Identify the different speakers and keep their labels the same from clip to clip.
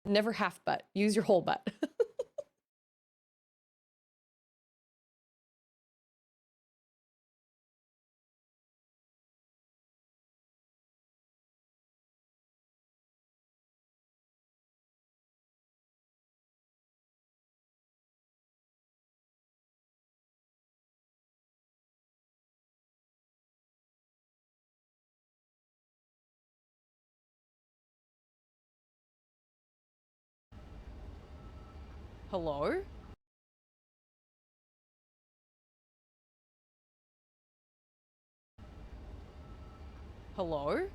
Speaker 1: Never half butt. Use your whole butt. Hello? Hello?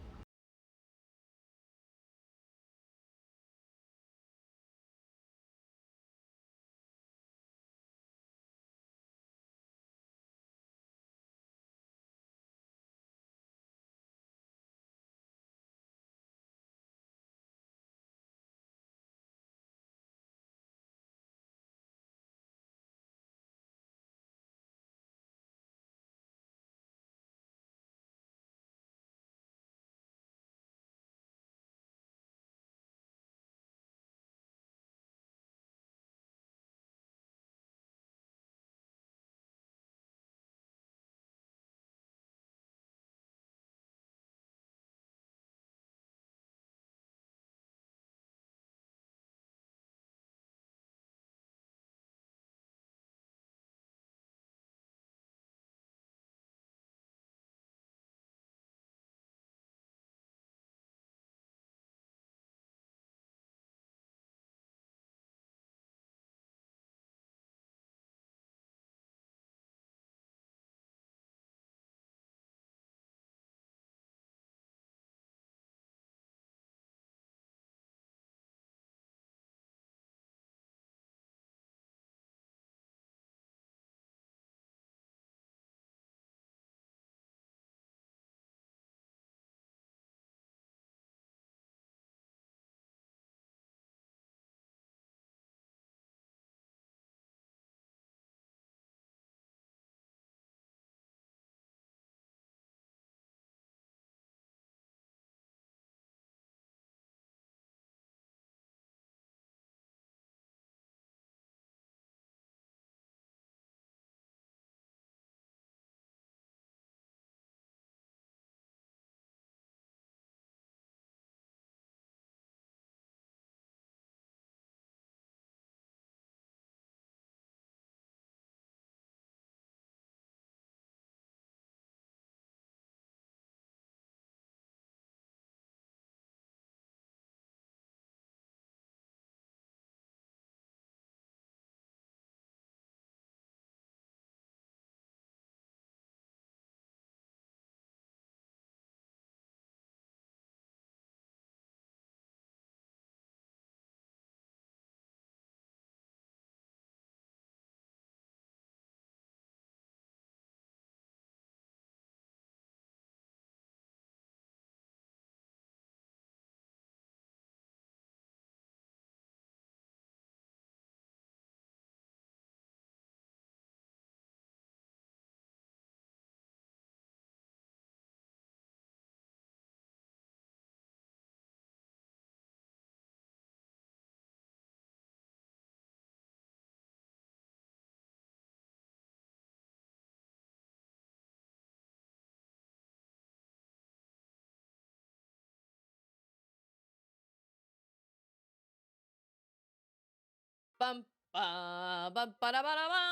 Speaker 1: Bum ba ba ba da ba da ba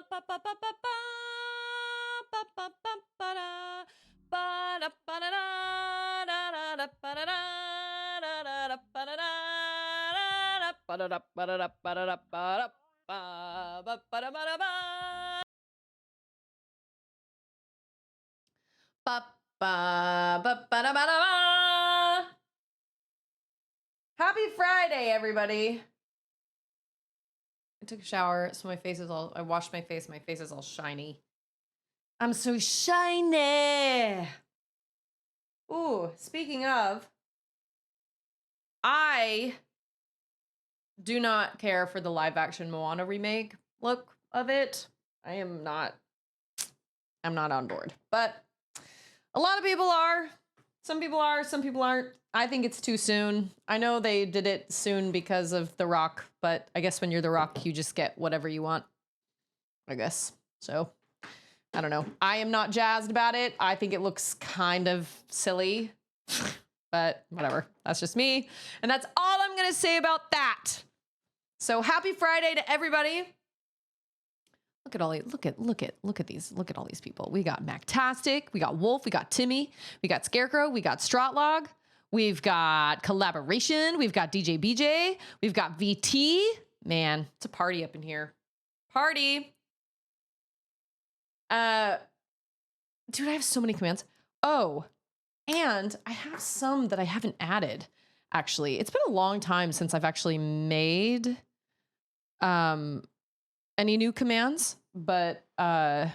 Speaker 1: ba ba ba ba ba ba ba ba ba da ba da ba da da da da ba da da da da ba da da ba da da ba da da ba da da ba da ba ba ba da ba da ba ba ba ba ba da ba da ba. Happy Friday, everybody. I took a shower, so my face is all, I washed my face is all shiny. I'm so shiny. Ooh, speaking of, I do not care for the live action Moana remake look of it. I'm not on board. But a lot of people are. Some people are, some people aren't. I think it's too soon. I know they did it soon because of The Rock, but I guess when you're The Rock, you just get whatever you want, I guess. So, I don't know. I am not jazzed about it. I think it looks kind of silly, but whatever. That's just me. And that's all I'm going to say about that. So happy Friday to everybody. Look at all these people. We got Mactastic, we got Wolf, we got Timmy, we got Scarecrow, we got Stroutlog, we've got Collaboration, we've got DJ BJ, we've got VT. Man, it's a party up in here. Party. Dude, I have so many commands. Oh, and I have some that I haven't added, actually. It's been a long time since I've actually made any new commands, but I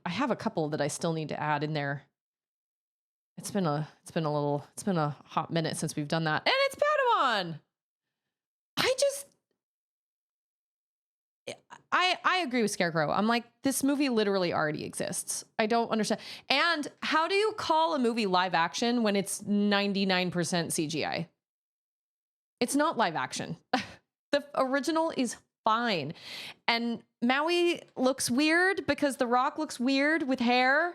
Speaker 1: have a couple that I still need to add in there. It's been a hot minute since we've done that. And it's Padawan. I agree with Scarecrow. I'm like, this movie literally already exists. I don't understand. And how do you call a movie live action when it's 99% CGI? It's not live action. The original is fine. And Maui looks weird because The Rock looks weird with hair.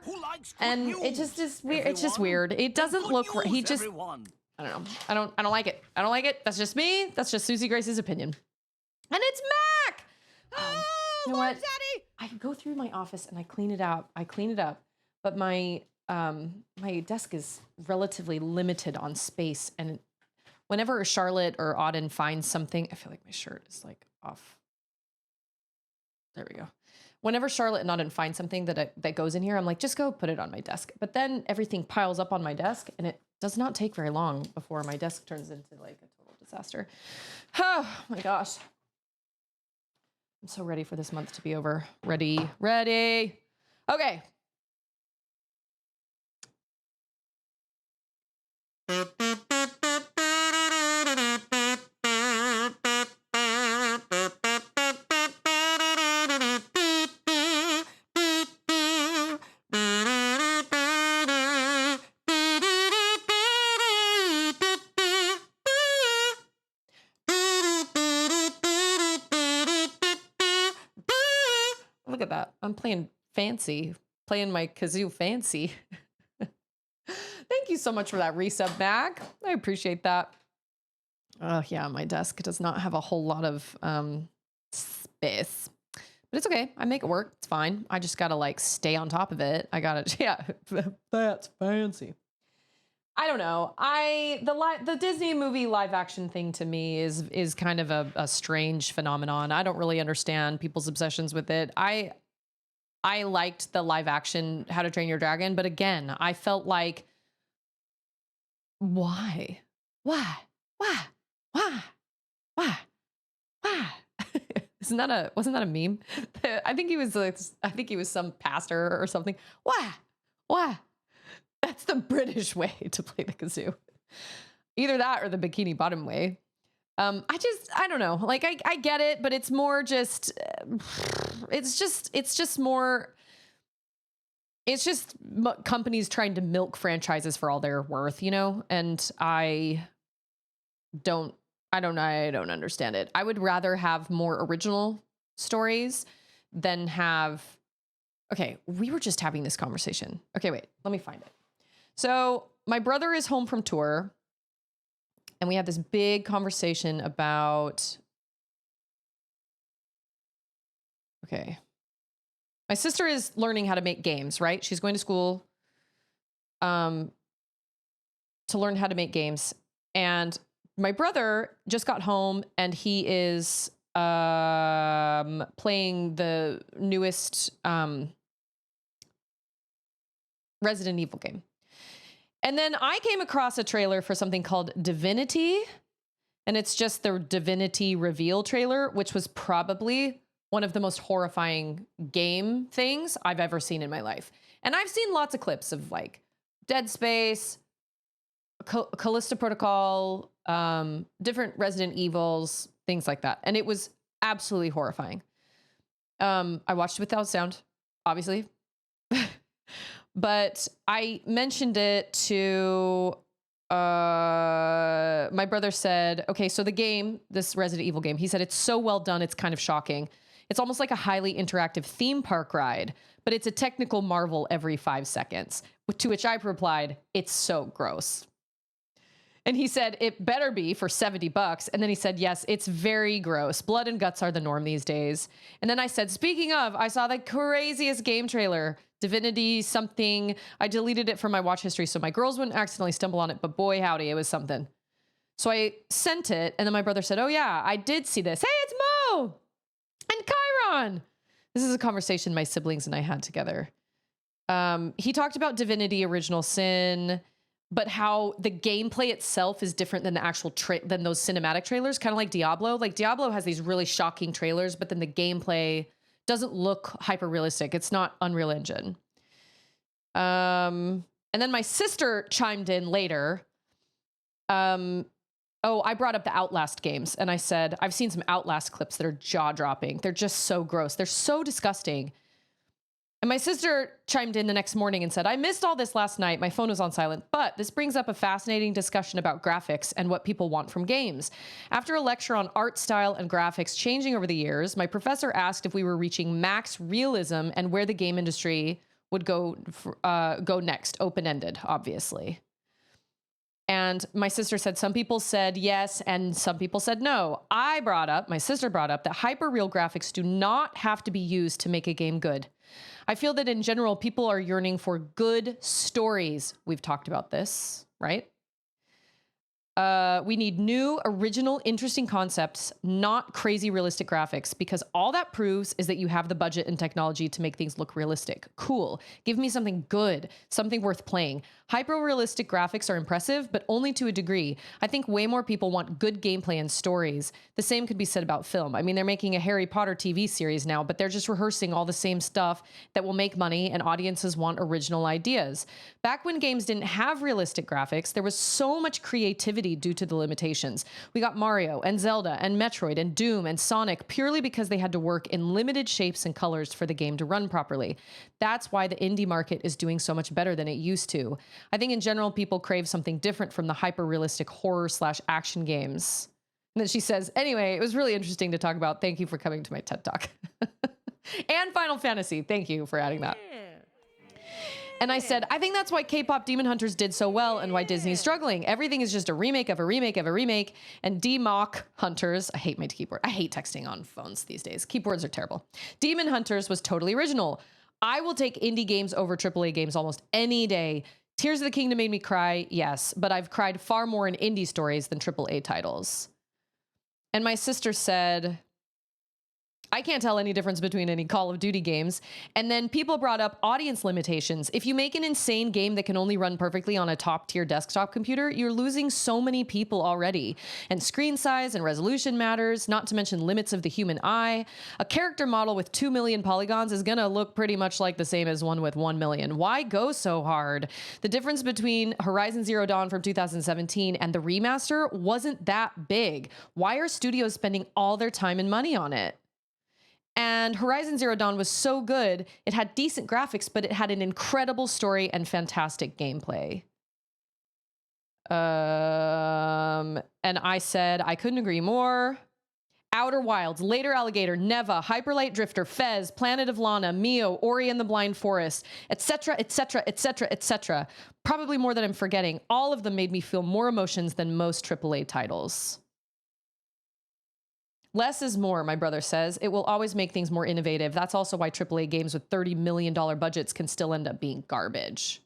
Speaker 1: And it just is weird. It's just weird. It doesn't look right. He just, I don't know. I don't like it. I don't like it. That's just me. That's just Susie Grace's opinion. And it's Mac. You know what? Daddy? I go through my office and I clean it out. But my my desk is relatively limited on space. And whenever Charlotte or Auden finds something, I feel like my shirt is like off. There we go. Whenever Charlotte and Auden find something that goes in here, I'm like, just go put it on my desk. But then everything piles up on my desk, and it does not take very long before my desk turns into like a total disaster. Oh my gosh. I'm so ready for this month to be over. Ready. Okay. Look at that. I'm playing fancy. Playing my kazoo fancy. Thank you so much for that resub, Mac. I appreciate that. Oh, yeah, my desk does not have a whole lot of space. But it's okay. I make it work. It's fine. I just gotta like stay on top of it. I gotta, yeah, that's fancy. I don't know. The Disney movie live action thing to me is kind of a strange phenomenon. I don't really understand people's obsessions with it. I liked the live action How to Train Your Dragon, but again, I felt like, why? Wasn't that a meme? I think he was some pastor or something. Why? That's the British way to play the kazoo. Either that or the Bikini Bottom way. I don't know. Like I get it, but it's more just, it's just companies trying to milk franchises for all they're worth, you know? And I don't understand it. I would rather have more original stories than have, okay, we were just having this conversation. Okay, wait, let me find it. So my brother is home from tour and we had this big conversation about, okay. My sister is learning how to make games, right? She's going to school to learn how to make games. And my brother just got home and he is playing the newest Resident Evil game. And then I came across a trailer for something called Divinity. And it's just the Divinity reveal trailer, which was probably one of the most horrifying game things I've ever seen in my life. And I've seen lots of clips of like Dead Space, Callisto Protocol, different Resident Evils, things like that. And it was absolutely horrifying. I watched it without sound, obviously. But I mentioned it to my brother said, okay, so the game, this Resident Evil game, he said it's so well done, it's kind of shocking. It's almost like a highly interactive theme park ride, but it's a technical marvel every 5 seconds. To which I replied, it's so gross. And he said, it better be for $70. And then he said, yes, it's very gross. Blood and guts are the norm these days. And then I said, speaking of, I saw the craziest game trailer, Divinity something. I deleted it from my watch history so my girls wouldn't accidentally stumble on it, but boy, howdy, it was something. So I sent it, and then my brother said, oh yeah, I did see this. Hey, it's Mo and Chiron. This is a conversation my siblings and I had together. He talked about Divinity Original Sin, but how the gameplay itself is different than the actual than those cinematic trailers, kind of like Diablo. Like Diablo has these really shocking trailers, but then the gameplay doesn't look hyper realistic. It's not Unreal Engine. And then my sister chimed in later. I brought up the Outlast games, and I said, I've seen some Outlast clips that are jaw-dropping. They're just so gross. They're so disgusting. And my sister chimed in the next morning and said, I missed all this last night. My phone was on silent, but this brings up a fascinating discussion about graphics and what people want from games. After a lecture on art style and graphics changing over the years, my professor asked if we were reaching max realism and where the game industry would go next, open-ended, obviously. And my sister said some people said yes and some people said no. My sister brought up that hyper-real graphics do not have to be used to make a game good. I feel that in general, people are yearning for good stories. We've talked about this, right? We need new, original, interesting concepts, not crazy realistic graphics, because all that proves is that you have the budget and technology to make things look realistic. Cool. Give me something good, something worth playing. Hyper-realistic graphics are impressive, but only to a degree. I think way more people want good gameplay and stories. The same could be said about film. I mean, they're making a Harry Potter TV series now, but they're just rehearsing all the same stuff that will make money, and audiences want original ideas. Back when games didn't have realistic graphics, there was so much creativity due to the limitations. We got Mario and Zelda and Metroid and Doom and Sonic purely because they had to work in limited shapes and colors for the game to run properly. That's why the indie market is doing so much better than it used to. I think in general, people crave something different from the hyper-realistic horror/action games. And then she says, anyway, it was really interesting to talk about. Thank you for coming to my TED Talk. And Final Fantasy. Thank you for adding that. And I said, I think that's why K-pop Demon Hunters did so well and why Disney's struggling. Everything is just a remake of a remake of a remake. And D-Mock Hunters, I hate my keyboard. I hate texting on phones these days. Keyboards are terrible. Demon Hunters was totally original. I will take indie games over AAA games almost any day. Tears of the Kingdom made me cry, yes, but I've cried far more in indie stories than AAA titles. And my sister said, I can't tell any difference between any Call of Duty games. And then people brought up audience limitations. If you make an insane game that can only run perfectly on a top-tier desktop computer, you're losing so many people already. And screen size and resolution matters, not to mention limits of the human eye. A character model with 2 million polygons is gonna look pretty much like the same as one with 1 million. Why go so hard? The difference between Horizon Zero Dawn from 2017 and the remaster wasn't that big. Why are studios spending all their time and money on it? And Horizon Zero Dawn was so good, it had decent graphics, but it had an incredible story and fantastic gameplay. And I said, I couldn't agree more. Outer Wilds, Later Alligator, Neva, Hyperlight Drifter, Fez, Planet of Lana, Mio, Ori and the Blind Forest, etc., etc., etc., etc. Probably more than I'm forgetting. All of them made me feel more emotions than most AAA titles. Less is more, my brother says. It will always make things more innovative. That's also why AAA games with $30 million budgets can still end up being garbage.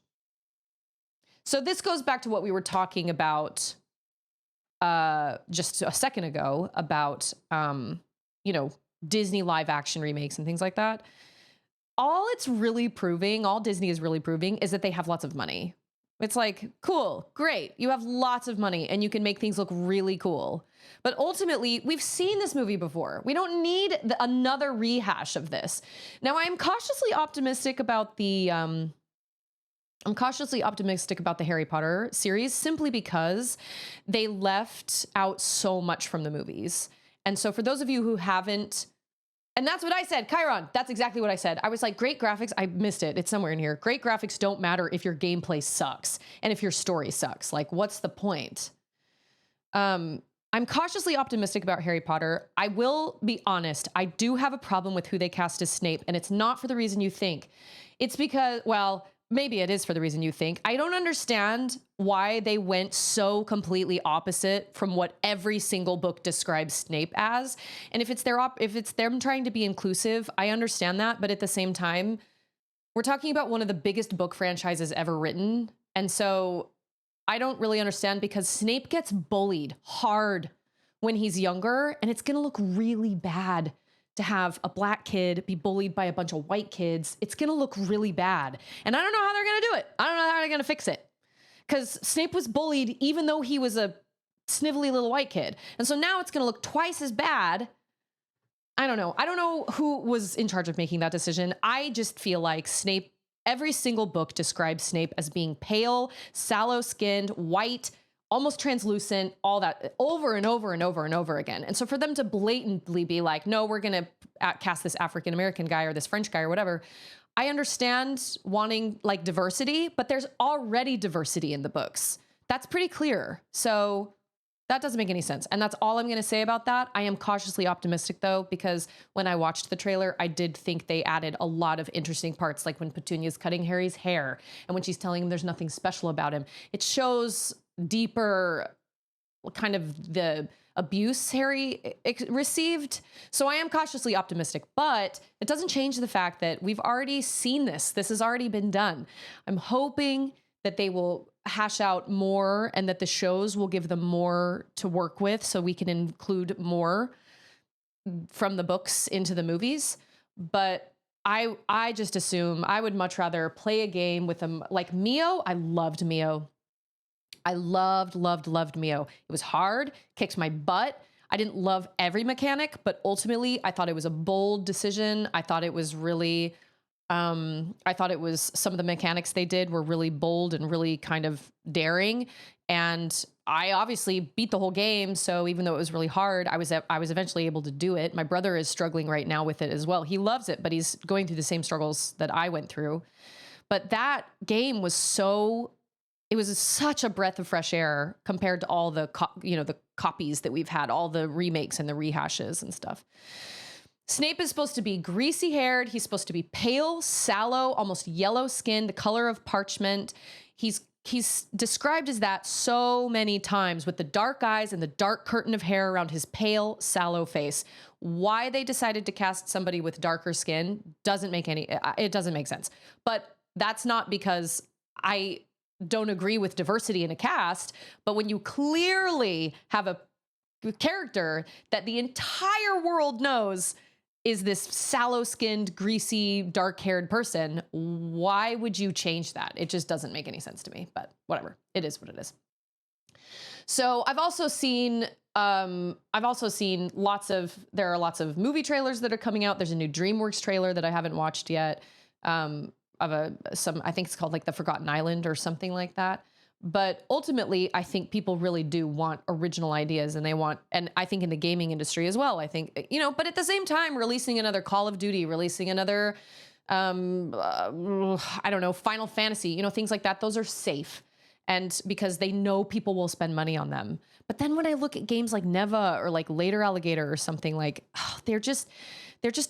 Speaker 1: So this goes back to what we were talking about just a second ago about, Disney live action remakes and things like that. All Disney is really proving is that they have lots of money. It's like, cool, great. You have lots of money and you can make things look really cool. But ultimately, we've seen this movie before. We don't need another rehash of this. Now, I'm cautiously optimistic about the Harry Potter series simply because they left out so much from the movies. And so for those of you who haven't And that's what I said. Chiron, that's exactly what I said. I was like, great graphics. I missed it. It's somewhere in here. Great graphics don't matter if your gameplay sucks and if your story sucks. Like, what's the point? I'm cautiously optimistic about Harry Potter. I will be honest. I do have a problem with who they cast as Snape, and it's not for the reason you think. It's because, well, maybe it is for the reason you think. I don't understand why they went so completely opposite from what every single book describes Snape as. And if it's them trying to be inclusive, I understand that. But at the same time, we're talking about one of the biggest book franchises ever written. And so I don't really understand, because Snape gets bullied hard when he's younger, and it's going to look really bad to have a black kid be bullied by a bunch of white kids. It's going to look really bad. And I don't know how they're going to do it. I don't know how they're going to fix it, because Snape was bullied even though he was a snivelly little white kid. And so now it's going to look twice as bad. I don't know. I don't know who was in charge of making that decision. I just feel like Snape, every single book describes Snape as being pale, sallow-skinned, white, almost translucent, all that, over and over and over and over again. And so for them to blatantly be like, no, we're going to cast this African-American guy or this French guy or whatever, I understand wanting like diversity, but there's already diversity in the books. That's pretty clear. So that doesn't make any sense. And that's all I'm going to say about that. I am cautiously optimistic, though, because when I watched the trailer, I did think they added a lot of interesting parts, like when Petunia's cutting Harry's hair and when she's telling him there's nothing special about him. It shows deeper kind of the abuse Harry received. So I am cautiously optimistic, but it doesn't change the fact that we've already seen this. This has already been done. I'm hoping that they will hash out more and that the shows will give them more to work with so we can include more from the books into the movies. But I just assume I would much rather play a game with them. Like Mio, I loved Mio. I loved Mio. It was hard, kicked my butt. I didn't love every mechanic, but ultimately I thought it was a bold decision. I thought it was really... I thought it was, some of the mechanics they did were really bold and really kind of daring. And I obviously beat the whole game. So even though it was really hard, I was eventually able to do it. My brother is struggling right now with it as well. He loves it, but he's going through the same struggles that I went through. But that game was it was such a breath of fresh air compared to all the, the copies that we've had, all the remakes and the rehashes and stuff. Snape is supposed to be greasy haired. He's supposed to be pale, sallow, almost yellow skinned, the color of parchment. He's described as that so many times, with the dark eyes and the dark curtain of hair around his pale, sallow face. Why they decided to cast somebody with darker skin doesn't make sense. But that's not because I don't agree with diversity in a cast. But when you clearly have a character that the entire world knows is this sallow-skinned, greasy, dark-haired person, why would you change that? It just doesn't make any sense to me, but whatever. It is what it is. So I've also seen there are lots of movie trailers that are coming out. There's a new DreamWorks trailer that I haven't watched yet, I think it's called like The Forgotten Island or something like that. But ultimately, I think people really do want original ideas, and I think in the gaming industry as well, I think, but at the same time, releasing another Call of Duty, releasing another, I don't know, Final Fantasy, things like that, those are safe. And because they know people will spend money on them. But then when I look at games like Neva or like Later Alligator or something, like, they're just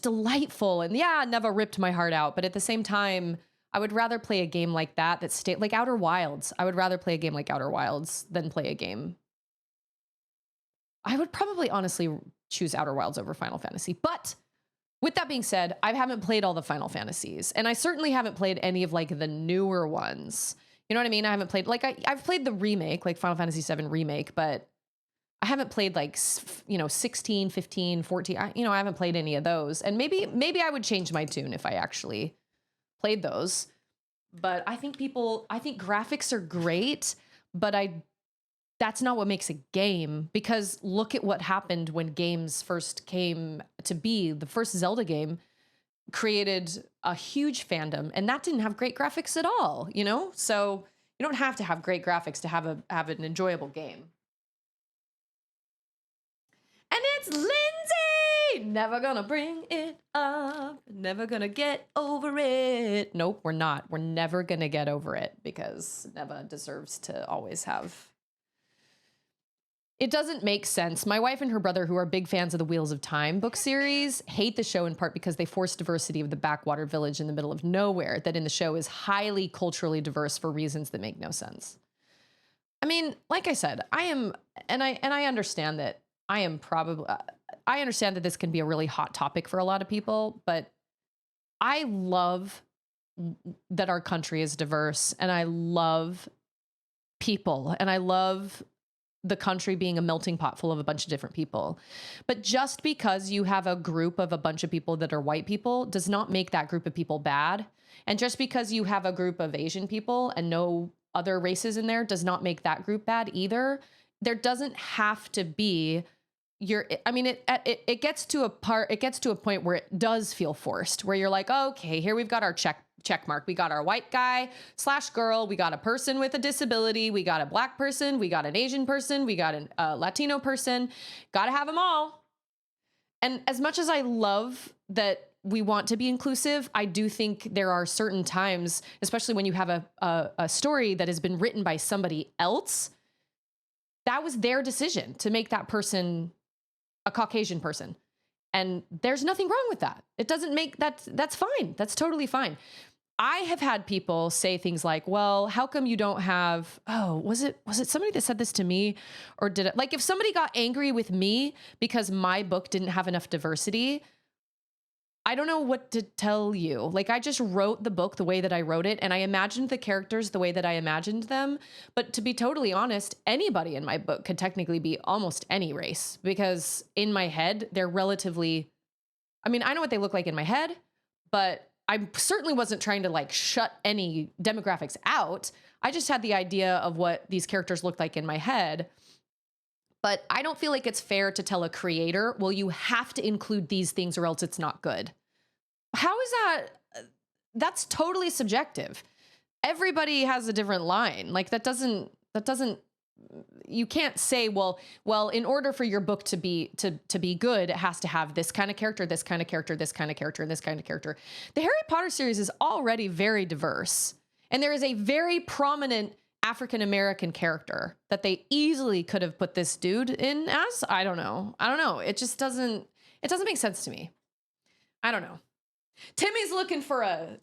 Speaker 1: delightful. And yeah, Neva ripped my heart out. But at the same time, I would rather play a game like that like Outer Wilds. I would rather play a game like Outer Wilds than play a game. I would probably honestly choose Outer Wilds over Final Fantasy. But with that being said, I haven't played all the Final Fantasies. And I certainly haven't played any of like the newer ones. You know what I mean? I haven't played, like, I've played the remake, like Final Fantasy VII Remake, but I haven't played like, 16, 15, 14. I haven't played any of those. And maybe I would change my tune if I actually played those. But I think graphics are great, but that's not what makes a game, because look at what happened when games first came to be. The first Zelda game created a huge fandom, and that didn't have great graphics at all, So you don't have to have great graphics to have an enjoyable game. And it's Lindsay! Never gonna bring it up. Never gonna get over it. Nope, we're not. We're never gonna get over it because Neva deserves to always have. It doesn't make sense. My wife and her brother, who are big fans of the Wheels of Time book series, hate the show in part because they force diversity of the backwater village in the middle of nowhere that in the show is highly culturally diverse for reasons that make no sense. I mean, like I said, I understand that I understand that this can be a really hot topic for a lot of people, but I love that our country is diverse, and I love people, and I love the country being a melting pot full of a bunch of different people. But just because you have a group of a bunch of people that are white people does not make that group of people bad. And just because you have a group of Asian people and no other races in there does not make that group bad either. There doesn't have to be it gets to a point where it does feel forced, where you're like, oh, okay, here we've got our check mark. We got our white guy / girl. We got a person with a disability. We got a black person. We got an Asian person. We got a Latino person. Got to have them all. And as much as I love that we want to be inclusive, I do think there are certain times, especially when you have a story that has been written by somebody else, that was their decision to make that person a Caucasian person. And there's nothing wrong with that. It doesn't make that's fine. That's totally fine. I have had people say things like, well, how come you don't have, was it somebody that said this to me? Or did it, like, if somebody got angry with me because my book didn't have enough diversity, I don't know what to tell you. Like, I just wrote the book the way that I wrote it, and I imagined the characters the way that I imagined them. But to be totally honest, anybody in my book could technically be almost any race, because in my head, they're relatively, I mean, I know what they look like in my head, but I certainly wasn't trying to like shut any demographics out. I just had the idea of what these characters looked like in my head. But I don't feel like it's fair to tell a creator, well, you have to include these things or else it's not good. How is that? That's totally subjective. Everybody has a different line. Like that doesn't, you can't say, well, in order for your book to be good, it has to have this kind of character, this kind of character, this kind of character, and this kind of character. The Harry Potter series is already very diverse. And there is a very prominent African-American character that they easily could have put this dude in as. I don't know. It just doesn't make sense to me. I don't know. Timmy's looking for a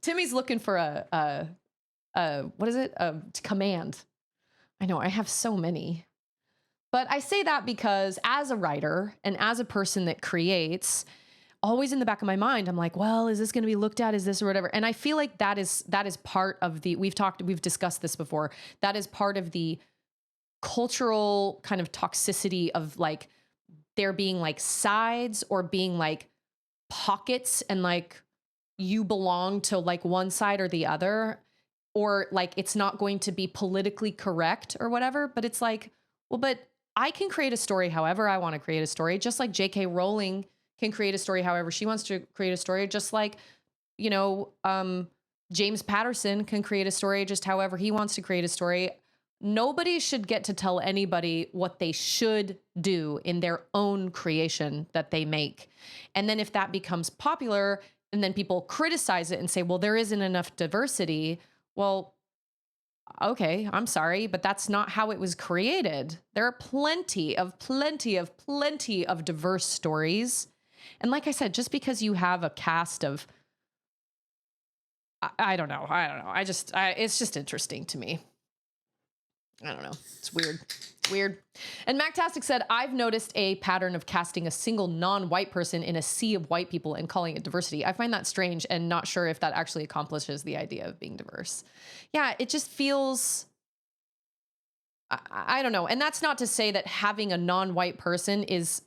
Speaker 1: what is it? A command. I know I have so many, but I say that because as a writer and as a person that creates, always in the back of my mind, I'm like, well, is this going to be looked at as this or whatever? And I feel like that is part of the, we've discussed this before. That is part of the cultural kind of toxicity of like there being like sides or being like pockets and like you belong to like one side or the other, or like it's not going to be politically correct or whatever. But it's like, well, but I can create a story however I want to create a story, just like J.K. Rowling can create a story however she wants to create a story, just like, you know, James Patterson can create a story just however he wants to create a story. Nobody should get to tell anybody what they should do in their own creation that they make. And then if that becomes popular and then people criticize it and say, well, there isn't enough diversity. Well, okay, I'm sorry, but that's not how it was created. There are plenty of diverse stories. And like I said, just because you have a cast of, I don't know. It's just interesting to me. I don't know. It's weird. And Mactastic said, I've noticed a pattern of casting a single non-white person in a sea of white people and calling it diversity. I find that strange and not sure if that actually accomplishes the idea of being diverse. Yeah, it just feels, I don't know. And that's not to say that having a non-white person is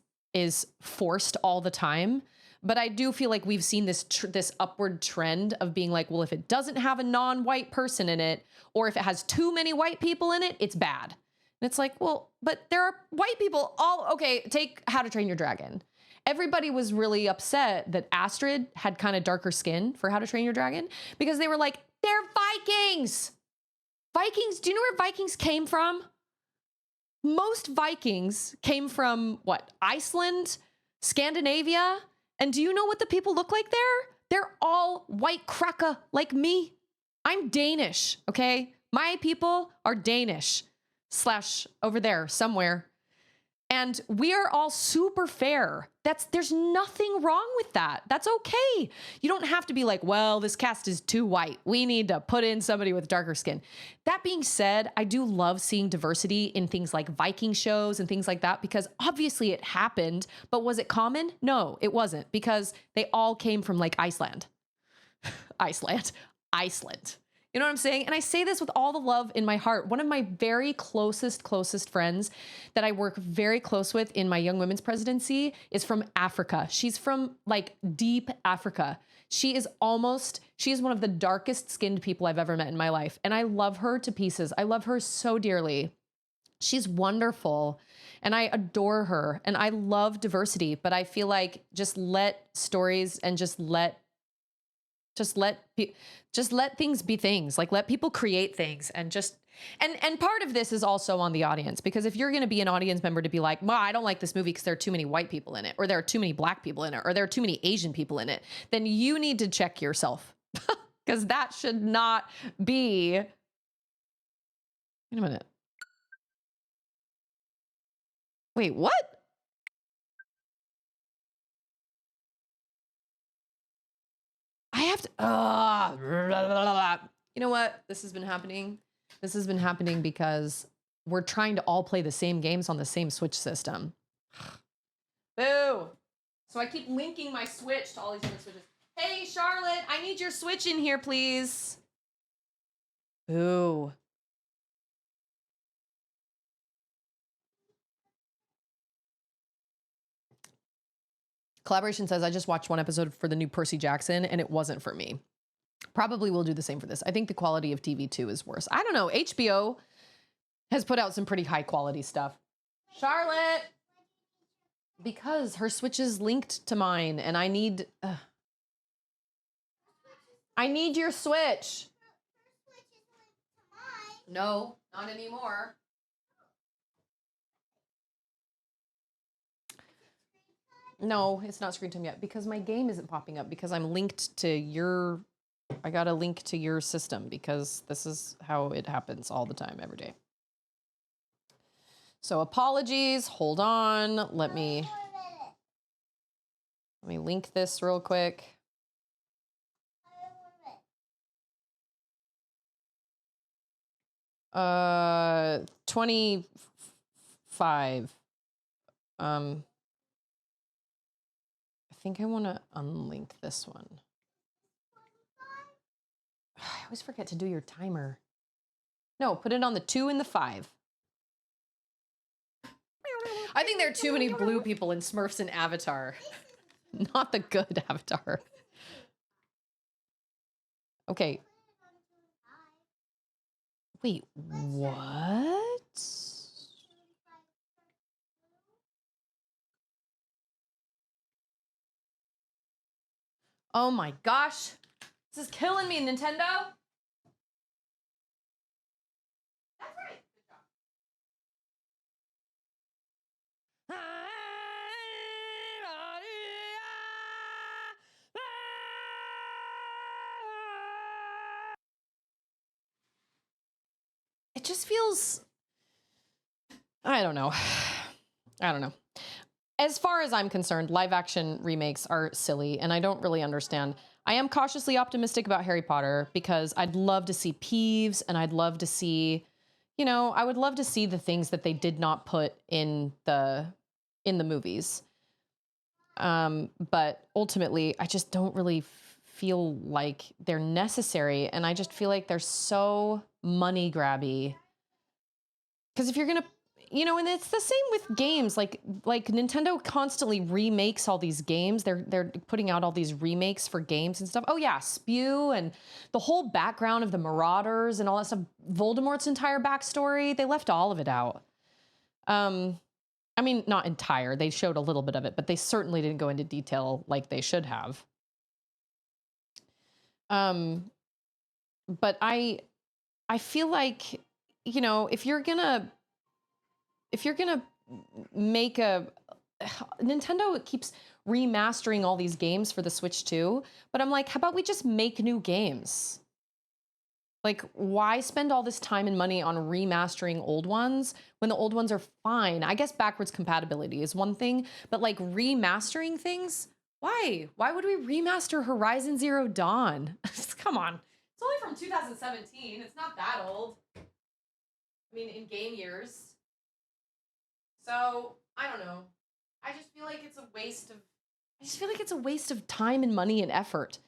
Speaker 1: forced all the time. But I do feel like we've seen this upward trend of being like, well, if it doesn't have a non-white person in it, or if it has too many white people in it, it's bad. And it's like, well, but there are white people okay, take How to Train Your Dragon. Everybody was really upset that Astrid had kind of darker skin for How to Train Your Dragon because they were like, they're Vikings. Vikings, do you know where Vikings came from? Most Vikings came from what? Iceland, Scandinavia. And do you know what the people look like there? They're all white cracker like me. I'm Danish, okay? My people are Danish / over there somewhere. And we are all super fair. There's nothing wrong with that. That's okay. You don't have to be like, well, this cast is too white. We need to put in somebody with darker skin. That being said, I do love seeing diversity in things like Viking shows and things like that, because obviously it happened, but was it common? No, it wasn't, because they all came from like Iceland. Iceland. You know what I'm saying? And I say this with all the love in my heart. One of my very closest friends that I work very close with in my Young Women's Presidency is from Africa. She's from like deep Africa. She is one of the darkest skinned people I've ever met in my life. And I love her to pieces. I love her so dearly. She's wonderful. And I adore her. And I love diversity, but I feel like just let stories and just let things be things. Like, let people create things, and and part of this is also on the audience, because if you're going to be an audience member to be like, well, I don't like this movie because there are too many white people in it, or there are too many black people in it, or there are too many Asian people in it, then you need to check yourself, because that should not be. Wait a minute. Wait, what? I have to, you know what? This has been happening because we're trying to all play the same games on the same Switch system. Boo. So I keep linking my Switch to all these other Switches. Hey, Charlotte, I need your Switch in here, please. Boo. Collaboration says, I just watched one episode for the new Percy Jackson and it wasn't for me. Probably will do the same for this. I think the quality of TV too is worse. I don't know. HBO has put out some pretty high quality stuff. Charlotte, because her Switch is linked to mine and I need your Switch. No, not anymore. No, it's not screen time yet because my game isn't popping up because I'm linked to your, I got a link to your system because this is how it happens all the time, every day. So apologies, hold on. Let me link this real quick. Uh, 25. I think I want to unlink this one. I always forget to do your timer. No, put it on the 2 and the 5. I think there are too many blue people in Smurfs and Avatar. Not the good Avatar. Okay. Wait, what? Oh my gosh. This is killing me, Nintendo. That's right. Good job. It just feels, I don't know. As far as I'm concerned, live action remakes are silly and I don't really understand. I am cautiously optimistic about Harry Potter because I'd love to see Peeves and I'd love to see, I would love to see the things that they did not put in the movies. But ultimately, I just don't really feel like they're necessary. And I just feel like they're so money grabby. Because if you're going to, and it's the same with games. Like Nintendo constantly remakes all these games. They're putting out all these remakes for games and stuff. Oh yeah, Spew and the whole background of the Marauders and all that stuff. Voldemort's entire backstory. They left all of it out. I mean, not entire. They showed a little bit of it, but they certainly didn't go into detail like they should have. But I feel like, if you're gonna make a
Speaker 2: Nintendo keeps remastering all these games for the Switch too, but I'm like, how about we just make new games? Like, why spend all this time and money on remastering old ones when the old ones are fine? I guess backwards compatibility is one thing, but like remastering things, why? Why would we remaster Horizon Zero Dawn? Come on. It's only from 2017. It's not that old. I mean, in game years. So, I don't know. I just feel like it's a waste of time and money and effort.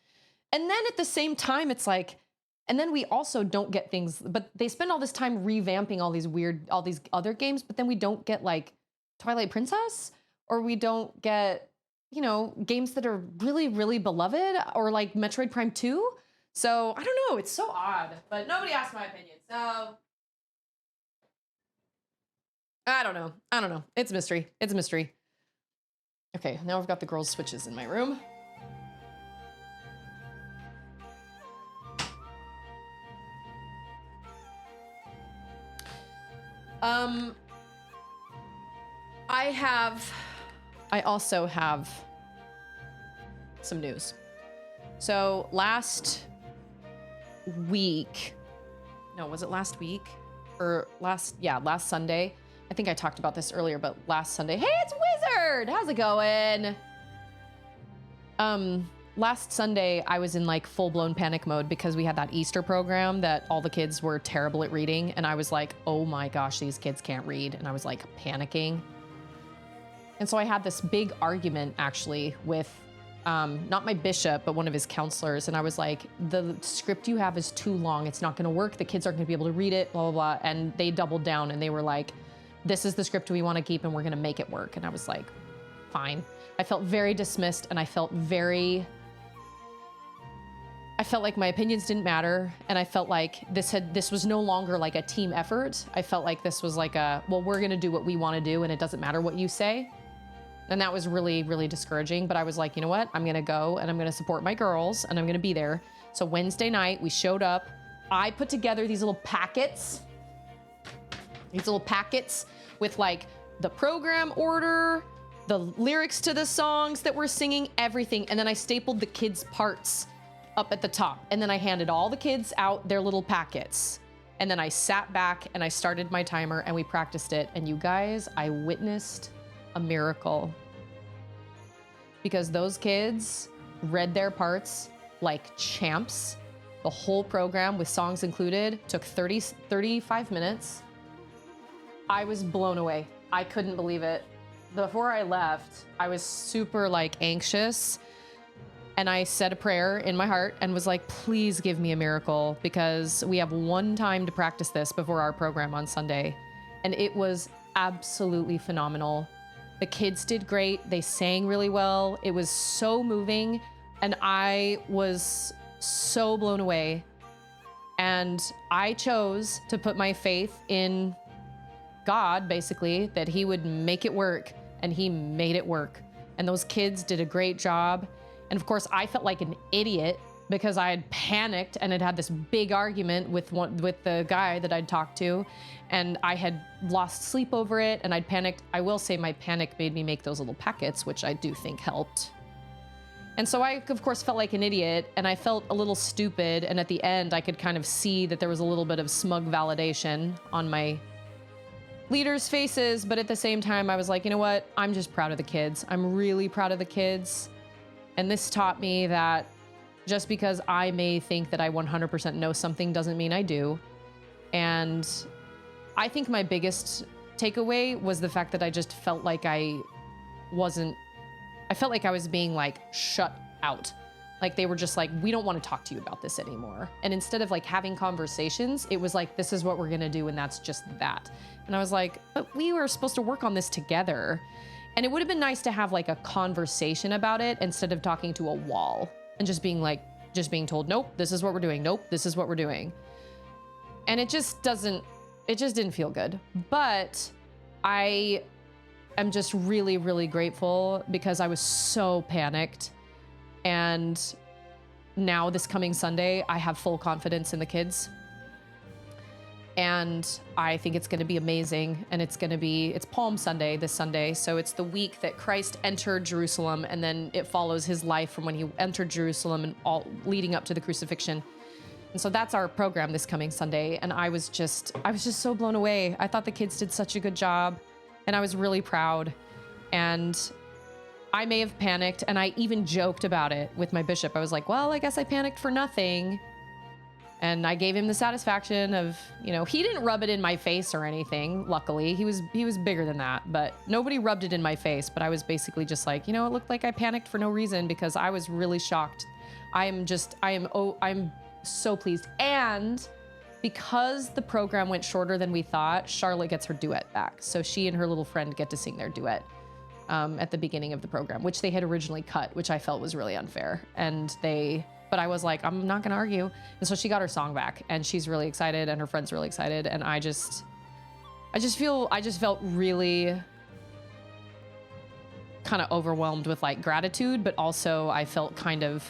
Speaker 2: And then at the same time, it's like, and then we also don't get things, but they spend all this time revamping all these other games, but then we don't get like Twilight Princess, or we don't get, games that are really, really beloved, or like Metroid Prime 2. So I don't know, it's so odd, but nobody asked my opinion. So I don't know. It's a mystery. Okay, now I've got the girls' Switches in my room. I also have some news. So last week, was it last week? Or last Sunday. I think I talked about this earlier, but last Sunday. Hey, it's Wizard! How's it going? Last Sunday, I was in like full-blown panic mode because we had that Easter program that all the kids were terrible at reading. And I was like, oh my gosh, these kids can't read. And I was like panicking. And so I had this big argument actually with, not my bishop, but one of his counselors. And I was like, the script you have is too long. It's not gonna work. The kids aren't gonna be able to read it, blah, blah, blah. And they doubled down and they were like, this is the script we wanna keep and we're gonna make it work. And I was like, fine. I felt very dismissed and I felt like my opinions didn't matter. And I felt like this was no longer like a team effort. I felt like this was like well, we're gonna do what we wanna do and it doesn't matter what you say. And that was really, really discouraging. But I was like, you know what? I'm gonna go and I'm gonna support my girls and I'm gonna be there. So Wednesday night, we showed up. I put together these little packets with like the program order, the lyrics to the songs that we're singing, everything. And then I stapled the kids' parts up at the top. And then I handed all the kids out their little packets. And then I sat back and I started my timer and we practiced it. And you guys, I witnessed a miracle. Because those kids read their parts like champs. The whole program with songs included took 35 minutes. I was blown away. I couldn't believe it. Before I left, I was super like anxious. And I said a prayer in my heart and was like, please give me a miracle because we have one time to practice this before our program on Sunday. And it was absolutely phenomenal. The kids did great. They sang really well. It was so moving. And I was so blown away. And I chose to put my faith in God, basically, that he would make it work. And he made it work. And those kids did a great job. And of course, I felt like an idiot because I had panicked and had this big argument with the guy that I'd talked to. And I had lost sleep over it and I'd panicked. I will say my panic made me make those little packets, which I do think helped. And so I, of course, felt like an idiot and I felt a little stupid. And at the end, I could kind of see that there was a little bit of smug validation on my leaders' faces. But at the same time, I was like, you know what? I'm just proud of the kids. I'm really proud of the kids. And this taught me that just because I may think that I 100% know something doesn't mean I do. And I think my biggest takeaway was the fact that I just felt like I felt like I was being like shut out. Like they were just like, we don't want to talk to you about this anymore. And instead of like having conversations, it was like, this is what we're gonna do and that's just that. And I was like, but we were supposed to work on this together. And it would have been nice to have like a conversation about it instead of talking to a wall and just being told, nope, this is what we're doing. Nope, this is what we're doing. And it just didn't feel good. But I am just really, really grateful because I was so panicked. And now this coming Sunday, I have full confidence in the kids. And I think it's going to be amazing. And it's Palm Sunday this Sunday. So it's the week that Christ entered Jerusalem, and then it follows his life from when he entered Jerusalem and all leading up to the crucifixion. And so that's our program this coming Sunday. And I was just so blown away. I thought the kids did such a good job, and I was really proud. And I may have panicked, and I even joked about it with my bishop. I was like, well, I guess I panicked for nothing. And I gave him the satisfaction of, he didn't rub it in my face or anything. Luckily, he was bigger than that, but nobody rubbed it in my face. But I was basically just like, it looked like I panicked for no reason because I was really shocked. I'm so pleased. And because the program went shorter than we thought, Charlotte gets her duet back. So she and her little friend get to sing their duet at the beginning of the program, which they had originally cut, which I felt was really unfair. But I was like, I'm not going to argue. And so she got her song back, and she's really excited, and her friend's really excited. And I just felt really kind of overwhelmed with like gratitude, but also I felt kind of,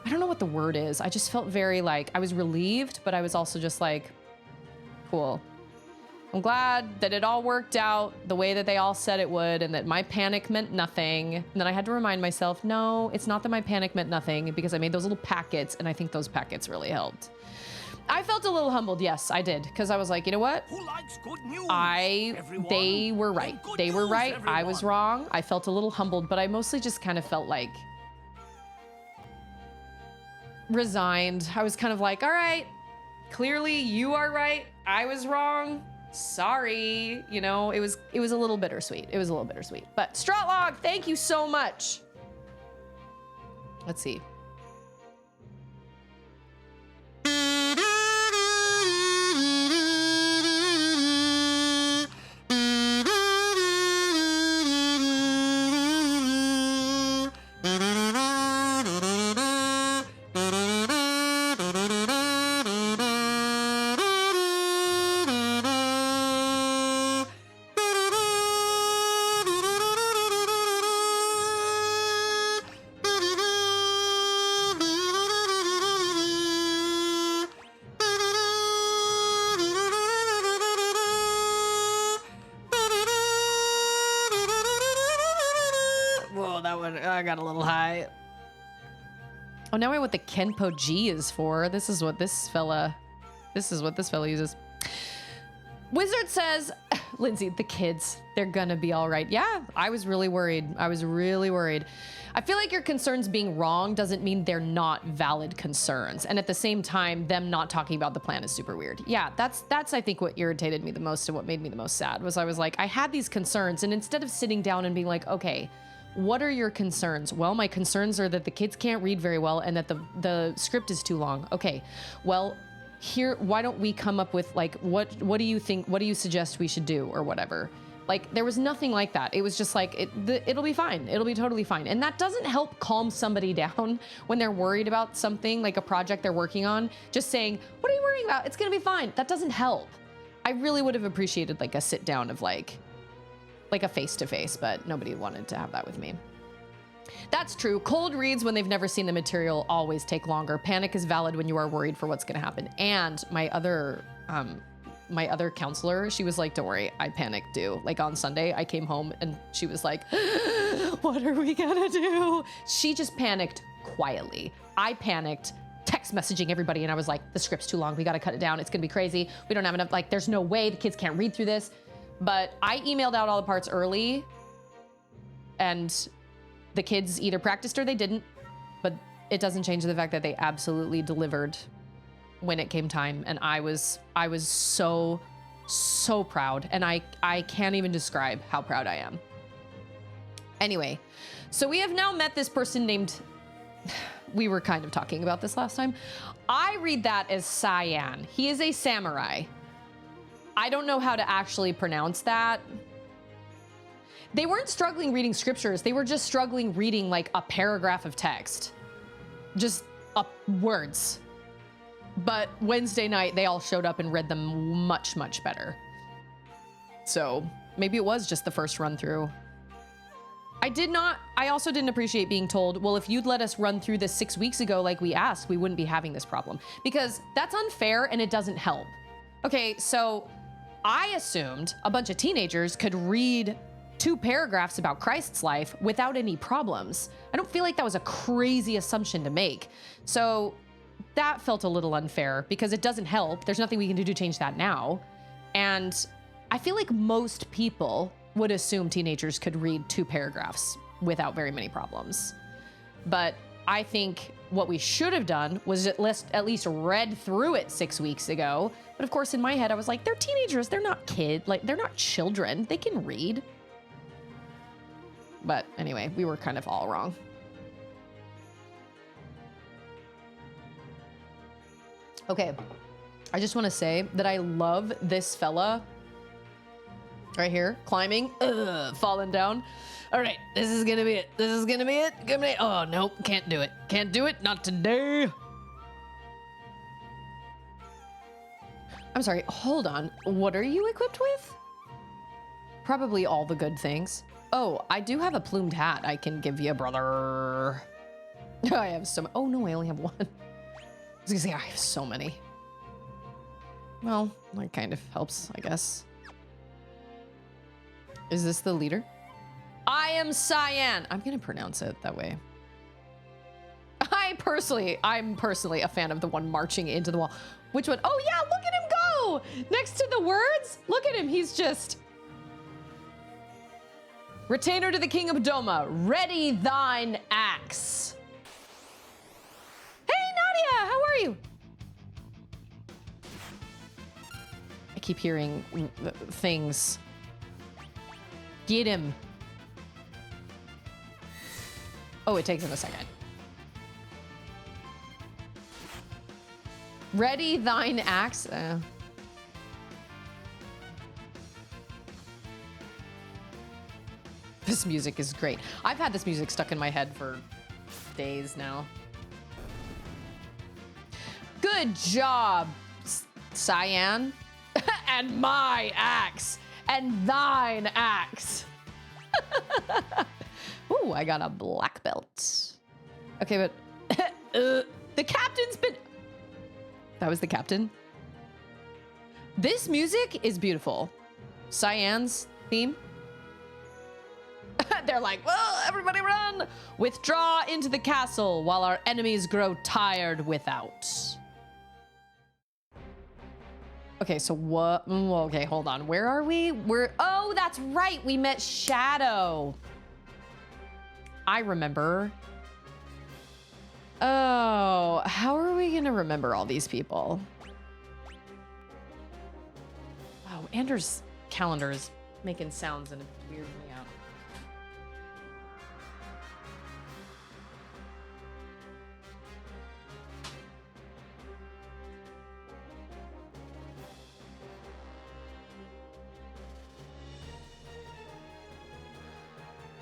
Speaker 2: I don't know what the word is. I just felt very like, I was relieved, but I was also just like, cool. I'm glad that it all worked out the way that they all said it would, and that my panic meant nothing. And then I had to remind myself, no, it's not that my panic meant nothing, because I made those little packets, and I think those packets really helped. I felt a little humbled. Yes, I did. Because I was like, you know what?
Speaker 3: Who likes good news?
Speaker 2: They were right. They were right.
Speaker 3: Everyone.
Speaker 2: I was wrong. I felt a little humbled, but I mostly just kind of felt like resigned. I was kind of like, all right, clearly you are right. I was wrong. Sorry. It was a little bittersweet. It was a little bittersweet. But Stroutlog, thank you so much. Let's see. I got a little high. Oh, now I know what the Kenpo G is for. This is what this fella uses. Wizard says, Lindsay, the kids, they're gonna be all right. Yeah, I was really worried. I feel like your concerns being wrong doesn't mean they're not valid concerns. And at the same time, them not talking about the plan is super weird. Yeah, that's I think what irritated me the most and what made me the most sad was I was like, I had these concerns, and instead of sitting down and being like, okay, what are your concerns? Well, my concerns are that the kids can't read very well and that the script is too long. Okay, well, here, why don't we come up with like, what do you think, what do you suggest we should do or whatever? Like, there was nothing like that. It was just like, it'll be fine. It'll be totally fine. And that doesn't help calm somebody down when they're worried about something, like a project they're working on. Just saying, what are you worrying about? It's gonna be fine. That doesn't help. I really would have appreciated like a sit down of like a face-to-face, but nobody wanted to have that with me. That's true. Cold reads when they've never seen the material always take longer. Panic is valid when you are worried for what's going to happen. And my other counselor, she was like, don't worry, I panicked too. Like on Sunday, I came home and she was like, what are we gonna do? She just panicked quietly. I panicked, text messaging everybody, and I was like, the script's too long. We got to cut it down. It's going to be crazy. We don't have enough, like, there's no way the kids can't read through this. But I emailed out all the parts early, and the kids either practiced or they didn't, but it doesn't change the fact that they absolutely delivered when it came time. And I was so proud, and I can't even describe how proud I am. Anyway, so we have now met this person named, we were kind of talking about this last time. I read that as Cyan. He is a samurai. I don't know how to actually pronounce that. They weren't struggling reading scriptures. They were just struggling reading like a paragraph of text. Just words. But Wednesday night, they all showed up and read them much, much better. So maybe it was just the first run through. I also didn't appreciate being told, well, if you'd let us run through this 6 weeks ago like we asked, we wouldn't be having this problem. Because that's unfair and it doesn't help. Okay, so I assumed a bunch of teenagers could read 2 paragraphs about Christ's life without any problems. I don't feel like that was a crazy assumption to make. So that felt a little unfair because it doesn't help. There's nothing we can do to change that now. And I feel like most people would assume teenagers could read 2 paragraphs without very many problems. But I think what we should have done was at least read through it 6 weeks ago. But of course, in my head, I was like, they're teenagers. They're not kids. Like, they're not children. They can read. But anyway, we were kind of all wrong. Okay. I just want to say that I love this fella right here, climbing, falling down. All right, this is gonna be it. This is gonna be it. Oh, nope, can't do it. Can't do it, not today. I'm sorry, hold on. What are you equipped with? Probably all the good things. Oh, I do have a plumed hat I can give you, brother. I have so many. Oh, no, I only have one. I was gonna say, I have so many. Well, that kind of helps, I guess. Is this the leader? I am Cyan. I'm gonna pronounce it that way. I'm personally a fan of the one marching into the wall. Which one? Oh yeah, look at him go! Next to the words, look at him, he's just... Retainer to the King of Doma, ready thine axe. Hey Nadia, how are you? I keep hearing things. Get him. Oh, it takes him a second. Ready thine axe. This music is great. I've had this music stuck in my head for days now. Good job, Cyan. And my axe. And thine axe. Ooh, I got a black belt. Okay, but the captain's been... That was the captain. This music is beautiful. Cyan's theme. They're like, well, everybody run! Withdraw into the castle while our enemies grow tired without. Okay, so what? Okay, hold on. Where are we? Oh, that's right. We met Shadow. I remember. Oh, how are we gonna remember all these people? Oh, Anders' calendar is making sounds and it's weirding me out.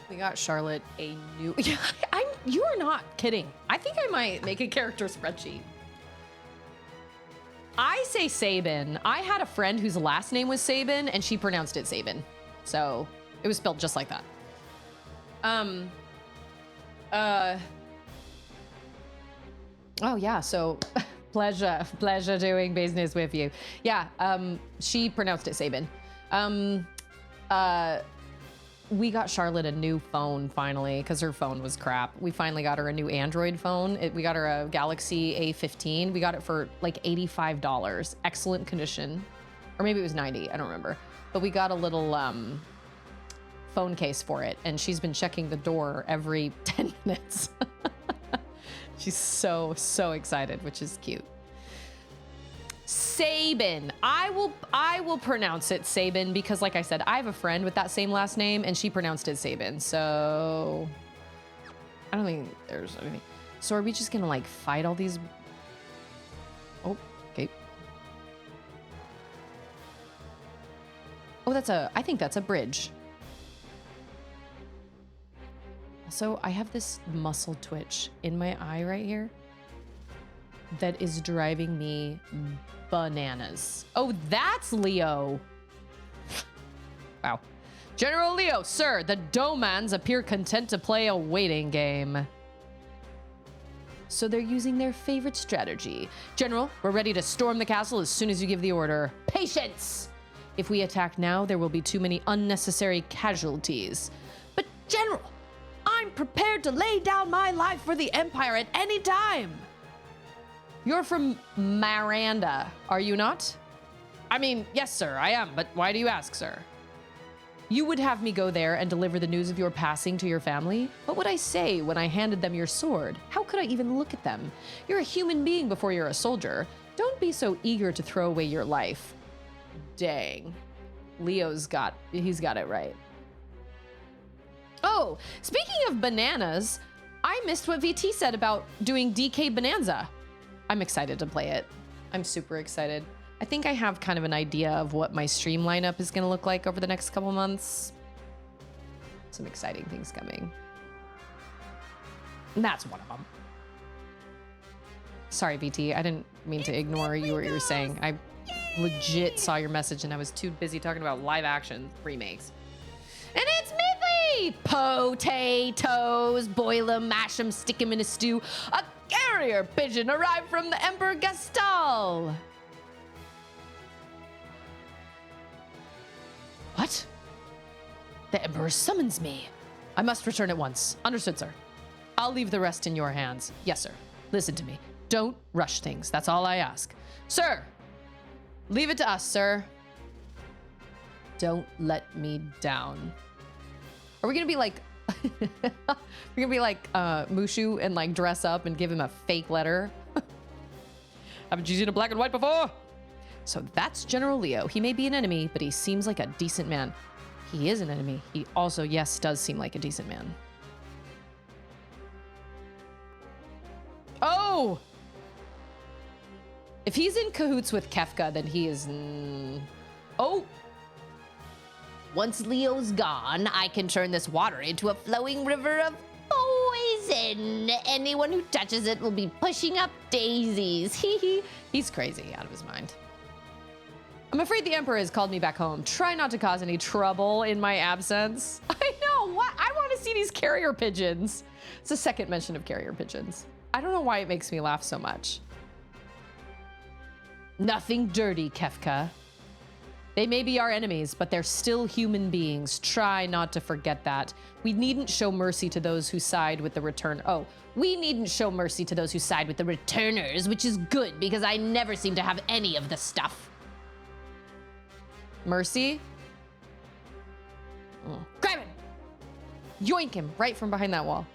Speaker 2: We got Charlotte a new... You are not kidding. I think I might make a character spreadsheet. I say Sabin. I had a friend whose last name was Sabin, and she pronounced it Sabin. So it was spelled just like that. Oh yeah, so pleasure doing business with you. Yeah, she pronounced it Sabin. We got Charlotte a new phone finally because her phone was crap. We finally got her a new Android phone. We got her a Galaxy A15. We got it for like $85. Excellent condition. Or maybe it was 90, I don't remember. But we got a little phone case for it, and she's been checking the door every 10 minutes. She's so excited, which is cute. Sabin. I will pronounce it Sabin because, like I said, I have a friend with that same last name and she pronounced it Sabin. So I don't think there's anything. So are we just gonna like fight all these? Oh, okay. Oh, I think that's a bridge. Also, I have this muscle twitch in my eye right here that is driving me bananas. Oh, that's Leo. Wow. General Leo, sir, the Domans appear content to play a waiting game. so they're using their favorite strategy. General, we're ready to storm the castle as soon as you give the order. Patience! If we attack now, there will be too many unnecessary casualties. But General, I'm prepared to lay down my life for the Empire at any time. You're from Miranda, are you not? I mean, yes, sir, I am, but why do you ask, sir? You would have me go there and deliver the news of your passing to your family? What would I say when I handed them your sword? How could I even look at them? You're a human being before you're a soldier. Don't be so eager to throw away your life. Dang. He's got it right. Oh, speaking of bananas, I missed what VT said about doing DK Bonanza. I'm excited to play it. I'm super excited. I think I have kind of an idea of what my stream lineup is going to look like over the next couple months. Some exciting things coming. And that's one of them. Sorry, VT. I didn't mean to ignore you what you were saying. I legit saw your message and I was too busy talking about live action remakes. And it's Midley! Potatoes, boil them, mash them, stick them in a stew. A carrier pigeon arrived from the Emperor Gastal. What? The Emperor summons me. I must return at once. Understood, sir. I'll leave the rest in your hands. Yes, sir. Listen to me. Don't rush things. That's all I ask. Sir! Leave it to us, sir. Don't let me down. Are we gonna be like... we're gonna be like Mushu and like dress up and give him a fake letter? Haven't you seen a black and white before? So that's General Leo. He may be an enemy, but he seems like a decent man. He is an enemy. He also, yes, does seem like a decent man. Oh! If he's in cahoots with Kefka, then he is... Oh! Once Leo's gone, I can turn this water into a flowing river of poison. Anyone who touches it will be pushing up daisies. He's crazy out of his mind. I'm afraid the Emperor has called me back home. Try not to cause any trouble in my absence. I know, what? I want to see these carrier pigeons. It's the second mention of carrier pigeons. I don't know why it makes me laugh so much. Nothing dirty, Kefka. They may be our enemies, but they're still human beings. Try not to forget that. We needn't show mercy to those who side with the return. Oh, we needn't show mercy to those who side with the returners, which is good because I never seem to have any of the stuff. Mercy? Grab him! Yoink him right from behind that wall.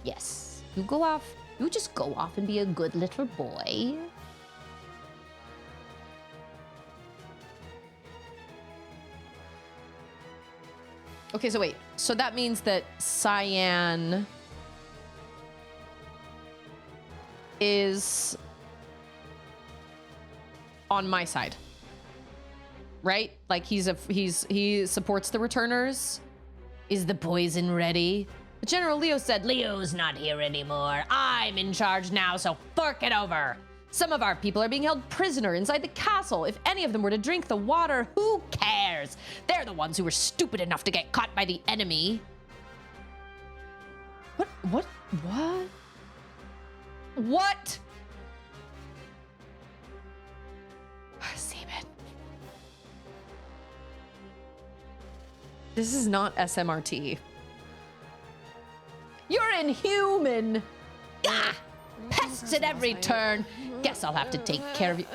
Speaker 2: Yes, you go off. You just go off and be a good little boy. Okay, so wait. So that means that Cyan is on my side. Right? Like he supports the returners. Is the poison ready? General Leo said, Leo's not here anymore. I'm in charge now, so fork it over. Some of our people are being held prisoner inside the castle. If any of them were to drink the water, who cares? They're the ones who were stupid enough to get caught by the enemy. What? Seaman. This is not SMRT. You're inhuman! Ah! Pests at every turn. Guess I'll have to take care of you.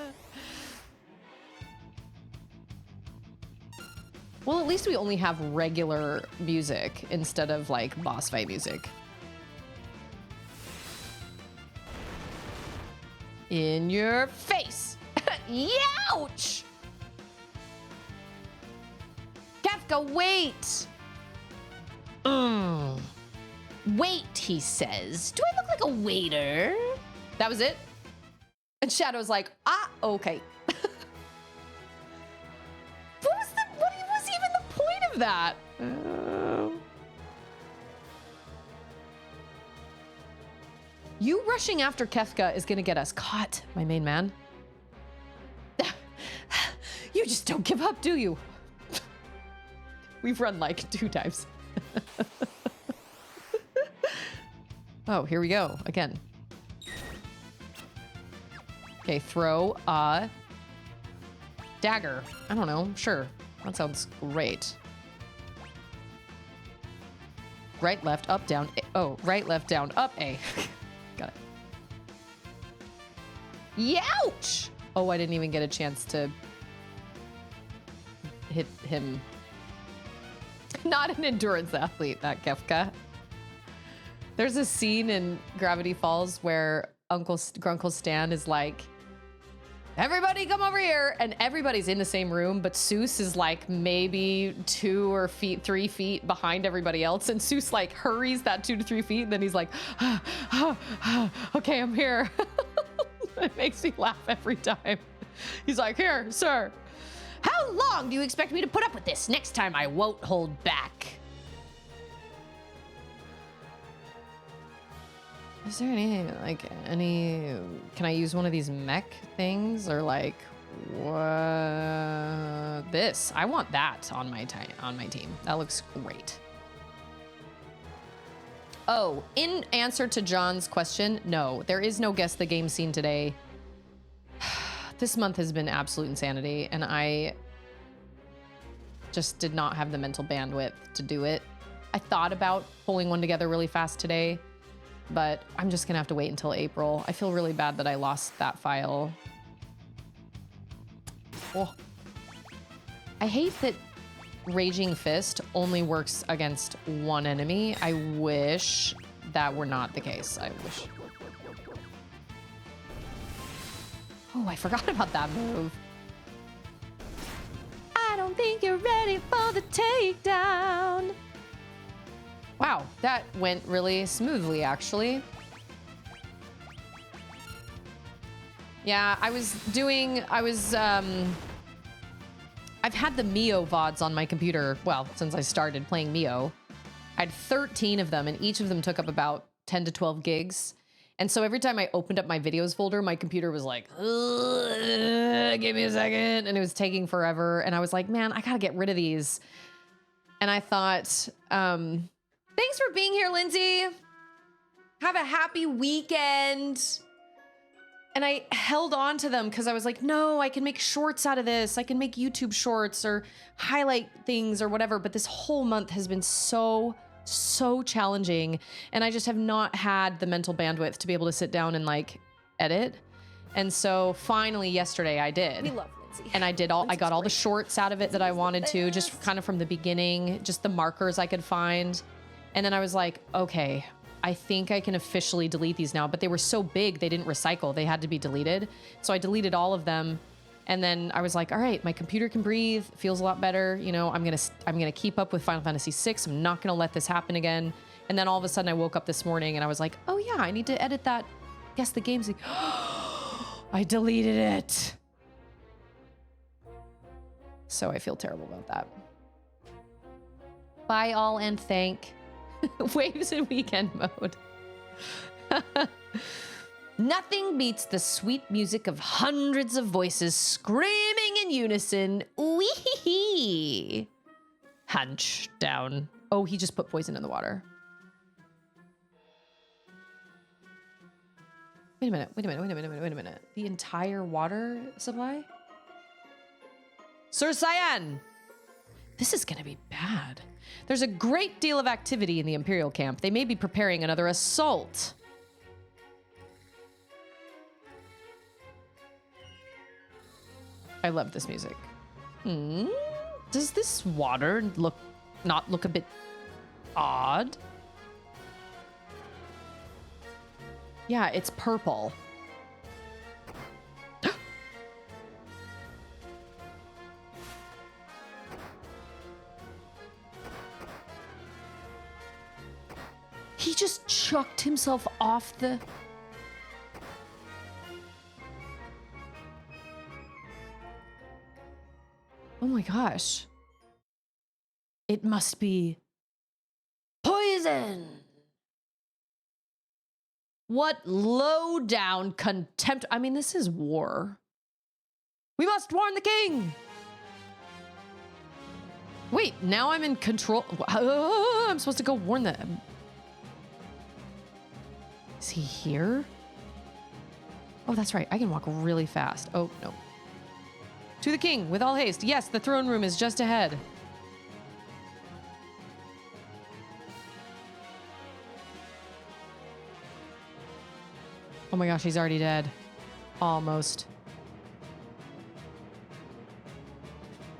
Speaker 2: Well, at least we only have regular music instead of like boss fight music. In your face! Youch! Kefka, wait! Wait, he says. Do I look like a waiter? That was it? And Shadow's like, okay. What was even the point of that? You rushing after Kefka is gonna get us caught, my main man. You just don't give up, do you? We've run like 2 times. Oh, here we go again. Okay, throw a dagger. I don't know. Sure. That sounds great. Right, left, up, down. A. Oh, right, left, down, up, A. Got it. Youch! Oh, I didn't even get a chance to hit him. Not an endurance athlete, that Kefka. There's a scene in Gravity Falls where Grunkle Stan is like, everybody come over here, and everybody's in the same room, but Seuss is like maybe 2 or 3 feet behind everybody else, and Seuss like hurries that 2 to 3 feet, and then he's like, okay, I'm here. It makes me laugh every time. He's like, here, sir. How long do you expect me to put up with this? Next time I won't hold back. Is there any, can I use one of these mech things or like, what? This, I want that on my team. That looks great. Oh, in answer to John's question, no, there is no guess the game scene today. This month has been absolute insanity, and I just did not have the mental bandwidth to do it. I thought about pulling one together really fast today, but I'm just gonna have to wait until April. I feel really bad that I lost that file. Oh. I hate that Raging Fist only works against one enemy. I wish that were not the case. I wish. Oh, I forgot about that move. I don't think you're ready for the takedown. Wow, that went really smoothly, actually. Yeah, I've had the Mio VODs on my computer, well, since I started playing Mio. I had 13 of them, and each of them took up about 10 to 12 gigs. And so every time I opened up my videos folder, my computer was like, give me a second. And it was taking forever. And I was like, man, I gotta get rid of these. And I thought, thanks for being here, Lindsay. Have a happy weekend. And I held on to them because I was like, no, I can make shorts out of this. I can make YouTube shorts or highlight things or whatever. But this whole month has been so challenging. And I just have not had the mental bandwidth to be able to sit down and like edit. And so finally yesterday I did.
Speaker 3: We love Lindsay.
Speaker 2: And I got all the shorts out of it that I wanted to, just kind of from the beginning, just the markers I could find. And then I was like, okay, I think I can officially delete these now, but they were so big, they didn't recycle. They had to be deleted. So I deleted all of them. And then I was like, all right, my computer can breathe, feels a lot better. You know, I'm gonna keep up with Final Fantasy VI. I'm not gonna let this happen again. And then all of a sudden I woke up this morning and I was like, oh yeah, I need to edit that. Guess the game's like, I deleted it. So I feel terrible about that. Bye all and thank. Waves in weekend mode. Nothing beats the sweet music of hundreds of voices screaming in unison. Wee-hee-hee. Hunch down. Oh, he just put poison in the water. Wait a minute. The entire water supply? Sir Cyan! This is gonna be bad. There's a great deal of activity in the Imperial camp. They may be preparing another assault. I love this music. Does this water not look a bit odd? Yeah, it's purple. He just chucked himself off the... Oh my gosh. It must be poison. What low down contempt. I mean, this is war. We must warn the king. Wait, now I'm in control. I'm supposed to go warn them. Is he here? Oh, that's right. I can walk really fast. Oh, no. To the king with all haste. Yes, the throne room is just ahead. Oh my gosh, he's already dead. Almost.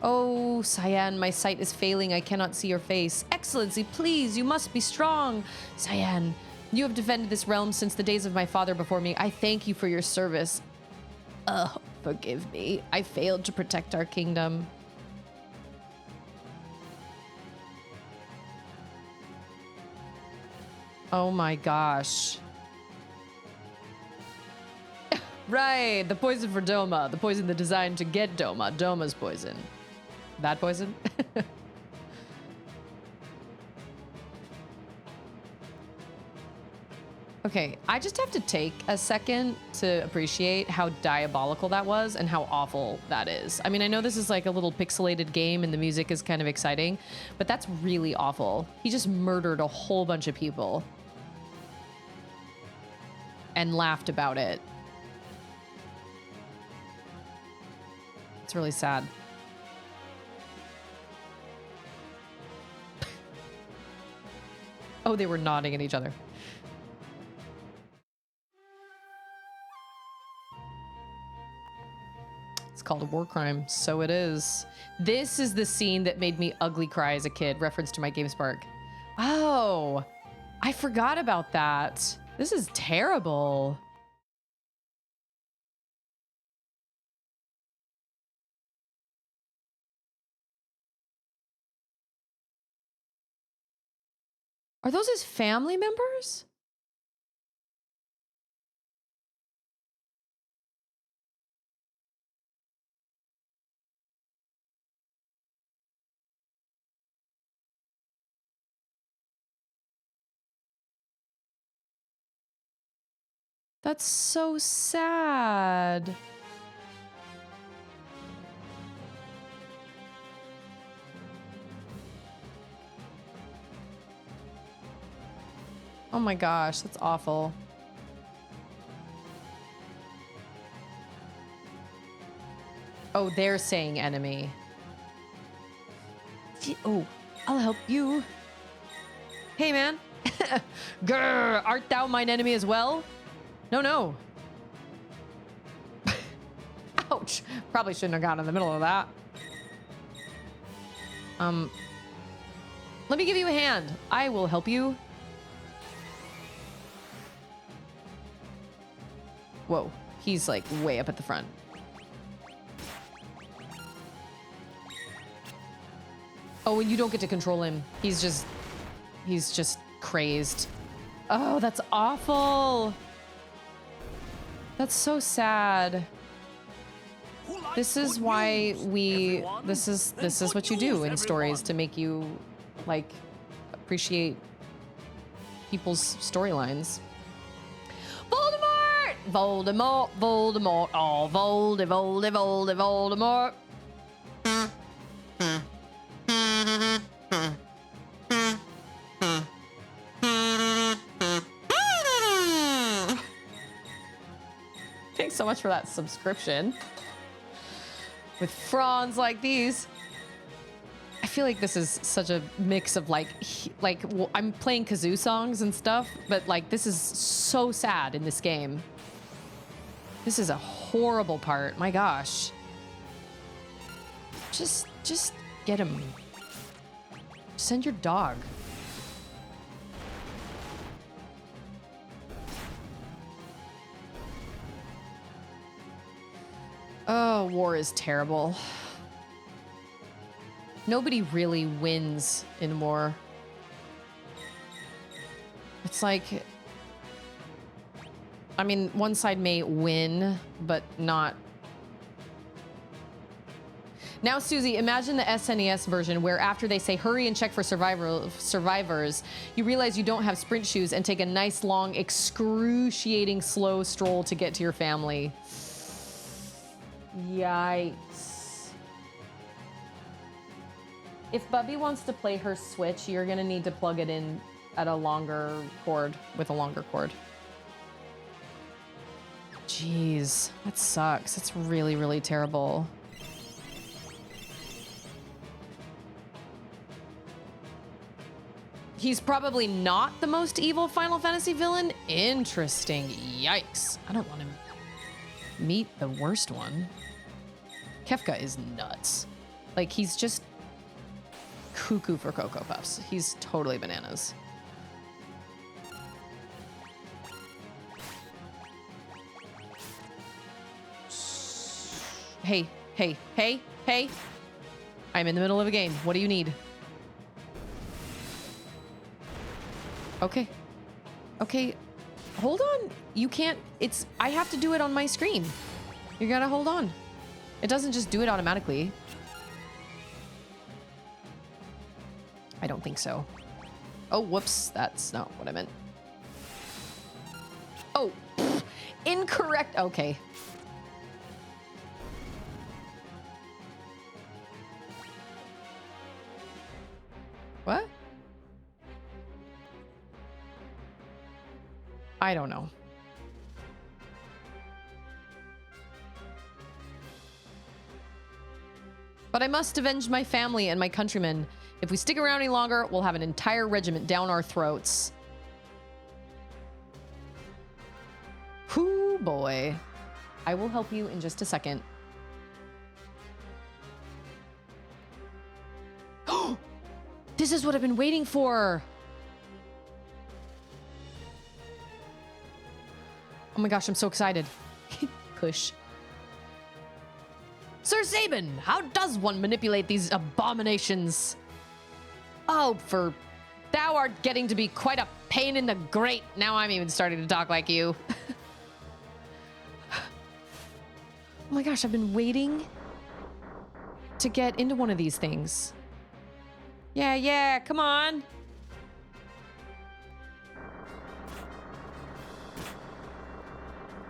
Speaker 2: Oh, Cyan, my sight is failing. I cannot see your face. Excellency, please, you must be strong. Cyan, you have defended this realm since the days of my father before me. I thank you for your service. Forgive me. I failed to protect our kingdom. Oh my gosh. Right, the poison for Doma. The poison that's designed to get Doma. Doma's poison. That poison? Okay, I just have to take a second to appreciate how diabolical that was and how awful that is. I mean, I know this is like a little pixelated game and the music is kind of exciting, but that's really awful. He just murdered a whole bunch of people and laughed about it. It's really sad. Oh, they were nodding at each other. It's called a war crime. So it is. This is the scene that made me ugly cry as a kid. Reference to my GameSpark. Oh, I forgot about that. This is terrible. Are those his family members? That's so sad. Oh my gosh, that's awful. Oh, they're saying enemy. Oh, I'll help you. Hey, man. Grr, art thou mine enemy as well? No, no. Ouch. Probably shouldn't have gotten in the middle of that. Let me give you a hand. I will help you. Whoa, he's like way up at the front. Oh, and you don't get to control him. He's just crazed. Oh, that's awful. That's so sad. This is why this is what you do in stories to make you like appreciate people's storylines. Voldemort! Voldemort, Voldemort, oh, Voldemort. Thanks so much for that subscription. With fronds like these. I feel like this is such a mix of I'm playing kazoo songs and stuff, but like this is so sad in this game. This is a horrible part. My gosh. Just get him. Send your dog. Oh, war is terrible. Nobody really wins in war. It's like, I mean, one side may win, but not. Now, Susie, imagine the SNES version where after they say hurry and check for survivors, you realize you don't have sprint shoes and take a nice, long, excruciating, slow stroll to get to your family. Yikes. If Bubby wants to play her Switch, you're gonna need to plug it in at a longer cord, with a longer cord. Jeez, that sucks. That's really, really terrible. He's probably not the most evil Final Fantasy villain. Interesting. Yikes. I don't want to meet the worst one. Kefka is nuts. Like, he's just cuckoo for Cocoa Puffs. He's totally bananas. Hey, hey, hey, hey. I'm in the middle of a game. What do you need? Okay. Okay. Hold on. You can't. I have to do it on my screen. You gotta hold on. It doesn't just do it automatically. I don't think so. Oh, whoops. That's not what I meant. Oh, incorrect. Okay. What? I don't know. But I must avenge my family and my countrymen. If we stick around any longer, we'll have an entire regiment down our throats. Whoo, boy. I will help you in just a second. This is what I've been waiting for. Oh my gosh, I'm so excited. Push. Sir Sabin, how does one manipulate these abominations? Oh, for thou art getting to be quite a pain in the grate. Now I'm even starting to talk like you. Oh my gosh, I've been waiting to get into one of these things. Yeah, come on.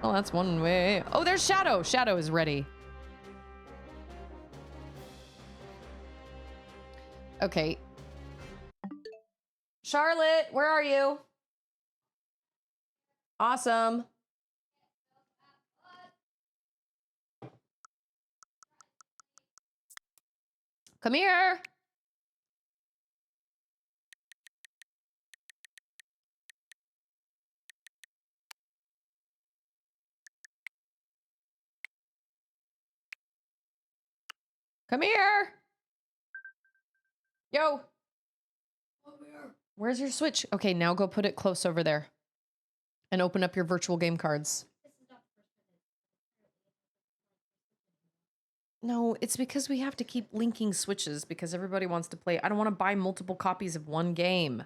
Speaker 2: Oh, that's one way. Oh, there's Shadow. Shadow is ready. Okay. Charlotte, where are you? Awesome. Come here. Come here. Yo. Where's your Switch? Okay, now go put it close over there. And open up your virtual game cards. No, it's because we have to keep linking Switches because everybody wants to play. I don't want to buy multiple copies of one game.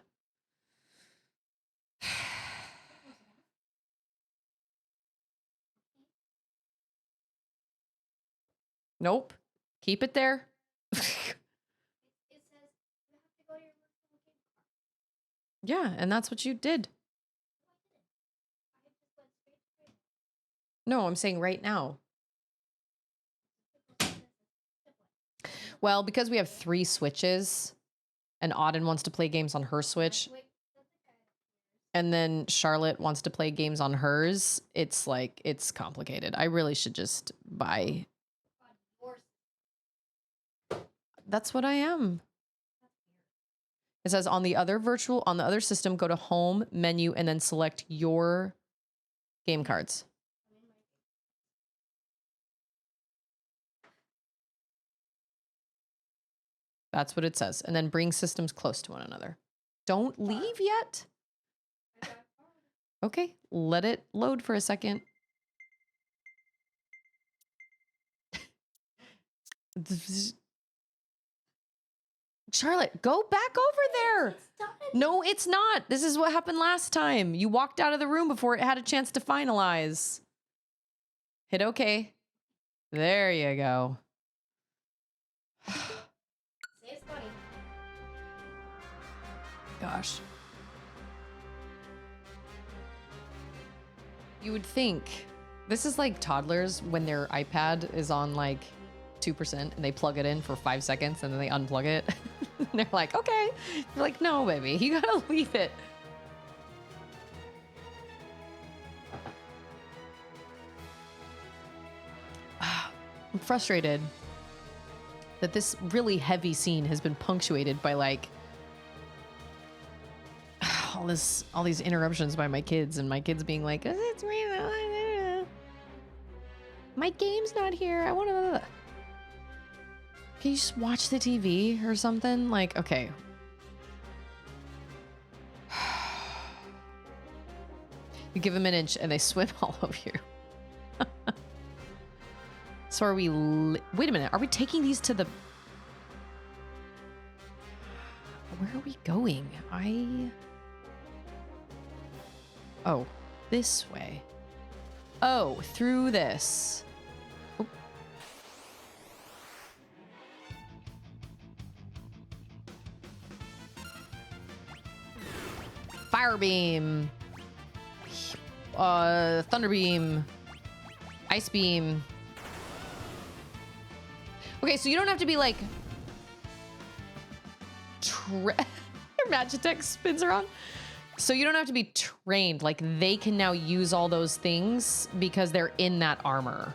Speaker 2: Nope. Keep it there. Yeah, and that's what you did. No, I'm saying right now. Well, because we have 3 Switches, and Auden wants to play games on her Switch, and then Charlotte wants to play games on hers, it's like, it's complicated. I really should just buy. That's what I am. It says on the other system, go to home, menu, and then select your game cards. That's what it says. And then bring systems close to one another. Don't leave yet. Okay, let it load for a second. Charlotte, go back over there. No, it's not. This is what happened last time. You walked out of the room before it had a chance to finalize. Hit OK. There you go. Gosh. You would think. This is like toddlers when their iPad is on like 2% and they plug it in for 5 seconds and then they unplug it. And they're like, okay. You're like, no, baby, you gotta leave it. I'm frustrated that this really heavy scene has been punctuated by like all these interruptions by my kids and my kids being like, it's my game's not here. I want to. Can you just watch the TV or something? Like, okay. You give them an inch and they swim all over you. So are we... Wait a minute. Are we taking these to the... Where are we going? Oh, this way. Oh, through this. Oh. Fire beam. Thunder beam. Ice beam. Okay, so you don't have to be like... Magitech spins around. So you don't have to be trained. Like, they can now use all those things because they're in that armor.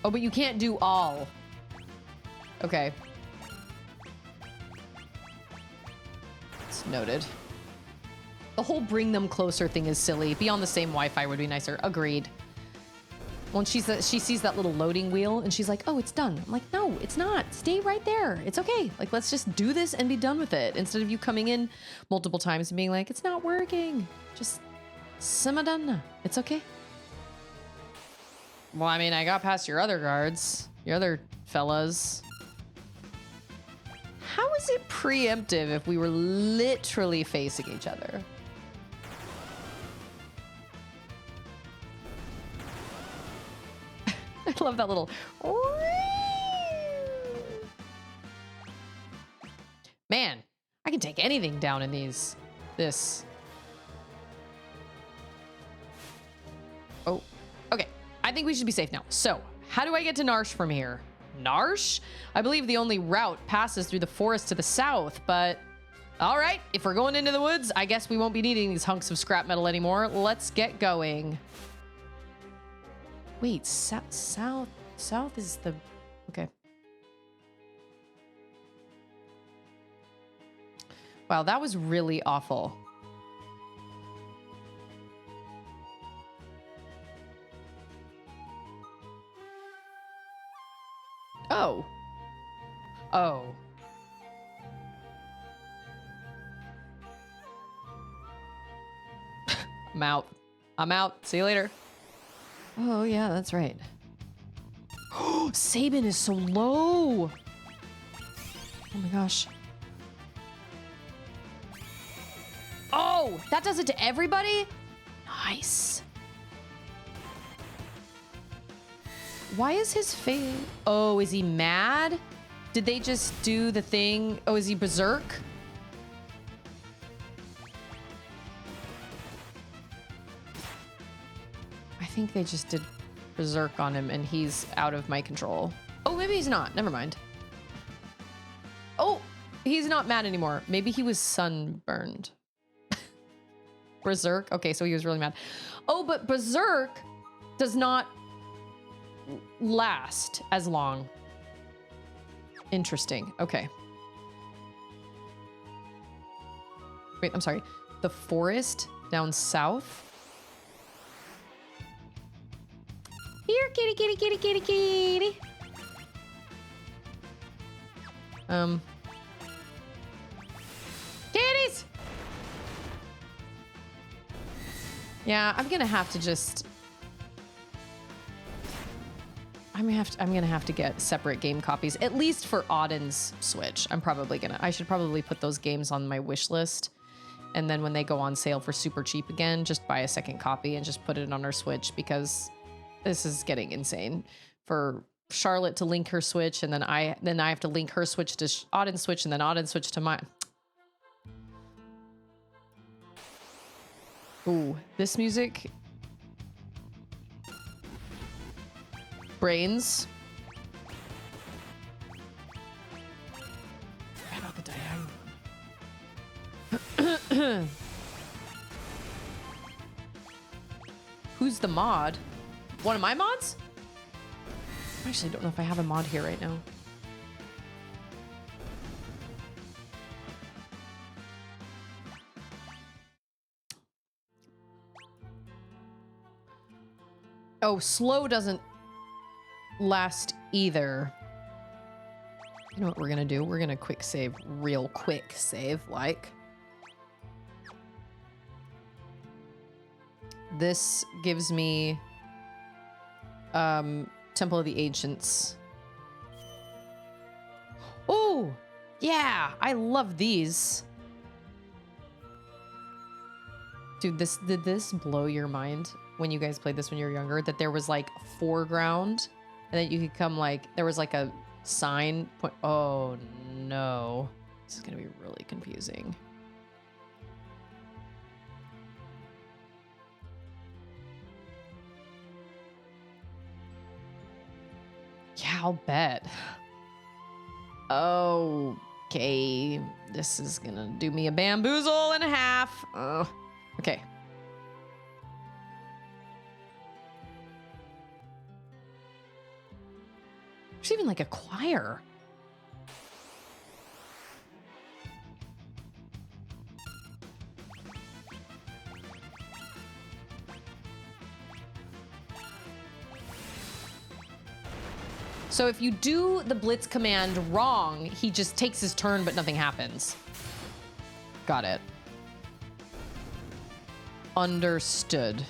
Speaker 2: Oh, but you can't do all. Okay. It's noted. The whole bring them closer thing is silly. Be on the same Wi-Fi would be nicer. Agreed. When she sees that little loading wheel and she's like, oh, it's done. I'm like, no, it's not. Stay right there. It's okay. Like, let's just do this and be done with it. Instead of you coming in multiple times and being like, it's not working. Just simmer done. It's okay. Well, I mean, I got past your other guards, your other fellas. How is it preemptive if we were literally facing each other? I love that little... Man, I can take anything down in this. Oh, okay. I think we should be safe now. So, how do I get to Narsh from here? Narsh? I believe the only route passes through the forest to the south, but... All right, if we're going into the woods, I guess we won't be needing these hunks of scrap metal anymore. Let's get going. Wait, south is the... Okay. Wow, that was really awful. Oh. Oh. I'm out. I'm out. See you later. Oh, yeah, that's right. Oh, Sabin is so low. Oh my gosh. Oh, that does it to everybody? Nice. Why is his face... Oh, is he mad? Did they just do the thing? Oh, is he berserk? I think they just did berserk on him and he's out of my control. Oh, maybe he's not. Never mind. Oh, he's not mad anymore. Maybe he was sunburned. Berserk? Okay, so he was really mad. Oh, but berserk does not last as long. Interesting. Okay. Wait, I'm sorry. The forest down south? Here, kitty, kitty, kitty, kitty, kitty. Kitties! Yeah, I'm gonna have to just... I'm gonna have to get separate game copies, at least for Audin's Switch. I should probably put those games on my wish list. And then when they go on sale for super cheap again, just buy a second copy and just put it on our Switch, because this is getting insane for Charlotte to link her Switch, and then I have to link her Switch to Audin's Switch, and then Audin's Switch to mine. Ooh, this music. Brains. Forgot about the diagonal. Who's the mod? One of my mods? I actually don't know if I have a mod here right now. Oh, slow doesn't last either. You know what we're gonna do? We're gonna quick save, real quick save, like. This gives me Temple of the Ancients. Oh, yeah, I love these. Dude, did this blow your mind when you guys played this when you were younger? That there was like foreground and that you could come like, there was like a sign point. Oh no, this is gonna be really confusing. Yeah, I'll bet. Okay, this is gonna do me a bamboozle and a half. Okay. There's even like a choir. So if you do the blitz command wrong, he just takes his turn, but nothing happens. Got it. Understood.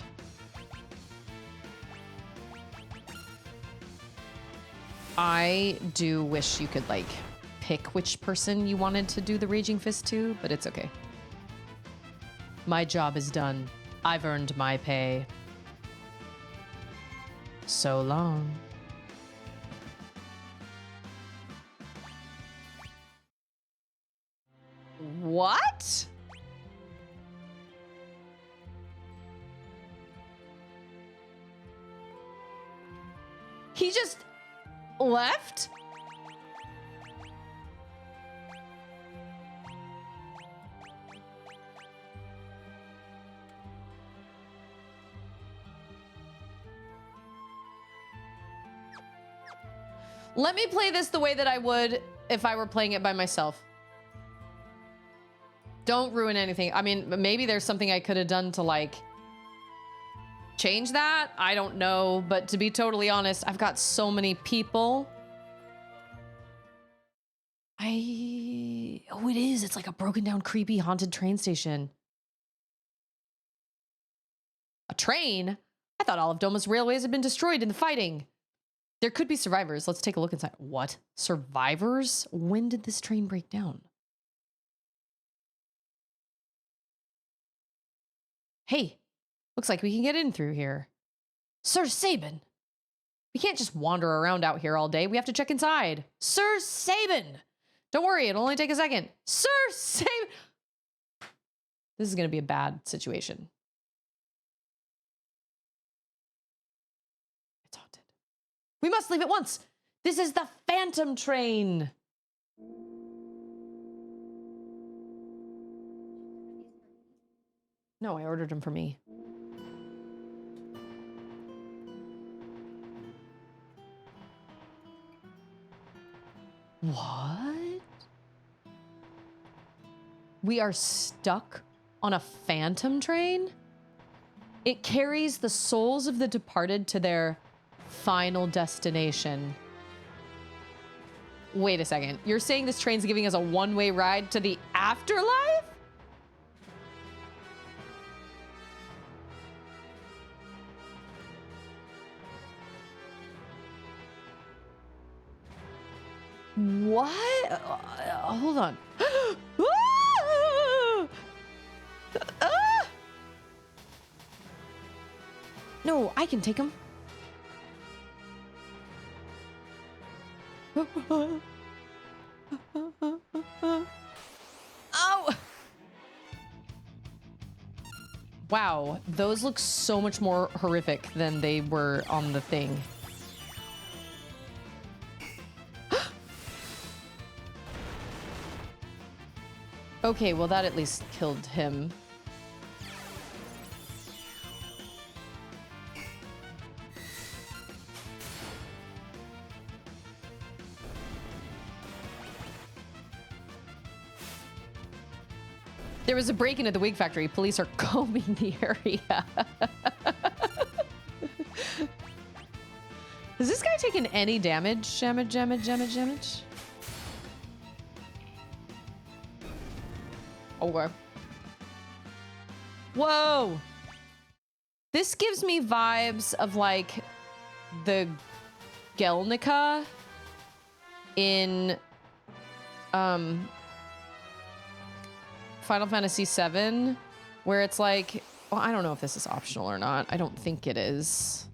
Speaker 2: I do wish you could, like, pick which person you wanted to do the Raging Fist to, but it's okay. My job is done. I've earned my pay. So long. What? He just left? Let me play this the way that I would if I were playing it by myself. Don't ruin anything. I mean, maybe there's something I could have done to, like, change that. I don't know. But to be totally honest, I've got so many people. Oh, it is. It's like a broken down, creepy, haunted train station. A train? I thought all of Doma's railways had been destroyed in the fighting. There could be survivors. Let's take a look inside. What? Survivors? When did this train break down? Hey, looks like we can get in through here. Sir Sabin! We can't just wander around out here all day. We have to check inside. Sir Sabin! Don't worry, it'll only take a second. Sir Sabin! This is going to be a bad situation. It's haunted. We must leave at once. This is the Phantom Train. No, I ordered them for me. What? We are stuck on a phantom train? It carries the souls of the departed to their final destination. Wait a second. You're saying this train's giving us a one-way ride to the afterlife? What? Hold on. No, I can take him. Oh! Wow, those look so much more horrific than they were on the thing. Okay, well that at least killed him. There was a break-in at the wig factory. Police are combing the area. Has this guy taken any damage? Damage? Okay. Whoa! This gives me vibes of like the Gelnica in Final Fantasy VII, where it's like, well, I don't know if this is optional or not. I don't think it is.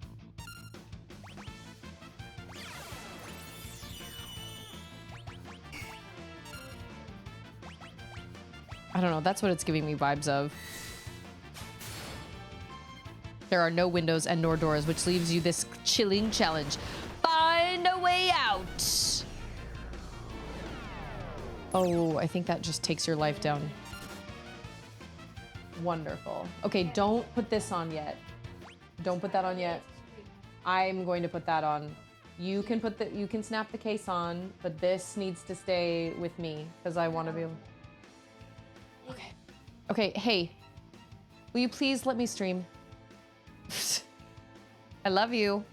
Speaker 2: I don't know. That's what it's giving me vibes of. There are no windows and nor doors, which leaves you this chilling challenge. Find a way out. Oh, I think that just takes your life down. Wonderful. Okay, don't put this on yet. Don't put that on yet. I'm going to put that on. You can put the, you can snap the case on, but this needs to stay with me because I want to be able. Okay. Okay, hey. Will you please let me stream? I love you.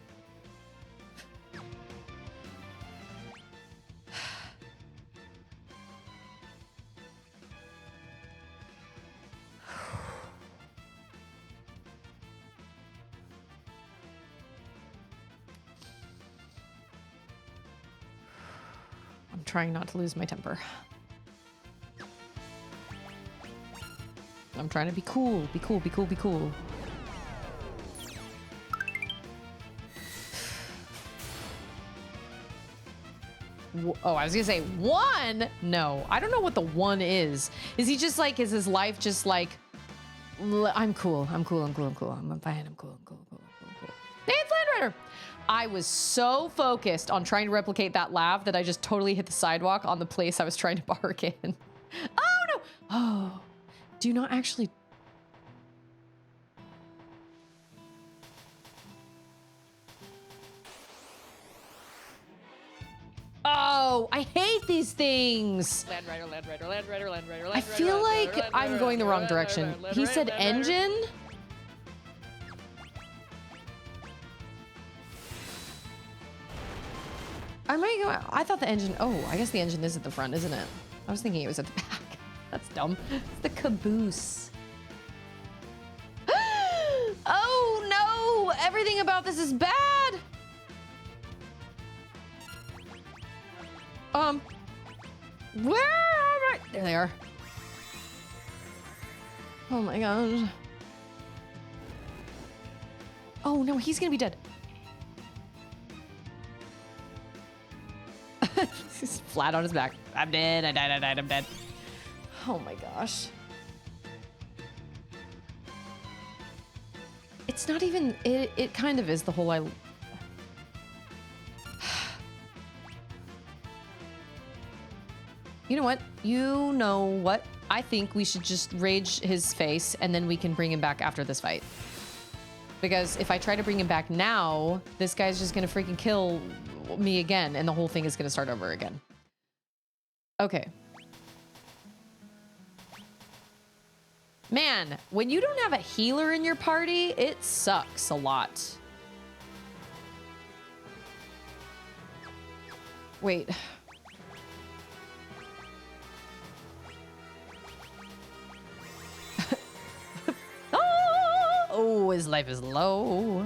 Speaker 2: I'm trying not to lose my temper. I'm trying to be cool. Be cool, be cool, be cool. Oh, I was gonna say one. No, I don't know what the one is. Is he just like, is his life just like, I'm cool, I'm cool, I'm cool, I'm cool, I'm fine, I'm cool, I'm cool, I'm cool, I'm cool. Hey, it's Land Rider. I was so focused on trying to replicate that laugh that I just totally hit the sidewalk on the place I was trying to bark in. Oh no! Oh, do you not actually? Oh, I hate these things.
Speaker 1: Land Rider, Land Rider, Land Rider, Land Rider, Land Rider.
Speaker 2: I feel like I'm going the wrong direction. He said engine? I might go. I thought the engine. Oh, I guess the engine is at the front, isn't it? I was thinking it was at the back. That's dumb. It's the caboose. Oh no! Everything about this is bad. Where are I? There they are. Oh my gosh. Oh no, he's gonna be dead. He's flat on his back. I'm dead, I died, I'm dead. Oh my gosh. It's not even, it kind of is the whole You know what? You know what? I think we should just rage his face and then we can bring him back after this fight. Because if I try to bring him back now, this guy's just gonna freaking kill me again and the whole thing is gonna start over again. Okay. Man, when you don't have a healer in your party, it sucks a lot. Wait. Oh, his life is low.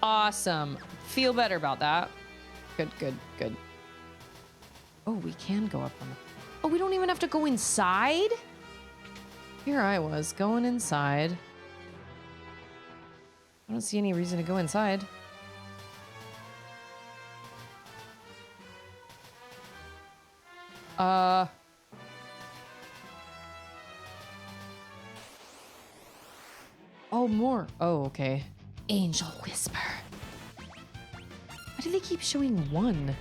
Speaker 2: Awesome. Feel better about that. Good, good, good. Oh, we can go up on the... Oh, we don't even have to go inside? Here I was, going inside. I don't see any reason to go inside. Oh, more. Oh, okay. Angel Whisper. Why do they keep showing one?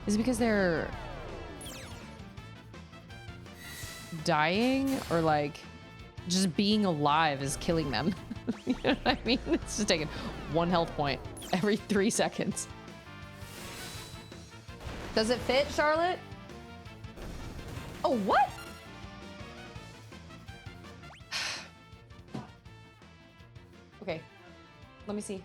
Speaker 2: Is it because they're... dying or like just being alive is killing them. You know what I mean? It's just taking 1 health point every 3 seconds. Does it fit, Charlotte? Oh, what? Okay, let me see.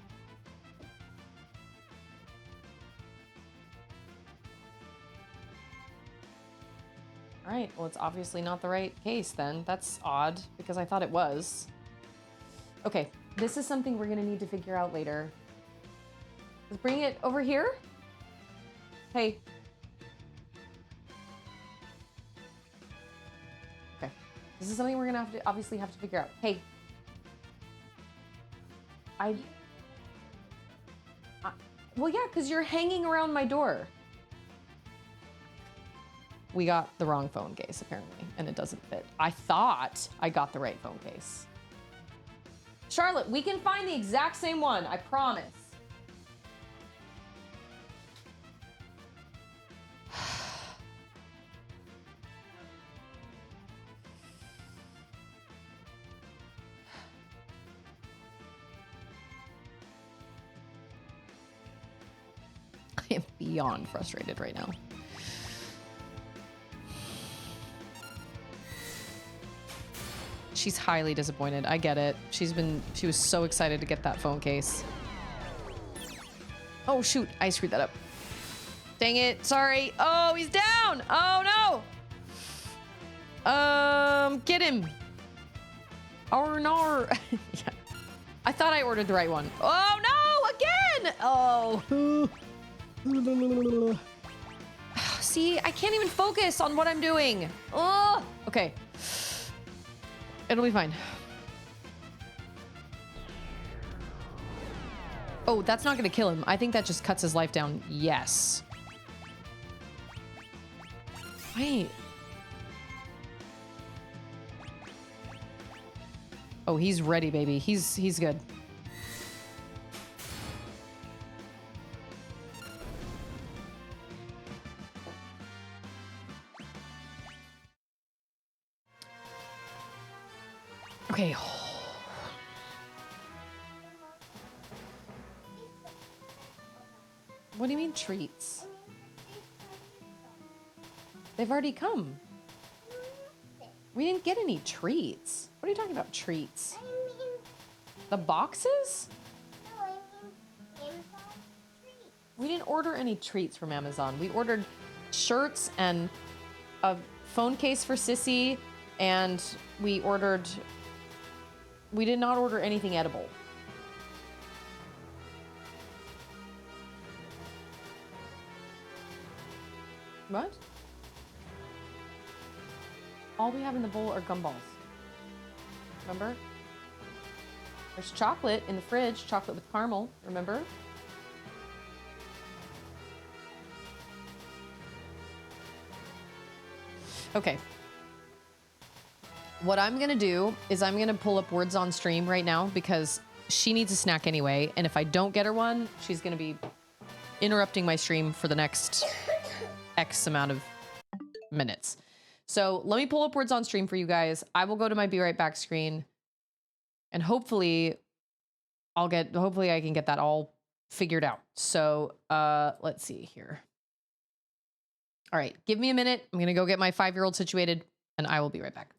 Speaker 2: All right, well, it's obviously not the right case then. That's odd because I thought it was. Okay, this is something we're gonna need to figure out later. Let's bring it over here. Hey. Okay, this is something we're gonna obviously have to figure out. Hey. Well, yeah, because you're hanging around my door. We got the wrong phone case, apparently, and it doesn't fit. I thought I got the right phone case. Charlotte, we can find the exact same one, I promise. I am beyond frustrated right now. She's highly disappointed. I get it. She was so excited to get that phone case. Oh shoot, I screwed that up. Dang it, sorry. Oh, he's down. Oh no. Get him. Oh no. Yeah. I thought I ordered the right one. Oh no, again. Oh. See, I can't even focus on what I'm doing. Oh, okay. It'll be fine. Oh, that's not gonna kill him. I think that just cuts his life down. Yes. Wait. Oh, he's ready, baby. He's good. Okay. What do you mean treats? They've already come. We didn't get any treats. What are you talking about, treats? The boxes? We didn't order any treats from Amazon. We ordered shirts and a phone case for Sissy, and we did not order anything edible. What? All we have in the bowl are gumballs. Remember? There's chocolate in the fridge, chocolate with caramel, remember? Okay. What I'm gonna do is I'm gonna pull up words on stream right now because she needs a snack anyway, and if I don't get her one, she's gonna be interrupting my stream for the next X amount of minutes. So let me pull up words on stream for you guys. I will go to my be right back screen, and hopefully I can get that all figured out. So let's see here. All right, give me a minute. I'm gonna go get my 5-year-old situated, and I will be right back.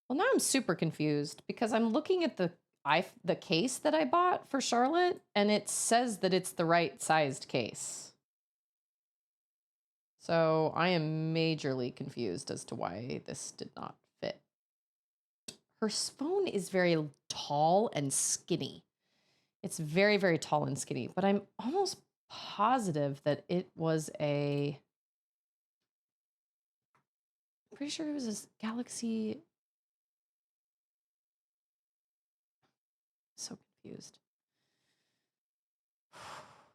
Speaker 2: Well, now I'm super confused because I'm looking at the case that I bought for Charlotte, and it says that it's the right sized case. So I am majorly confused as to why this did not fit. Her phone is very tall and skinny. It's very, very tall and skinny, but I'm almost positive that it was I'm pretty sure it was a Galaxy. So confused.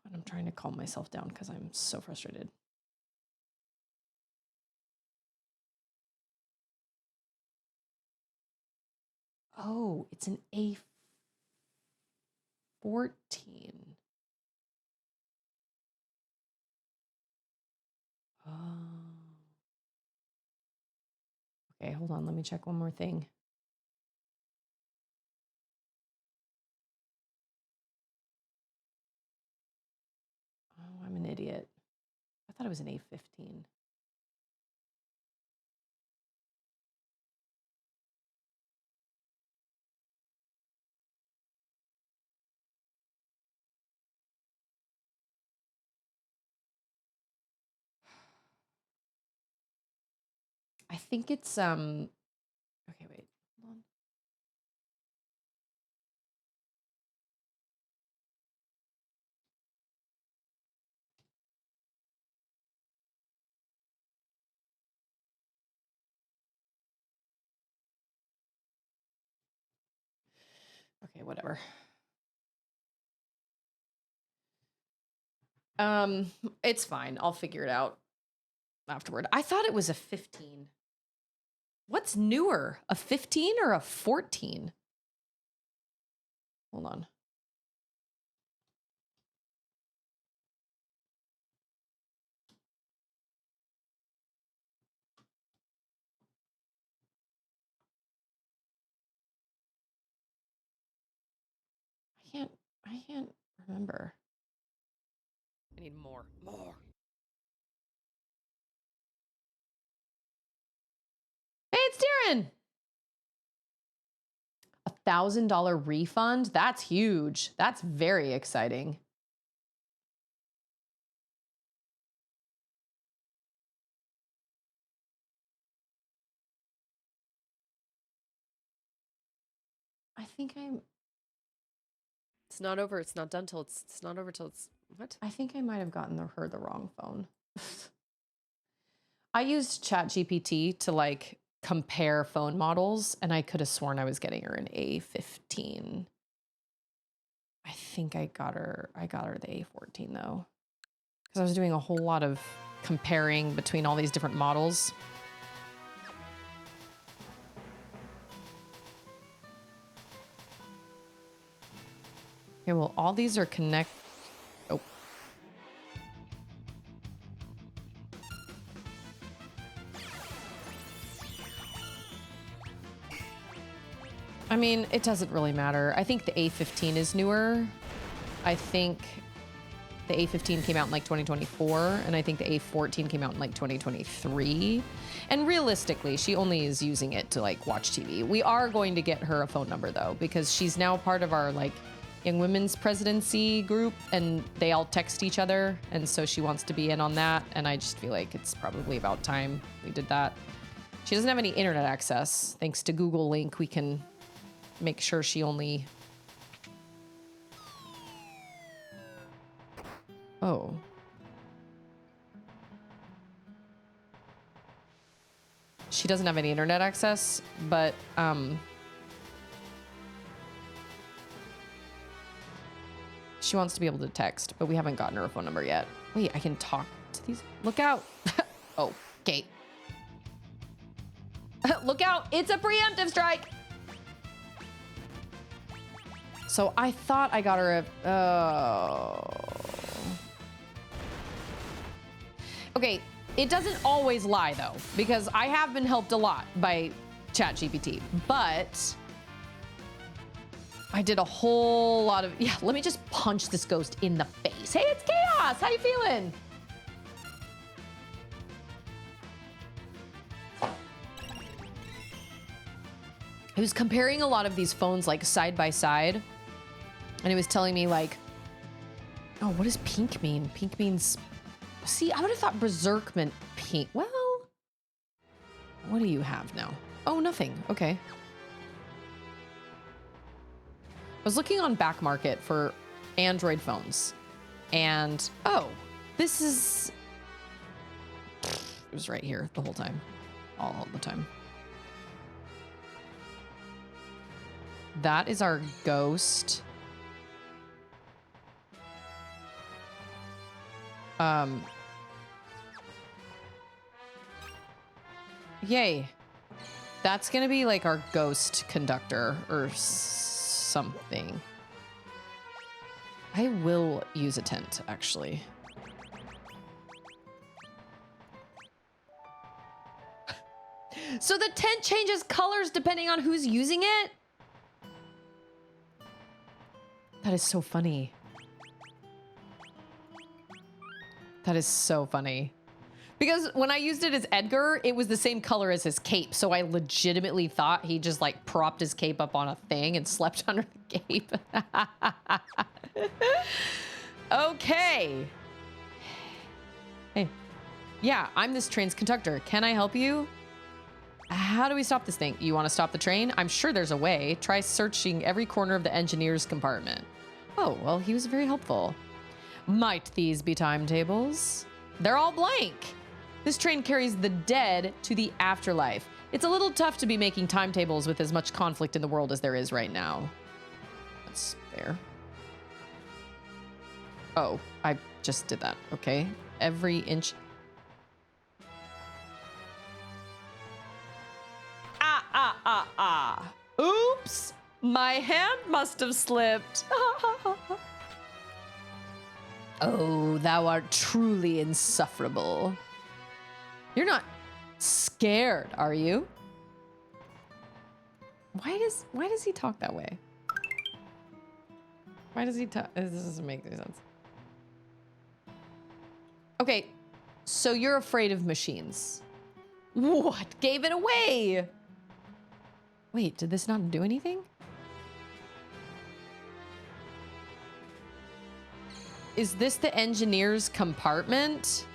Speaker 2: And I'm trying to calm myself down because I'm so frustrated. Oh, it's an A14. Oh. Okay, hold on. Let me check one more thing. Oh, I'm an idiot. I thought it was an A15. I think it's okay, wait. Hold on. Okay, whatever. It's fine. I'll figure it out afterward. I thought it was a 15. What's newer, a 15 or a 14? Hold on. I can't remember. I need more. Hey, it's Darren. $1,000 refund? That's huge. That's very exciting. I think
Speaker 1: It's not over. It's not done till it's not over till it's what?
Speaker 2: I think I might have gotten her the wrong phone. I used ChatGPT to like compare phone models, and I could have sworn I was getting her an A15. I think I got her the A14 though, because I was doing a whole lot of comparing between all these different models. Okay, well, all these are Oh. I mean, it doesn't really matter. I think the A15 is newer. I think the A15 came out in like 2024, and I think the A14 came out in like 2023. And realistically, she only is using it to like watch TV. We are going to get her a phone number though, because she's now part of our like Young Women's Presidency group, and they all text each other, and so she wants to be in on that, and I just feel like it's probably about time we did that. She doesn't have any internet access. Thanks to Google Link, we can make sure she only... Oh. She doesn't have any internet access, but she wants to be able to text, but we haven't gotten her a phone number yet. Wait, I can talk to these? Look out. Oh, okay. Look out, it's a preemptive strike. So I thought I got her a, Okay, it doesn't always lie though, because I have been helped a lot by ChatGPT, but I did a whole lot of, yeah, let me just punch this ghost in the face. Hey, it's Chaos, how you feeling? It was comparing a lot of these phones like side by side. And it was telling me like, oh, what does pink mean? Pink means, see, I would have thought Berserk meant pink. Well, what do you have now? Oh, nothing. Okay. I was looking on Back Market for Android phones and, oh, this is, it was right here the whole time, all the time. That is our Ghost. Yay. That's gonna be like our Ghost conductor or something. I will use a tent, actually. So the tent changes colors depending on who's using it? That is so funny. That is so funny. Because when I used it as Edgar, it was the same color as his cape. So I legitimately thought he just like propped his cape up on a thing and slept under the cape. Okay. Hey. Yeah, I'm this train's conductor. Can I help you? How do we stop this thing? You want to stop the train? I'm sure there's a way. Try searching every corner of the engineer's compartment. Oh, well, he was very helpful. Might these be timetables? They're all blank. This train carries the dead to the afterlife. It's a little tough to be making timetables with as much conflict in the world as there is right now. That's fair. Oh, I just did that. Okay. Every inch. Oops. My hand must have slipped. Oh, thou art truly insufferable. You're not scared, are you? Why does he talk that way? Why does he talk? This doesn't make any sense. Okay, so you're afraid of machines. What gave it away? Wait, did this not do anything? Is this the engineer's compartment?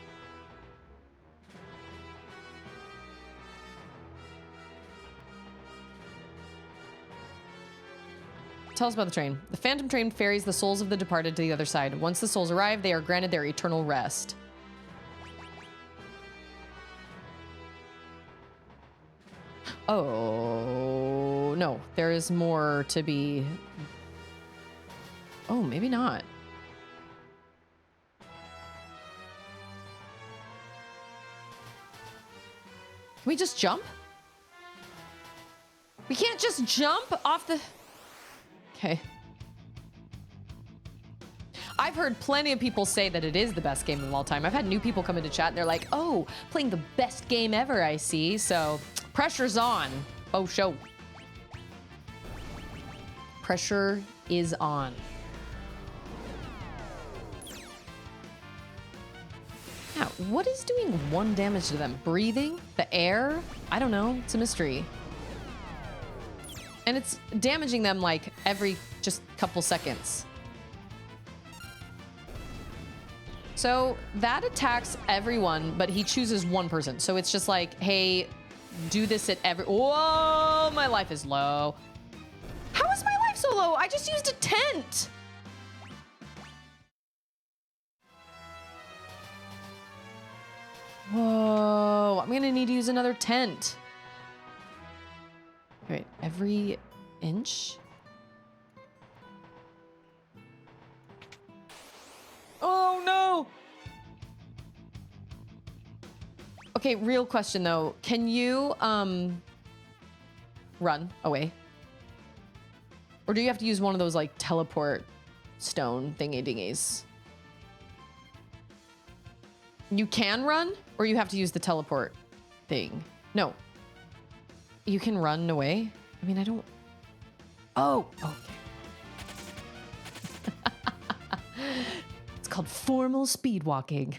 Speaker 2: Tell us about the train. The Phantom Train ferries the souls of the departed to the other side. Once the souls arrive, they are granted their eternal rest. Oh, no. There is more to be... Oh, maybe not. Can we just jump? We can't just jump off the... Okay. I've heard plenty of people say that it is the best game of all time. I've had new people come into chat and they're like, oh, playing the best game ever, I see. So pressure's on. Oh, show. Pressure is on. Yeah, what is doing 1 damage to them? Breathing? The air? I don't know. It's a mystery. And it's damaging them like every just couple seconds. So that attacks everyone, but he chooses 1 person. So it's just like, hey, do this at every... Whoa, my life is low. How is my life so low? I just used a tent. Whoa, I'm gonna need to use another tent. Wait, every inch? Oh no! Okay, real question though. Can you run away? Or do you have to use one of those like teleport stone thingy dingies? You can run, or you have to use the teleport thing? No. You can run away? I mean, I don't... Oh, okay. It's called formal speed walking.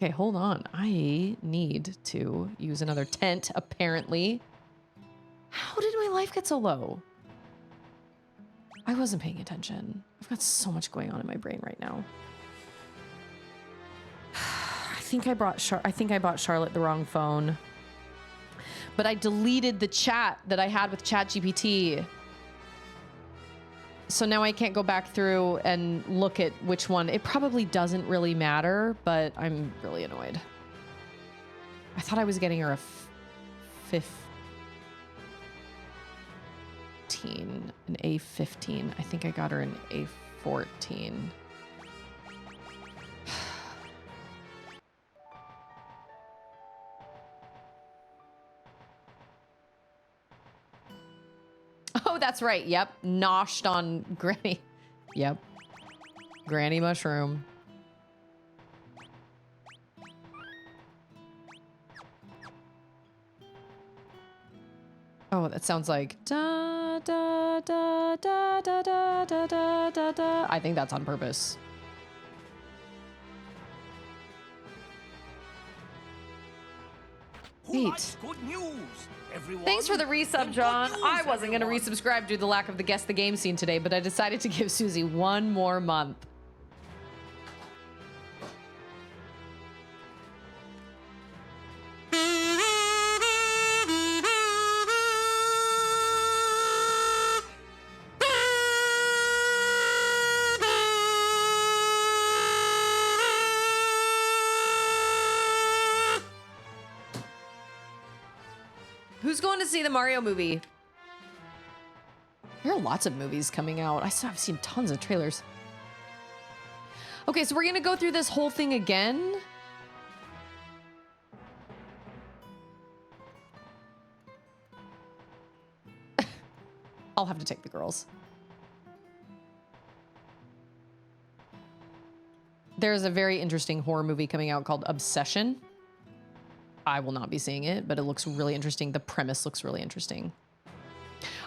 Speaker 2: Okay, hold on. I need to use another tent, apparently. How did life get so low? I wasn't paying attention. I've got so much going on in my brain right now. I think I bought Charlotte the wrong phone. But I deleted the chat that I had with ChatGPT. So now I can't go back through and look at which one. It probably doesn't really matter, but I'm really annoyed. I thought I was getting her a 15, an A15. I think I got her an A14. Oh, that's right. Yep. Noshed on Granny. Yep. Granny Mushroom. Oh, that sounds like da da da da da da da da da da. I think that's on purpose. Neat.
Speaker 3: Good news, everyone.
Speaker 2: Thanks for the resub, John.
Speaker 3: Good news,
Speaker 2: I wasn't going to
Speaker 3: everyone.
Speaker 2: resubscribe due to the lack of the Guess the Game scene today, but I decided to give Susie one more month. Who's going to see the Mario movie? There are lots of movies coming out. I've seen tons of trailers. Okay, so we're going to go through this whole thing again. I'll have to take the girls. There's a very interesting horror movie coming out called Obsession. I will not be seeing it, but it looks really interesting. The premise looks really interesting.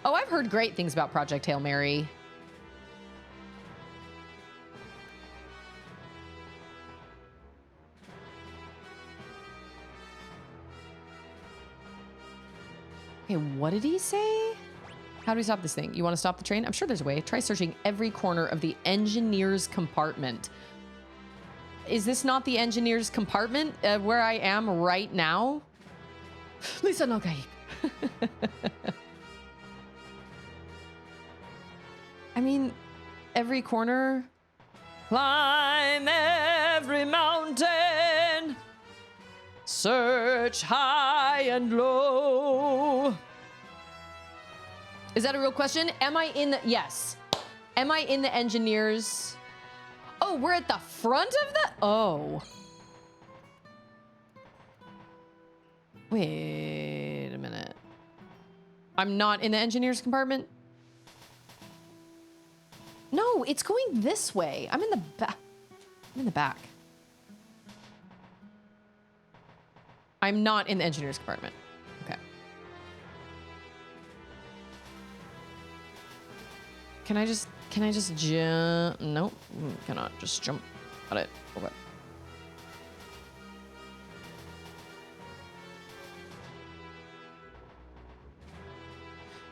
Speaker 2: Oh, I've heard great things about Project Hail Mary. Okay, what did he say? How do we stop this thing? You want to stop the train? I'm sure there's a way. Try searching every corner of the engineer's compartment. Is this not the engineer's compartment where I am right now? Lisa no kai. I mean, every corner. Climb every mountain. Search high and low. Is that a real question? Am I in the... Yes. Am I in the engineer's... Oh, we're at the front of the... Oh. Wait a minute. I'm not in the engineer's compartment? No, it's going this way. I'm in the back. I'm in the back. I'm not in the engineer's compartment. Okay. Can I just jump? Nope. Cannot just jump. Got it. Okay.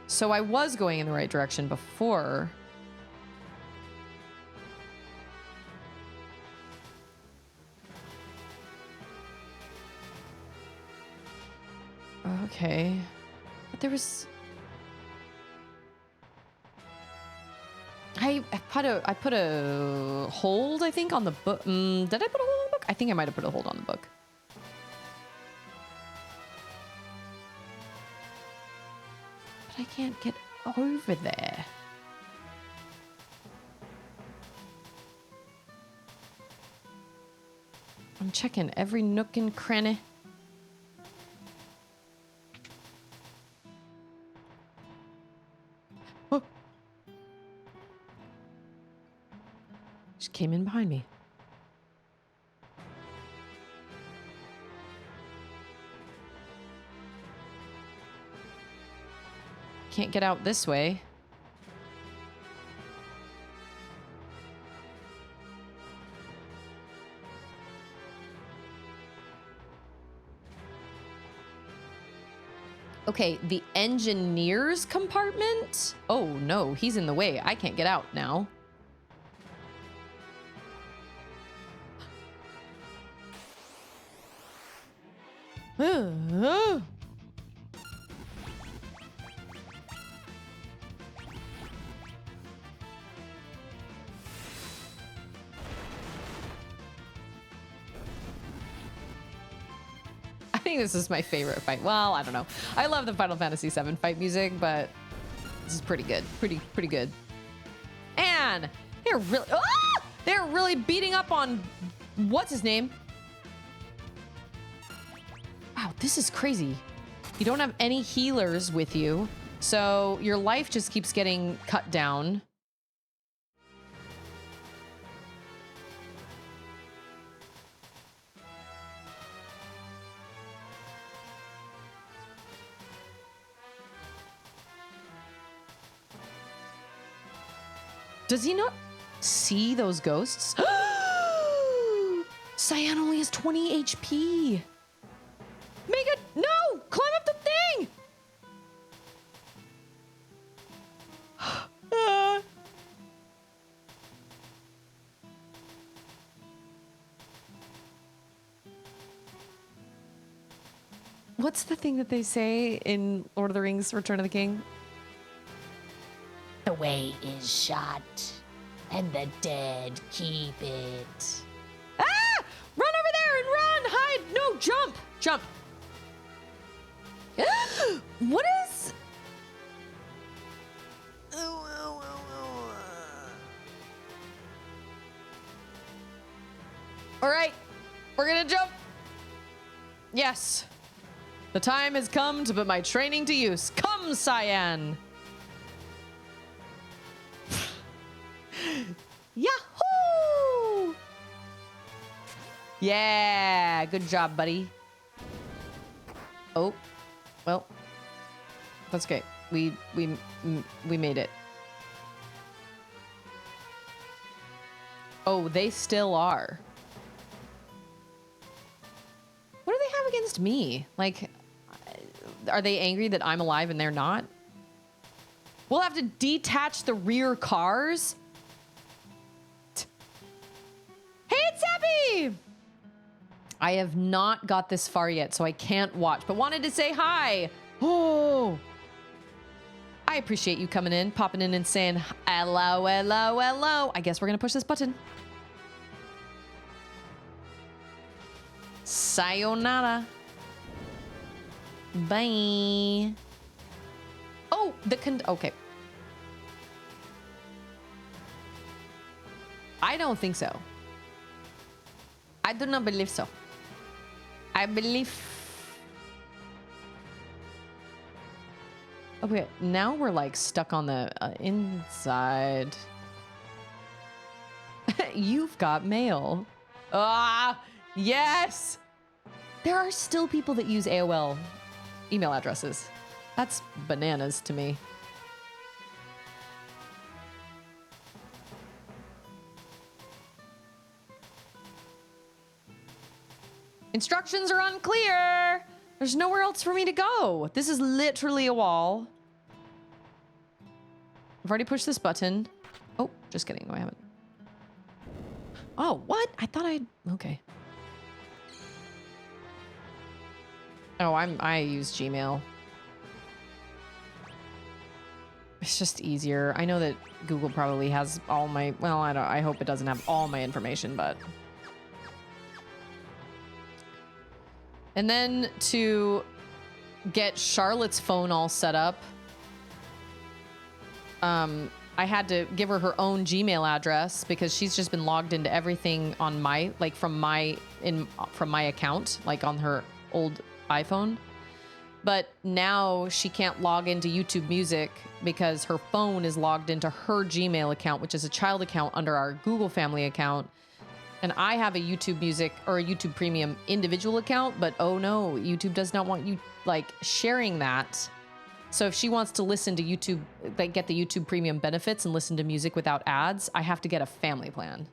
Speaker 2: So I was going in the right direction before. Okay. But there was... I put a hold, I think, on the book. Did I put a hold on the book? I think I might have put a hold on the book. But I can't get over there. I'm checking every nook and cranny. Oh. She came in behind me. Can't get out this way. Okay, the engineer's compartment? Oh no, he's in the way. I can't get out now. I think this is my favorite fight. Well, I don't know. I love the Final Fantasy VII fight music, but this is pretty good. Pretty good. And they're really beating up on what's his name? Wow, this is crazy. You don't have any healers with you, so your life just keeps getting cut down. Does he not see those ghosts? Cyan only has 20 HP. Make it, no, climb up the thing. What's the thing that they say in Lord of the Rings, Return of the King?
Speaker 4: The way is shut, and the dead keep it.
Speaker 2: Ah! Run over there and run! Hide! No, jump! Jump! What is... All right, we're gonna jump. Yes. The time has come to put my training to use. Come, Cyan! Yahoo! Yeah, good job, buddy. Oh, well, that's okay. We made it. Oh, they still are. What do they have against me? Like, are they angry that I'm alive and they're not? We'll have to detach the rear cars. Hey, it's Happy! I have not got this far yet, so I can't watch, but wanted to say hi. Oh, I appreciate you coming in, popping in and saying hello, hello, hello. I guess we're gonna push this button. Sayonara. Bye. Oh, okay. I don't think so. I do not believe so. I believe... Okay, now we're like stuck on the inside. You've got mail. Ah, yes! There are still people that use AOL email addresses. That's bananas to me. Instructions are unclear. There's nowhere else for me to go. This is literally a wall. I've already pushed this button. Oh, just kidding. No, I haven't. Oh, what? I thought I'd... Okay. Oh, I use Gmail. It's just easier. I know that Google probably has all my... Well, I hope it doesn't have all my information, but... And then to get Charlotte's phone all set up, I had to give her her own Gmail address because she's just been logged into everything on my, like from my account, like on her old iPhone. But now she can't log into YouTube Music because her phone is logged into her Gmail account, which is a child account under our Google family account. And I have a YouTube Music or a YouTube Premium individual account, but oh no, YouTube does not want you like sharing that. So if she wants to listen to YouTube, like get the YouTube Premium benefits and listen to music without ads, I have to get a family plan.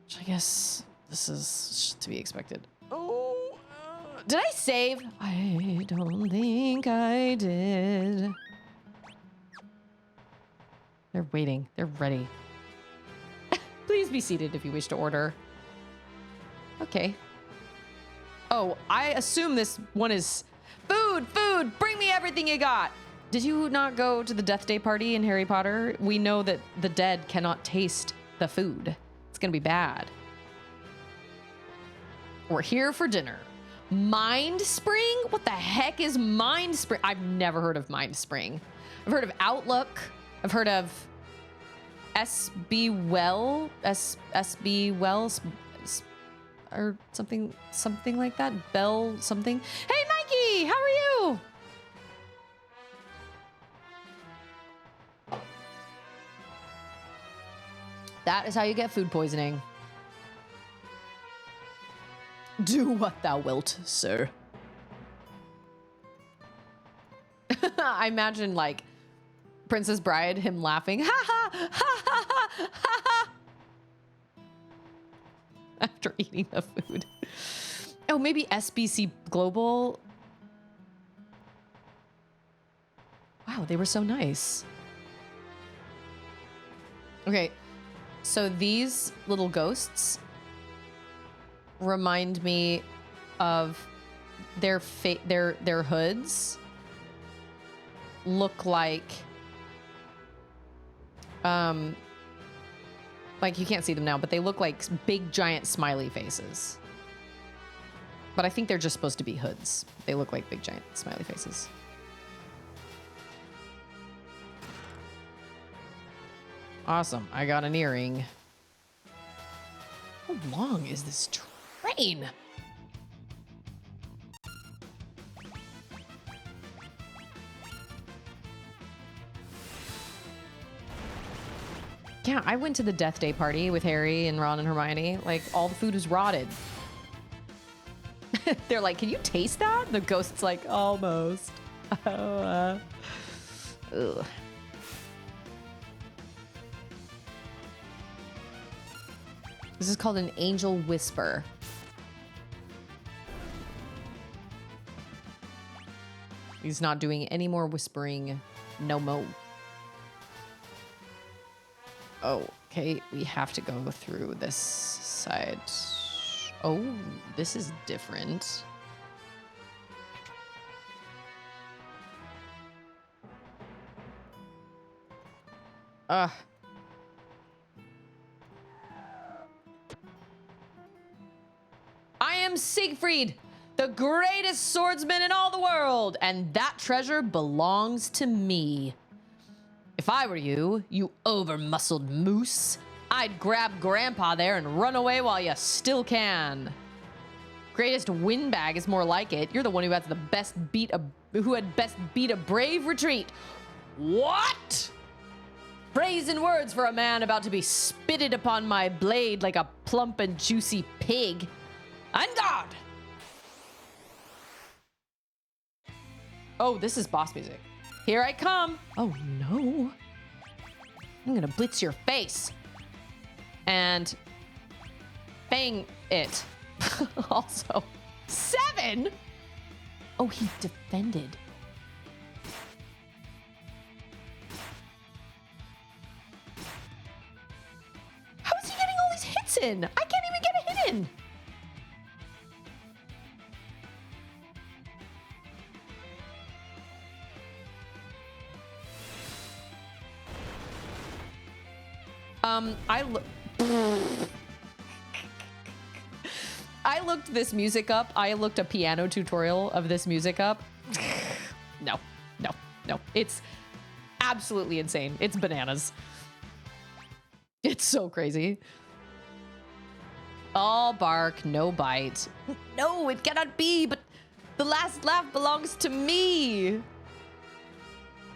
Speaker 2: Which I guess this is to be expected. Oh, Did I save? I don't think I did. They're waiting. They're ready. Please be seated if you wish to order. Okay. Oh, I assume this one is food, food, bring me everything you got. Did you not go to the Death Day party in Harry Potter? We know that the dead cannot taste the food. It's gonna be bad. We're here for dinner. Mind Spring? What the heck is Mind Spring? I've never heard of Mind Spring. I've heard of Outlook. I've heard of SB Well, SB Wells, or something like that. Bell something. Hey, Mikey, how are you? That is how you get food poisoning. Do what thou wilt, sir. I imagine like Princess Bride, him laughing, ha ha ha ha ha ha ha, after eating the food. Oh, maybe SBC Global. Wow, they were so nice. Okay, so these little ghosts remind me of their hoods look like you can't see them now, but they look like big giant smiley faces. But I think they're just supposed to be hoods. They look like big giant smiley faces. Awesome. I got an earring. How long is this train? Yeah, I went to the Death Day party with Harry and Ron and Hermione. Like, all the food was rotted. They're like, can you taste that? The ghost's like, almost. Ugh. This is called an angel whisper. He's not doing any more whispering. No mo. Oh, okay. We have to go through this side. Oh, this is different. I am Siegfried, the greatest swordsman in all the world, and that treasure belongs to me. If I were you, you over-muscled moose, I'd grab Grandpa there and run away while you still can. Greatest windbag is more like it. You're the one who had best beat a brave retreat. What? Brazen words for a man about to be spitted upon my blade like a plump and juicy pig. On guard! Oh, this is boss music. Here I come. Oh no. I'm gonna blitz your face. And bang it. Also, 7? Oh, he defended. How is he getting all these hits in? I can't even get a hit in. I looked this music up. I looked a piano tutorial of this music up. No. It's absolutely insane. It's bananas. It's so crazy. All bark, no bite. No, it cannot be, but the last laugh belongs to me.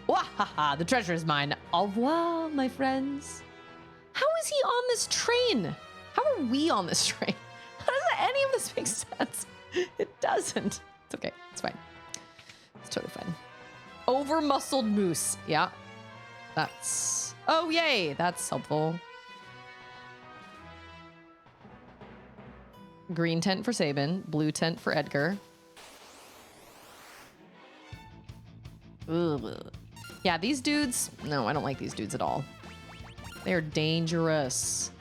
Speaker 2: Wahaha, the treasure is mine. Au revoir, my friends. How is he on this train? How are we on this train? How does any of this make sense? It doesn't. It's okay. It's fine. It's totally fine. Over-muscled moose. Yeah. That's... Oh, yay. That's helpful. Green tent for Sabin. Blue tent for Edgar. Ugh. Yeah, these dudes. No, I don't like these dudes at all. They're dangerous.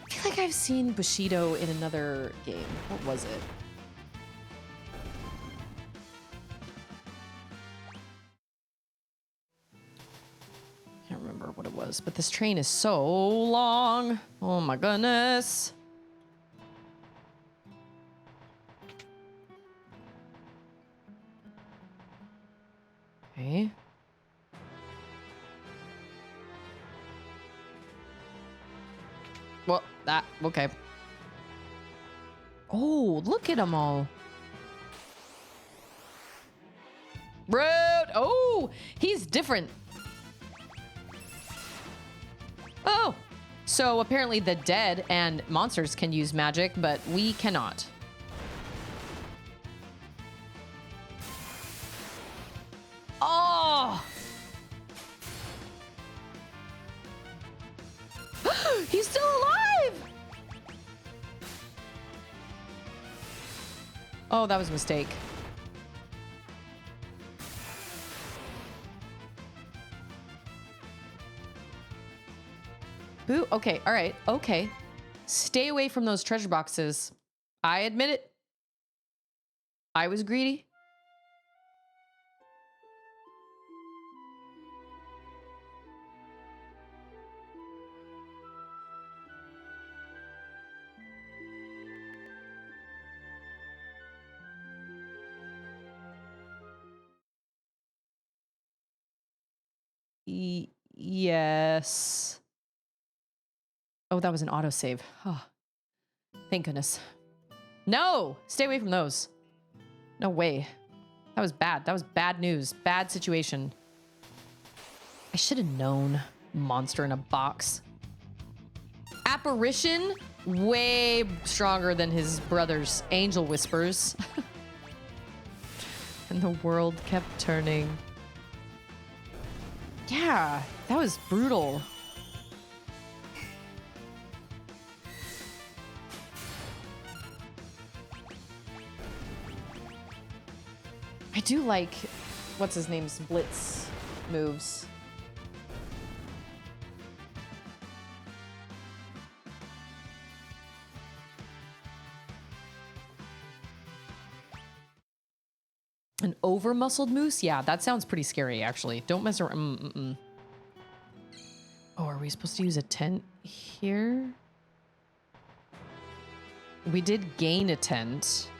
Speaker 2: I feel like I've seen Bushido in another game. What was it? Can't remember what it was, but this train is so long. Oh my goodness. Okay. Well, okay. Oh, look at them all. Rude. Oh, he's different. Oh, so apparently the dead and monsters can use magic, but we cannot. Oh! He's still alive! Oh, that was a mistake. Boo. Okay, all right, okay. Stay away from those treasure boxes. I admit it. I was greedy. Yes. Oh, that was an autosave. Oh, thank goodness. No! Stay away from those. No way. That was bad. That was bad news. Bad situation. I should have known. Monster in a box. Apparition? Way stronger than his brother's angel whispers. And the world kept turning. Yeah, that was brutal. I do like, what's his name's blitz moves. An over-muscled moose? Yeah, that sounds pretty scary, actually. Don't mess around. Oh, are we supposed to use a tent here? We did gain a tent.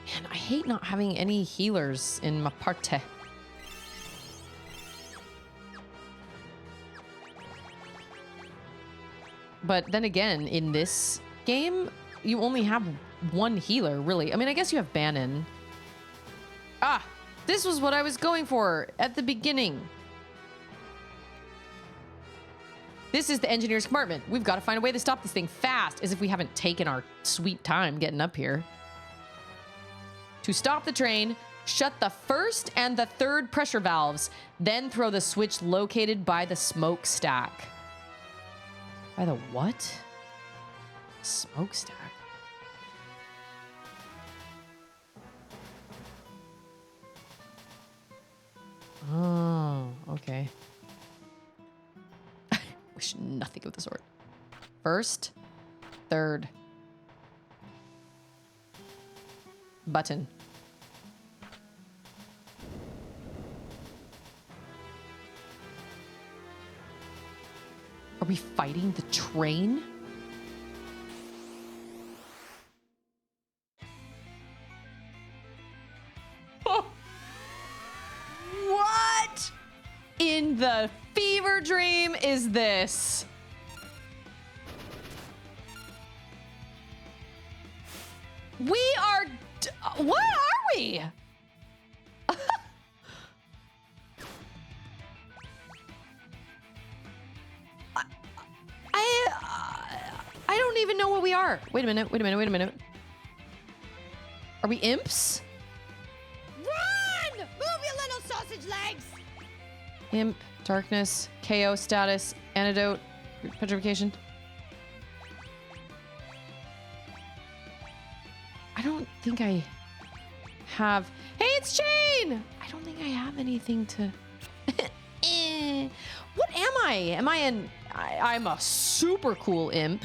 Speaker 2: Man, I hate not having any healers in my party. But then again, in this game, you only have one healer, really. I mean, I guess you have Bannon. Ah, this was what I was going for at the beginning. This is the engineer's compartment. We've got to find a way to stop this thing fast, as if we haven't taken our sweet time getting up here. To stop the train, shut the first and the third pressure valves, then throw the switch located by the smokestack. By the what? Smokestack? Oh, okay. Wish nothing of the sort. First, third. Button. Are we fighting the train? What in the fever dream is this? We are... What are we? I don't even know what we are. Wait a minute, wait a minute, wait a minute. Are we imps?
Speaker 4: Run! Move your little sausage legs!
Speaker 2: Imp, darkness, KO status, antidote, petrification. I don't think I have... Hey, it's Jane! I don't think I have anything to... What am I? Am I an... I'm a super cool imp.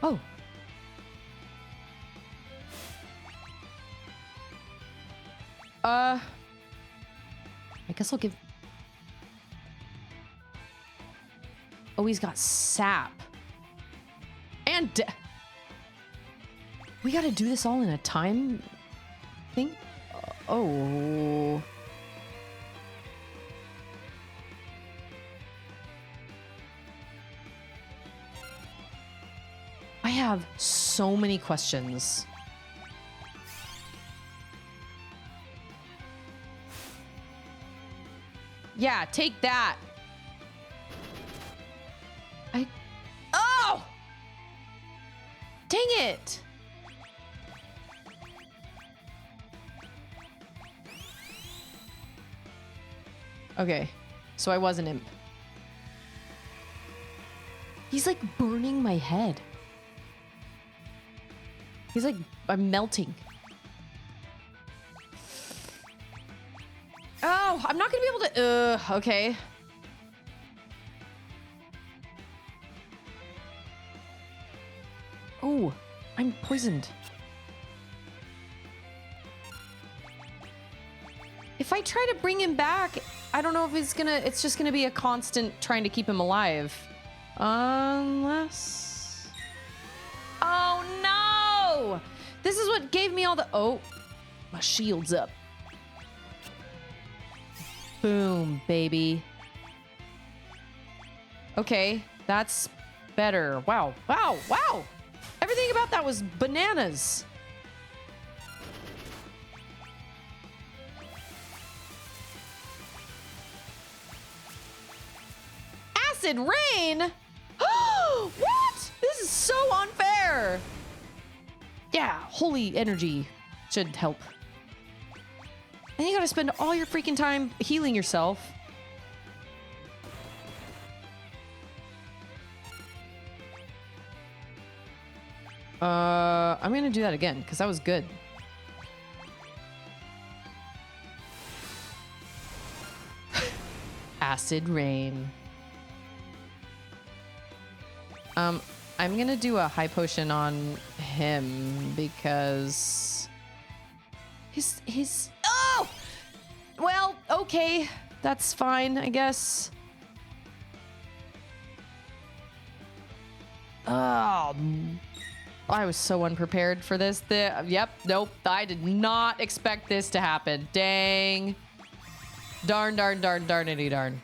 Speaker 2: Oh. I guess I'll give... Oh, he's got sap. And... We gotta do this all in a time thing? Oh. I have so many questions. Yeah, take that. Oh! Dang it! Okay, so I was an imp. He's like burning my head. He's like, I'm melting. Oh, I'm not gonna be able to, okay. Oh, I'm poisoned. If I try to bring him back, I don't know if it's just gonna be a constant trying to keep him alive. Unless... Oh no! This is what gave me all the... Oh, my shield's up. Boom, baby. Okay, that's better. Wow, wow, wow! Everything about that was bananas. Acid rain? What? This is so unfair. Yeah, holy energy should help. And you gotta spend all your freaking time healing yourself. I'm gonna do that again, because that was good. Acid rain. I'm gonna do a high potion on him because his oh! Well, okay. That's fine, I guess. Oh, I was so unprepared for this. Yep, nope. I did not expect this to happen. Dang. Darn, darn, darn, darnity darn.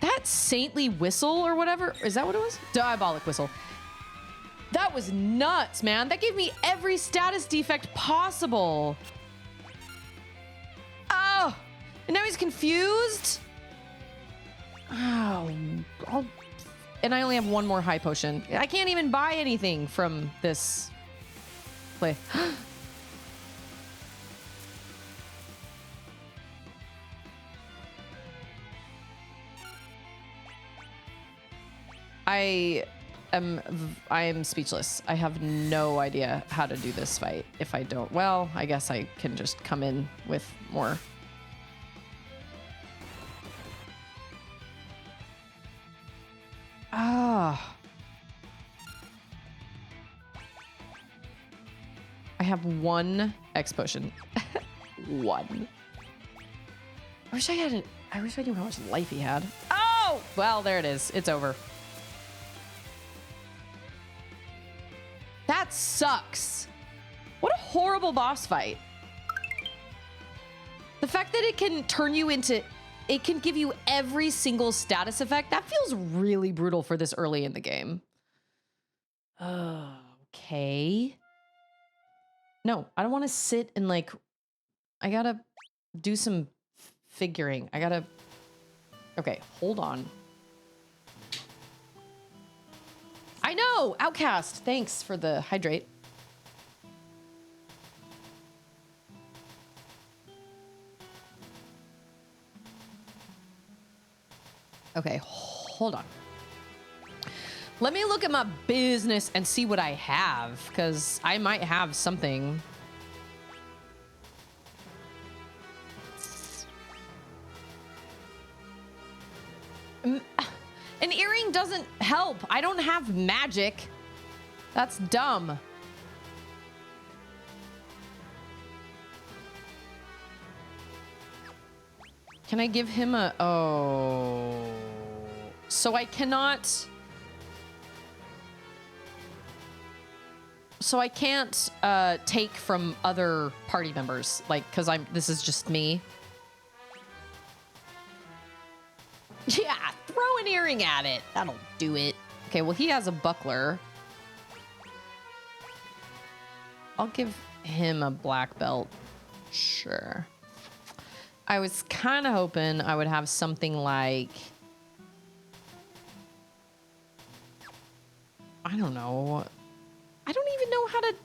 Speaker 2: That saintly whistle or whatever, is that what it was? Diabolic whistle. That was nuts, man. That gave me every status defect possible. Oh, and now he's confused. Oh, and I only have one more high potion. I can't even buy anything from this play. I am speechless. I have no idea how to do this fight if I don't. Well, I guess I can just come in with more. Ah. I have one X potion. One. I wish I knew how much life he had. Oh! Well, there it is. It's over. That sucks. What a horrible boss fight. The fact that it can turn you into... It can give you every single status effect. That feels really brutal for this early in the game. Okay. No, I don't want to sit and like... I gotta do some figuring. I gotta... Okay, hold on. I know! Outcast! Thanks for the hydrate. Okay, hold on. Let me look at my business and see what I have, because I might have something. An earring doesn't help. I don't have magic. That's dumb. Can I give him a... Oh. So I cannot... So I can't take from other party members, like, because this is just me. Yeah, throw an earring at it. That'll do it. Okay, well, he has a buckler. I'll give him a black belt. Sure. I was kind of hoping I would have something like... I don't know. I don't even know how to...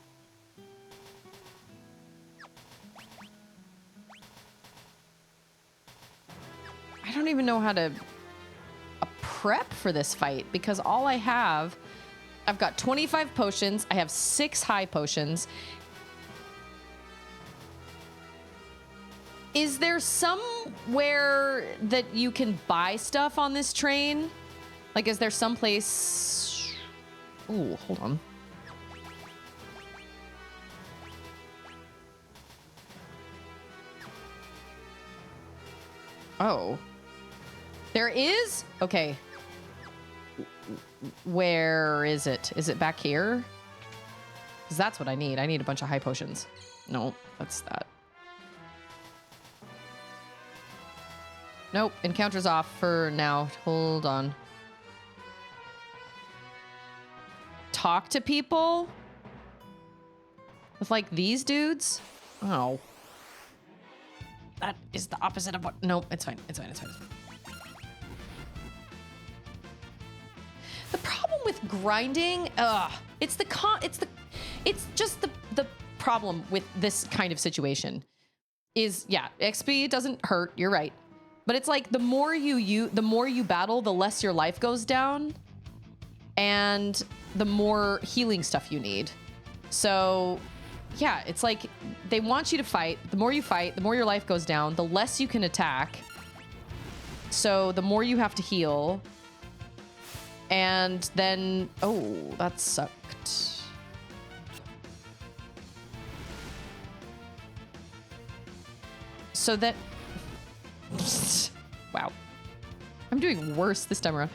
Speaker 2: I don't even know how to prep for this fight, because all I have... I've got 25 potions. I have 6 high potions. Is there somewhere that you can buy stuff on this train? Like, is there some place... Ooh, hold on. Oh. There is? Okay. Where is it? Is it back here? Because that's what I need. I need a bunch of high potions. No, that's that. Nope. Encounter's off for now. Hold on. Talk to people? With, like, these dudes? Oh. That is the opposite of what... Nope, it's fine. It's fine. It's fine. The problem with grinding, it's just the problem with this kind of situation is, yeah, XP doesn't hurt. You're right. But it's like the more you battle, the less your life goes down and the more healing stuff you need. So yeah, it's like they want you to fight. The more you fight, the more your life goes down, the less you can attack. So the more you have to heal. And then, oh, that sucked. So that, wow. I'm doing worse this time around.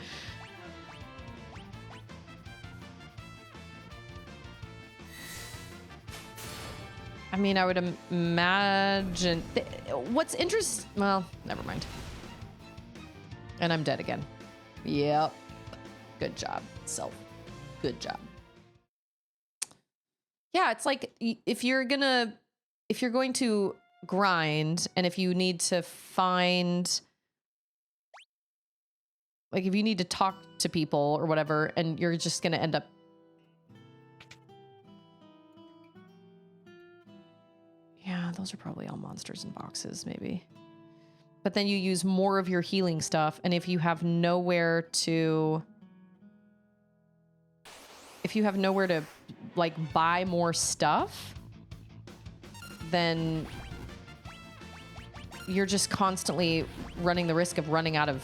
Speaker 2: I mean, I would imagine... What's interesting... Well, never mind. And I'm dead again. Yep. Good job, self. Good job. Yeah, it's like if you're going to grind, and if you need to find... Like, if you need to talk to people or whatever, and you're just going to end up... Yeah, those are probably all monsters in boxes, maybe. But then you use more of your healing stuff, and if you have nowhere to... If you have nowhere to, like, buy more stuff, then you're just constantly running the risk of running out of...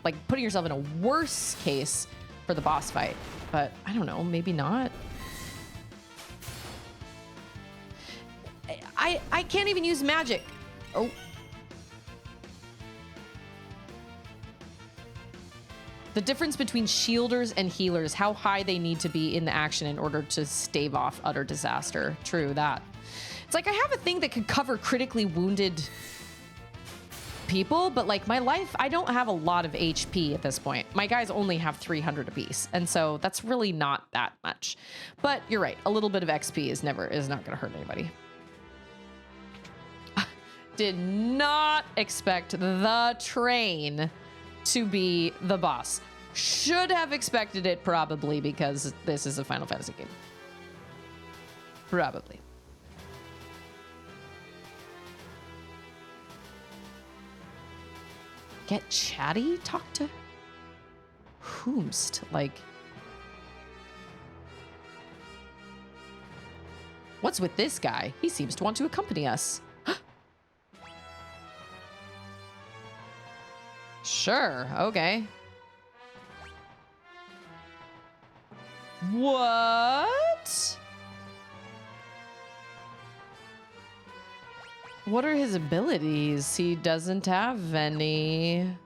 Speaker 2: Like, putting yourself in a worse case for the boss fight. But, I don't know, maybe not. I can't even use magic. Oh. The difference between shielders and healers, how high they need to be in the action in order to stave off utter disaster. True, that. It's like I have a thing that could cover critically wounded people, but like my life, I don't have a lot of HP at this point. My guys only have 300 apiece, and so that's really not that much. But you're right, a little bit of XP is not going to hurt anybody. Did not expect the train to be the boss. Should have expected it, probably, because this is a Final Fantasy game. Probably. Get chatty? Talk to Whomst? Like, what's with this guy? He seems to want to accompany us. Sure, okay. What? What are his abilities? He doesn't have any.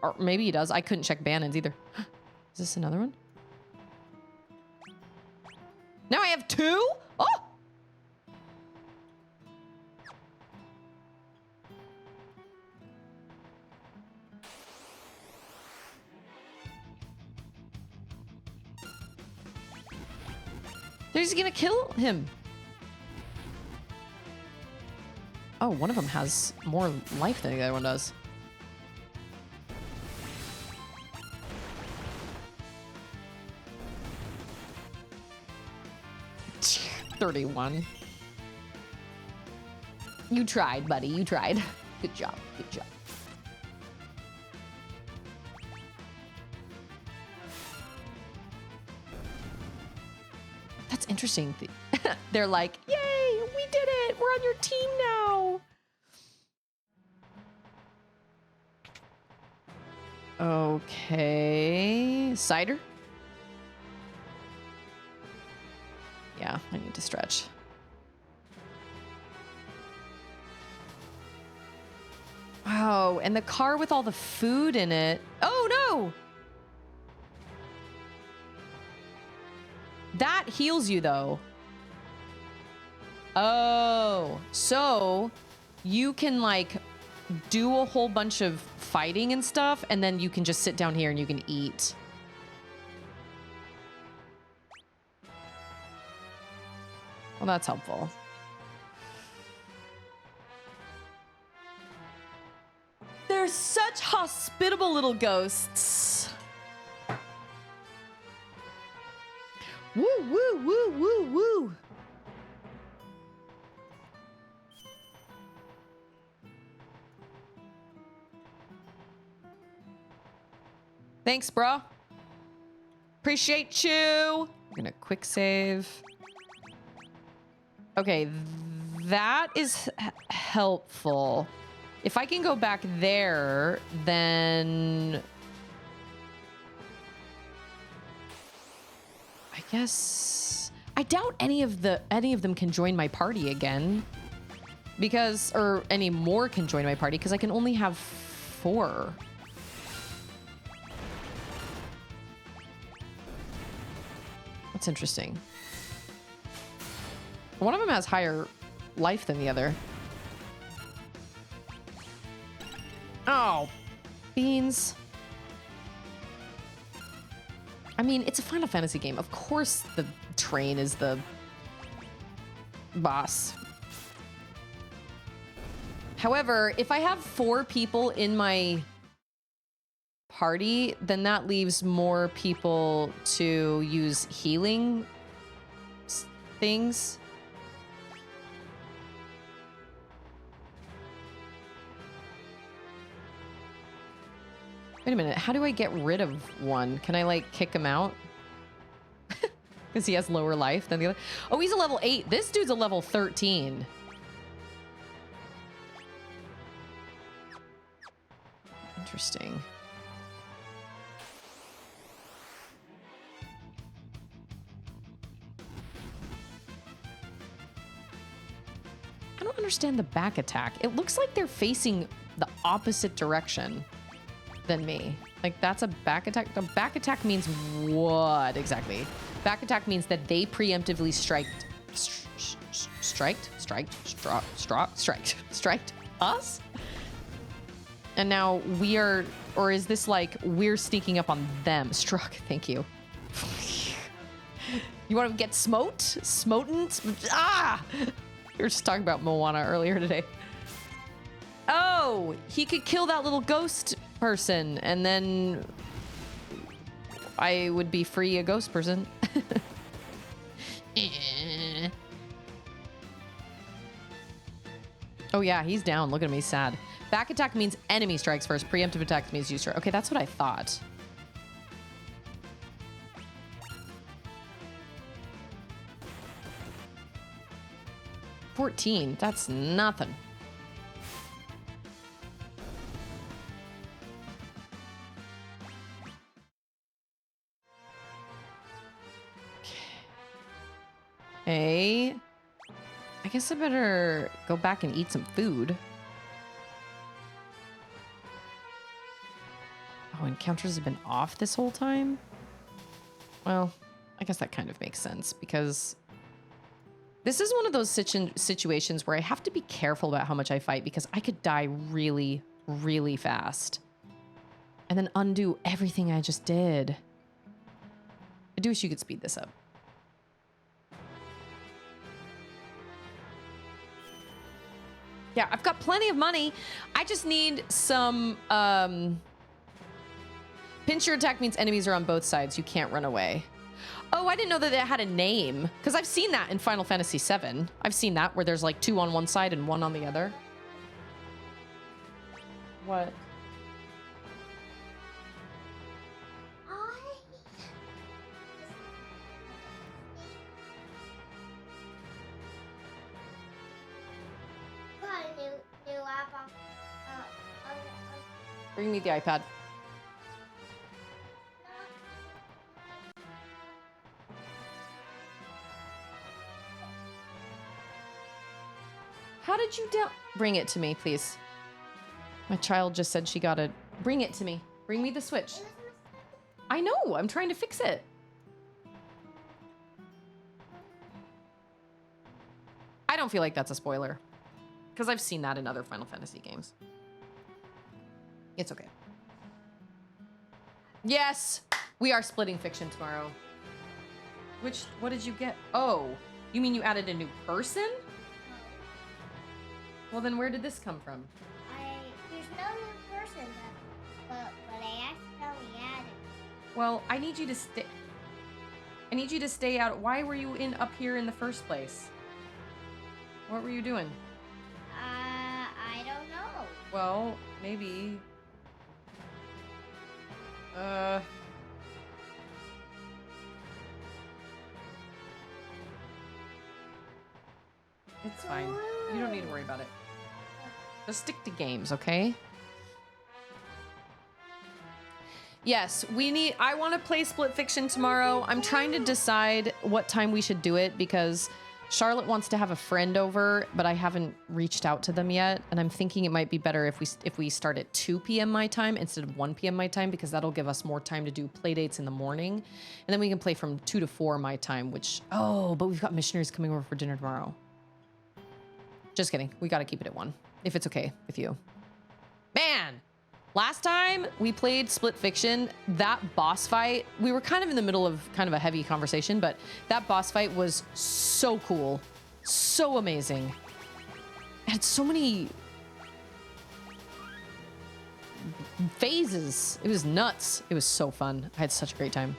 Speaker 2: Or maybe he does. I couldn't check Bannon's either. Is this another one? Now I have 2? Oh! They're just gonna kill him. Oh, one of them has more life than the other one does. $31. You tried, buddy. You tried. Good job. Good job. That's interesting. They're like, yay, we did it. We're on your team now. Okay. Cider? Yeah, I need to stretch. Oh, and the car with all the food in it. Oh, no. That heals you, though. Oh, so you can, like, do a whole bunch of fighting and stuff, and then you can just sit down here and you can eat. Well, that's helpful. They're such hospitable little ghosts. Woo, woo, woo, woo, woo. Thanks, bro. Appreciate you. I'm gonna quick save. Okay, that is helpful. If I can go back there, then I guess I doubt any of them can join my party again, because or any more can join my party because I can only have 4. That's interesting. One of them has higher life than the other. Oh, beans. I mean, it's a Final Fantasy game. Of course the train is the boss. However, if I have 4 people in my party, then that leaves more people to use healing things. Wait a minute, how do I get rid of one? Can I, like, kick him out? Because he has lower life than the other. Oh, he's a level 8. This dude's a level 13. Interesting. I don't understand the back attack. It looks like they're facing the opposite direction than me. Like, that's a back attack. The back attack means what exactly? Back attack means that they preemptively striked us? And now we are, or is this like we're sneaking up on them? Struck, thank you. You want to get smoten? Ah! We were just talking about Moana earlier today. Oh, he could kill that little ghost person, and then I would be free a ghost person. Oh yeah, he's down. Look at him, he's sad. Back attack means enemy strikes first. Preemptive attack means you strike. Okay, that's what I thought. 14. That's nothing. Okay. I guess I better go back and eat some food. Oh, encounters have been off this whole time? Well, I guess that kind of makes sense because this is one of those situations where I have to be careful about how much I fight because I could die really, really fast and then undo everything I just did. I do wish you could speed this up. Yeah, I've got plenty of money. I just need some, pinch your attack means enemies are on both sides. You can't run away. Oh, I didn't know that it had a name. Because I've seen that in Final Fantasy VII. I've seen that where there's like 2 on one side and 1 on the other. What?
Speaker 5: Got a new app on,
Speaker 2: Bring me the iPad. How did you bring it to me, please? My child just said she got it. Bring it to me. Bring me the Switch. I know. I'm trying to fix it. I don't feel like that's a spoiler. Because I've seen that in other Final Fantasy games. It's okay. Yes! We are splitting fiction tomorrow. What did you get? Oh, you mean you added a new person? Well, then where did this come from?
Speaker 5: there's no new person, but I accidentally added.
Speaker 2: Well, I need you to stay. I need you to stay out. Why were you up here in the first place? What were you doing?
Speaker 5: I don't know.
Speaker 2: Well, maybe. It's fine. You don't need to worry about it. Just stick to games, okay? Yes, I want to play Split Fiction tomorrow. I'm trying to decide what time we should do it because Charlotte wants to have a friend over, but I haven't reached out to them yet. And I'm thinking it might be better if we start at 2 p.m. my time instead of 1 p.m. my time because that'll give us more time to do play dates in the morning. And then we can play from 2 to 4 my time, but we've got missionaries coming over for dinner tomorrow. Just kidding. We got to keep it at 1, if it's okay with you. Man, last time we played Split Fiction, that boss fight, we were kind of in the middle of kind of a heavy conversation, but that boss fight was so cool. So amazing. It had so many phases. It was nuts. It was so fun. I had such a great time.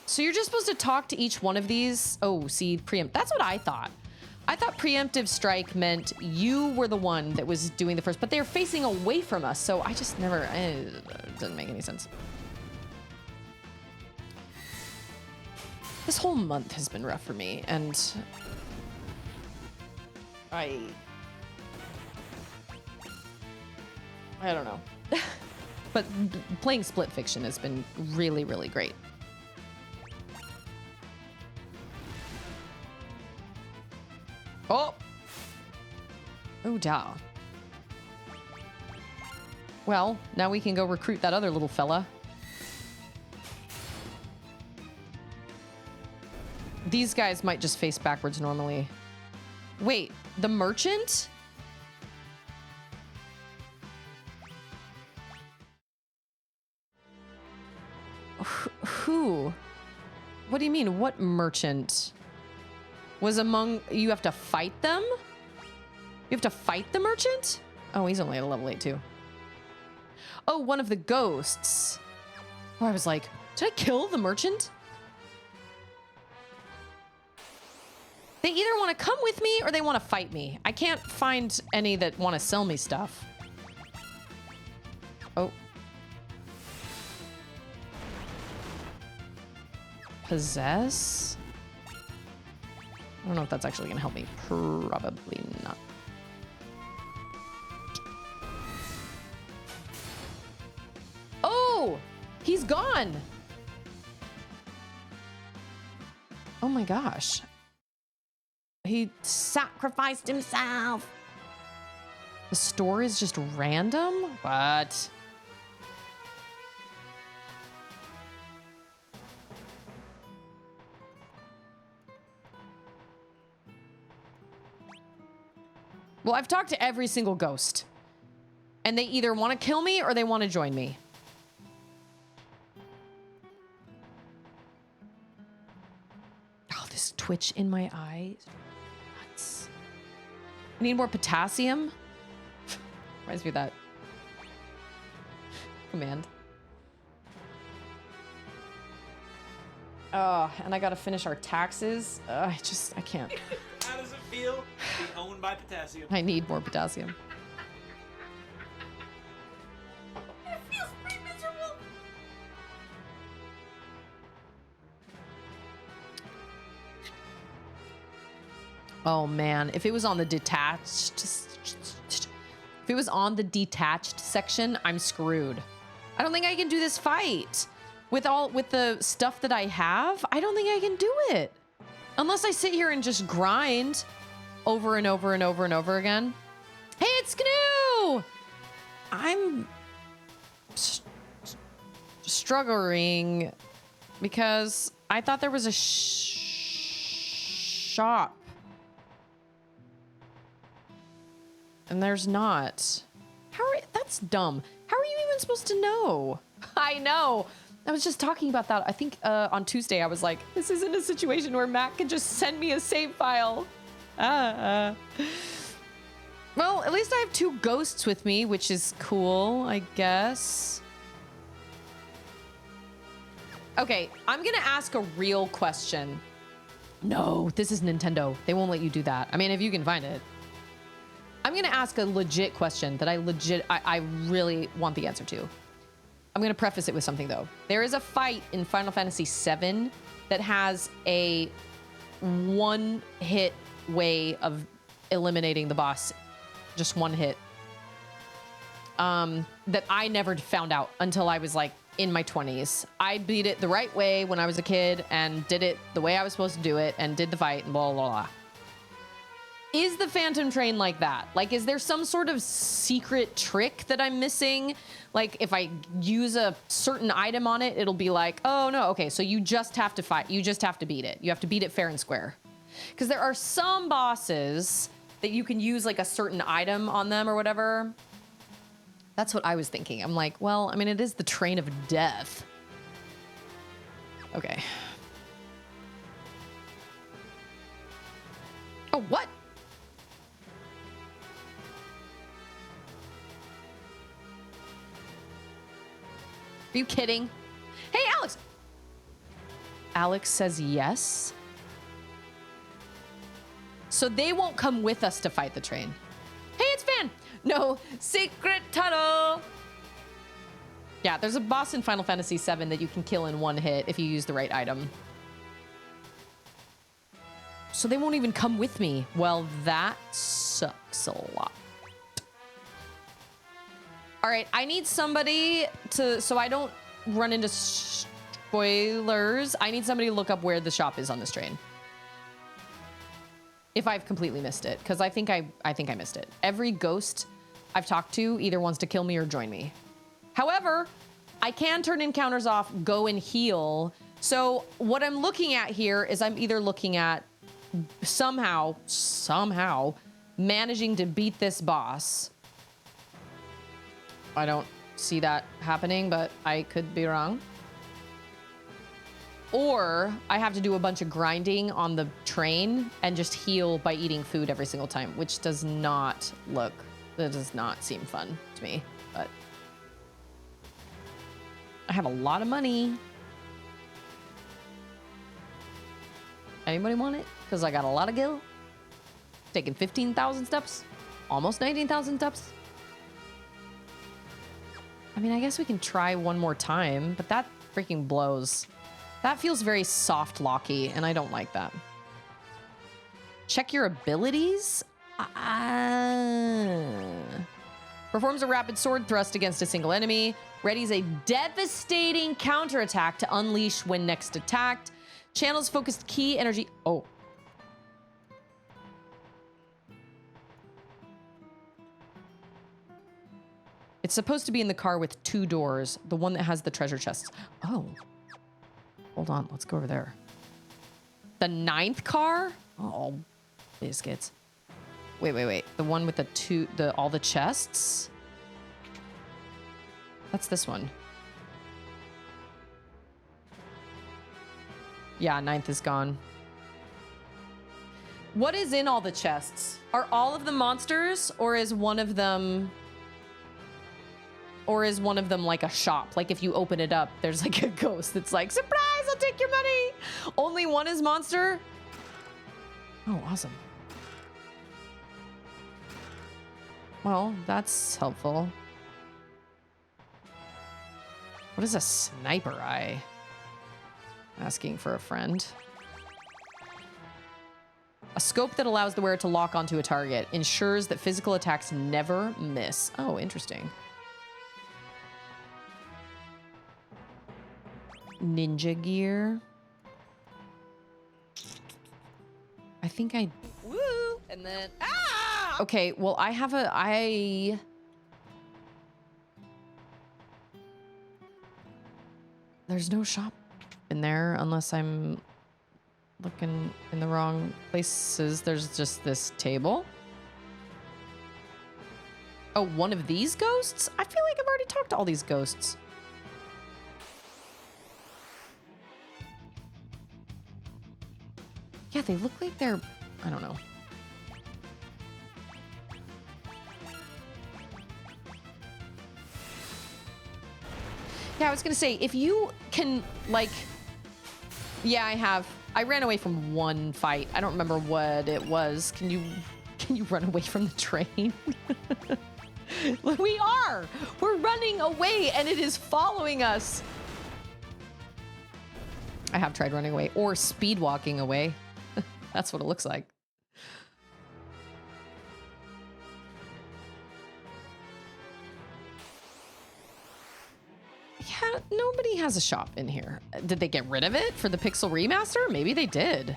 Speaker 2: So you're just supposed to talk to each one of these. Oh, see, preempt. That's what I thought. I thought preemptive strike meant you were the one that was doing the first, but they're facing away from us. So I just never, it doesn't make any sense. This whole month has been rough for me, and I don't know. But playing Split Fiction has been really, really great. Oh! Oh, da. Well, now we can go recruit that other little fella. These guys might just face backwards normally. Wait, the merchant? Who? What do you mean? What merchant? Was among... You have to fight them? You have to fight the merchant? Oh, he's only at a level 8 too. Oh, one of the ghosts. Oh, I was like, did I kill the merchant? They either want to come with me or they want to fight me. I can't find any that want to sell me stuff. Oh. Possess? I don't know if that's actually gonna help me. Probably not. Oh, he's gone. Oh my gosh. He sacrificed himself. The store is just random? What? Well, I've talked to every single ghost. And they either want to kill me or they want to join me. Oh, this twitch in my eye. Nuts. I need more potassium. Reminds me of that command. Oh, and I gotta finish our taxes. I can't.
Speaker 3: How does it feel to be owned by potassium?
Speaker 2: I need more potassium.
Speaker 5: It feels pretty miserable.
Speaker 2: Oh man, if it was on the detached section, I'm screwed. I don't think I can do this fight. With the stuff that I have, I don't think I can do it. Unless I sit here and just grind over and over and over and over again. Hey, it's Gnu! I'm struggling because I thought there was a shop. And there's not. That's dumb. How are you even supposed to know? I know. I was just talking about that. I think on Tuesday I was like, this isn't a situation where Matt can just send me a save file. Well, at least I have 2 ghosts with me, which is cool, I guess. Okay, I'm gonna ask a real question. No, this is Nintendo. They won't let you do that. I mean, if you can find it. I'm gonna ask a legit question that I really want the answer to. I'm gonna preface it with something though. There is a fight in Final Fantasy VII that has a 1-hit way of eliminating the boss. Just 1 hit. That I never found out until I was like in my 20s. I beat it the right way when I was a kid and did it the way I was supposed to do it and did the fight and blah, blah, blah. Is the Phantom Train like that? Like, is there some sort of secret trick that I'm missing? Like, if I use a certain item on it, it'll be like, oh no, okay, so you just have to fight. You just have to beat it. You have to beat it fair and square. Because there are some bosses that you can use like a certain item on them or whatever. That's what I was thinking. I'm like, well, I mean, it is the train of death. Okay. Oh, what? Are you kidding? Hey, Alex! Alex says yes. So they won't come with us to fight the train. Hey, it's Van! No secret tunnel! Yeah, there's a boss in Final Fantasy VII that you can kill in 1 hit if you use the right item. So they won't even come with me. Well, that sucks a lot. All right, I need somebody to, so I don't run into spoilers. I need somebody to look up where the shop is on this train. If I've completely missed it, because I think I missed it. Every ghost I've talked to either wants to kill me or join me. However, I can turn encounters off, go and heal. So what I'm looking at here is I'm either looking at somehow managing to beat this boss. I don't see that happening, but I could be wrong. Or I have to do a bunch of grinding on the train and just heal by eating food every single time, which does not seem fun to me, but I have a lot of money. Anybody want it? Because I got a lot of gil. Taking 15,000 steps, almost 19,000 steps. I mean, I guess we can try one more time, but that freaking blows. That feels very soft locky, and I don't like that. Check your abilities? Performs a rapid sword thrust against a single enemy. Readies a devastating counterattack to unleash when next attacked. Channels focused key energy. Oh. It's supposed to be in the car with 2 doors. The one that has the treasure chests. Oh. Hold on. Let's go over there. The 9th car? Oh, biscuits. Wait. The one with all the chests? That's this one. Yeah, 9th is gone. What is in all the chests? Are all of the monsters, or is one of them like a shop? Like if you open it up, there's like a ghost that's like, surprise, I'll take your money. Only one is monster? Oh, awesome. Well, that's helpful. What is a sniper eye? Asking for a friend. A scope that allows the wearer to lock onto a target. Ensures that physical attacks never miss. Oh, interesting. Ninja gear. I think I...
Speaker 1: Woo! And then... Ah!
Speaker 2: Okay, well, I have a... There's no shop in there unless I'm looking in the wrong places. There's just this table. Oh, one of these ghosts? I feel like I've already talked to all these ghosts. Yeah, they look like they're... I don't know. Yeah, I was gonna say, if you can, like... Yeah, I have. I ran away from one fight. I don't remember what it was. Can you run away from the train? We are! We're running away, and it is following us. I have tried running away, or speed walking away. That's what it looks like. Yeah, nobody has a shop in here. Did they get rid of it for the Pixel Remaster? Maybe they did.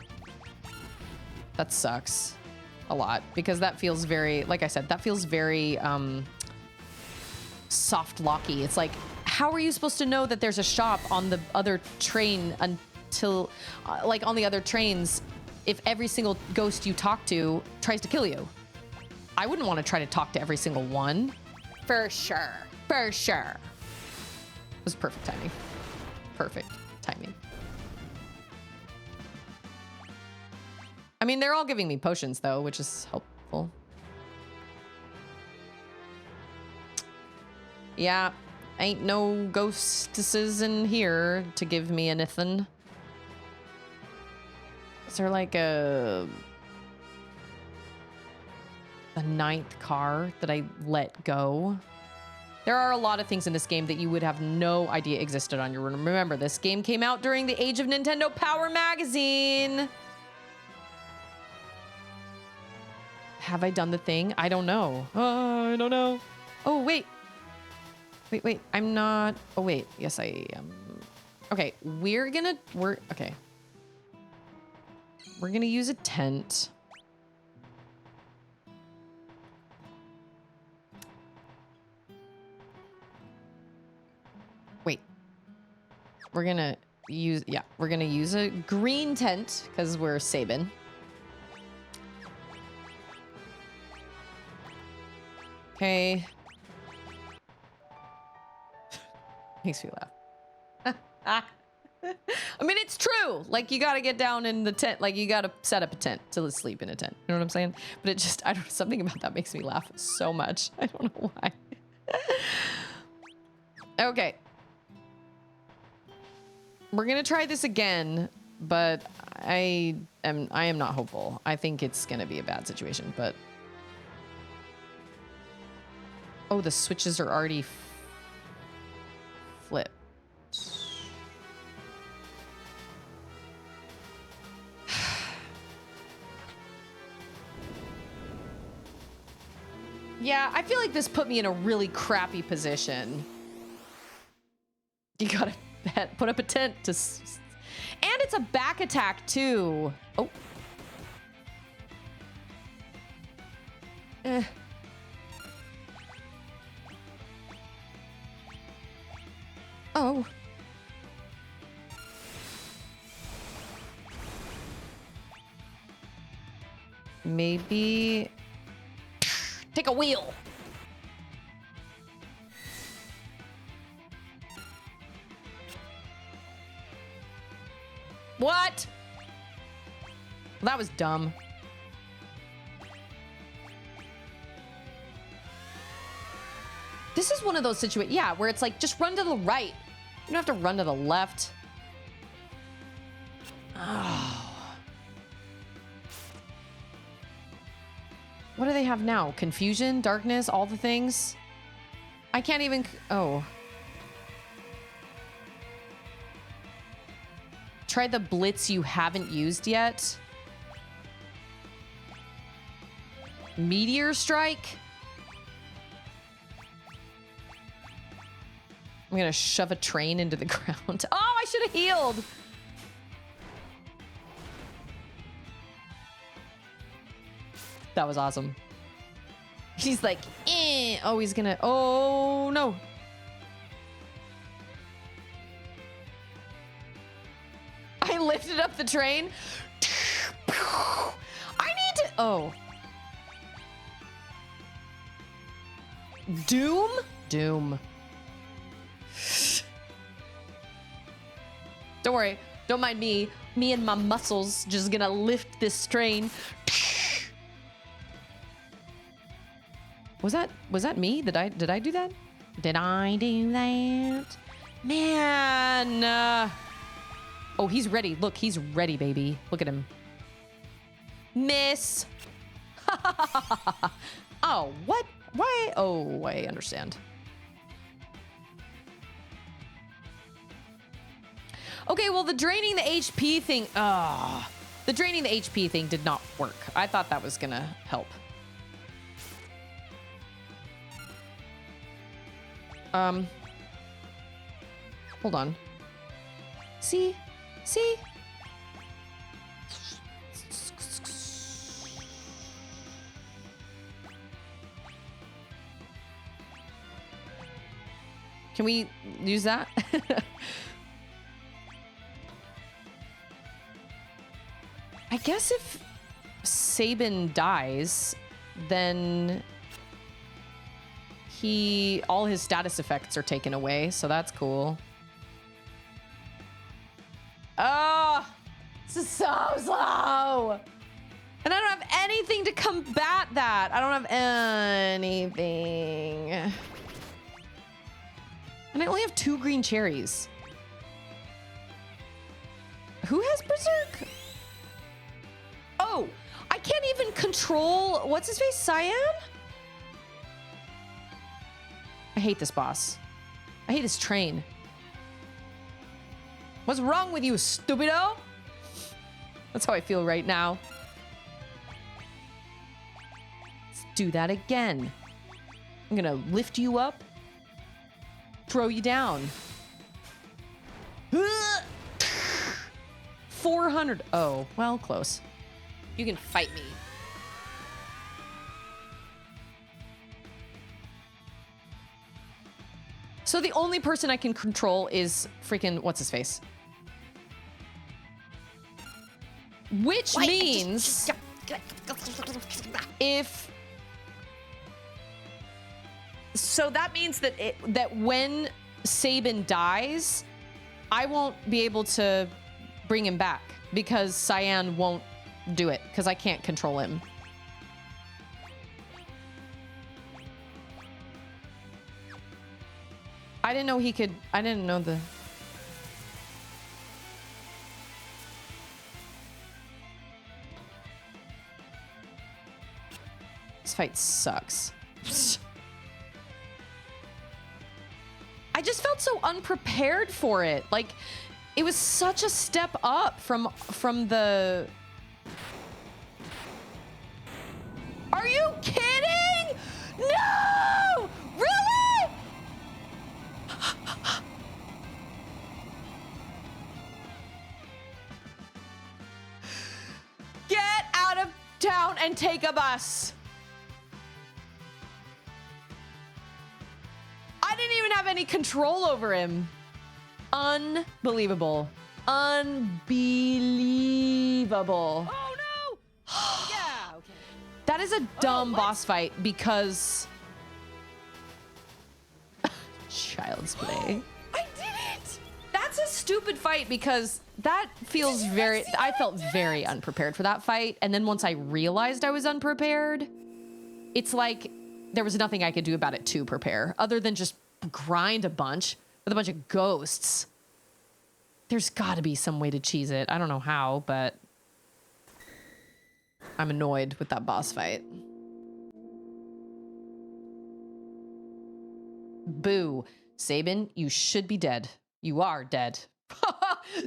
Speaker 2: That sucks a lot, because that feels very, like I said, that feels very soft locky. It's like, how are you supposed to know that there's a shop on the other train until, like on the other trains, if every single ghost you talk to tries to kill you? I wouldn't want to try to talk to every single one. For sure. For sure. It was perfect timing. Perfect timing. I mean, they're all giving me potions, though, which is helpful. Yeah, ain't no ghostesses in here to give me anything. Is there like a 9th car that I let go? There are a lot of things in this game that you would have no idea existed on your room. Remember, this game came out during the age of Nintendo Power Magazine. Have I done the thing? I don't know. Oh, I don't know. Oh, wait. Wait. I'm not. Oh, wait. Yes, I am. Okay. We're gonna use a tent. Wait. We're gonna use a green tent because we're Sabin. Okay. Makes me laugh. I mean, it's true. Like, you gotta get down in the tent. Like, you gotta set up a tent to sleep in a tent. You know what I'm saying? But it just, I don't know, something about that makes me laugh so much. I don't know why. Okay. We're gonna try this again, but I am not hopeful. I think it's gonna be a bad situation, but... Oh, the switches are already flipped. Yeah, I feel like this put me in a really crappy position. You gotta put up a tent to... And it's a back attack, too. Oh. Oh. Maybe... Take a wheel. What? Well, that was dumb. This is one of those situations, yeah, where it's like, just run to the right. You don't have to run to the left. Oh. What do they have now? Confusion, darkness, all the things? I can't even... Oh. Try the blitz you haven't used yet. Meteor strike? I'm gonna shove a train into the ground. Oh, I should have healed! That was awesome. He's like, eh. Oh, he's gonna... Oh, no. I lifted up the train. I need to... Oh. Doom? Doom. Don't worry. Don't mind me. Me and my muscles just gonna lift this train. Was that me? Did I do that? Did I do that? Man. Oh, he's ready. Look, he's ready, baby. Look at him. Miss. Oh, what? Why? Oh, I understand. Okay, well, the draining the HP thing. The draining the HP thing did not work. I thought that was gonna help. Hold on. See? Can we use that? I guess if Sabin dies, then all his status effects are taken away, so that's cool. Oh, this is so slow. And I don't have anything to combat that. I don't have anything. And I only have 2 green cherries. Who has Berserk? Oh, I can't even control, what's his face, Cyan? I hate this boss. I hate his train. What's wrong with you, stupido? That's how I feel right now. Let's do that again. I'm gonna lift you up, throw you down. 400. Oh, well, close. You can fight me. So the only person I can control is freaking what's his face? Which means if so that means that that when Sabin dies, I won't be able to bring him back because Cyan won't do it because I can't control him. I didn't know he could. I didn't know the. This fight sucks. I just felt so unprepared for it. Like, it was such a step up from the. Are you kidding? No! town and take a bus. I didn't even have any control over him. Unbelievable. Unbelievable.
Speaker 1: Oh no! Yeah, okay.
Speaker 2: That is a dumb
Speaker 1: what?
Speaker 2: boss fight because... Child's play.
Speaker 1: I did it!
Speaker 2: That's a stupid fight because that feels very... I felt very unprepared for that fight. And then once I realized I was unprepared, it's like there was nothing I could do about it to prepare other than just grind a bunch with a bunch of ghosts. There's got to be some way to cheese it. I don't know how, but I'm annoyed with that boss fight. Boo. Sabin, you should be dead. You are dead.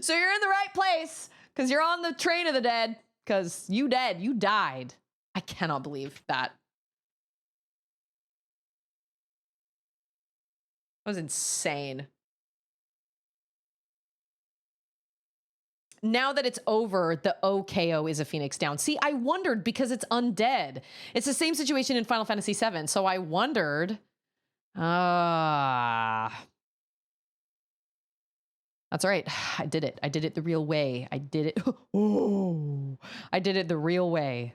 Speaker 2: So you're in the right place because you're on the train of the dead because you dead. You died. I cannot believe that. That was insane. Now that it's over, the OKO is a Phoenix down. See, I wondered because it's undead. It's the same situation in Final Fantasy VII. So I wondered. That's all right. I did it. I did it the real way. I did it. Oh, I did it the real way.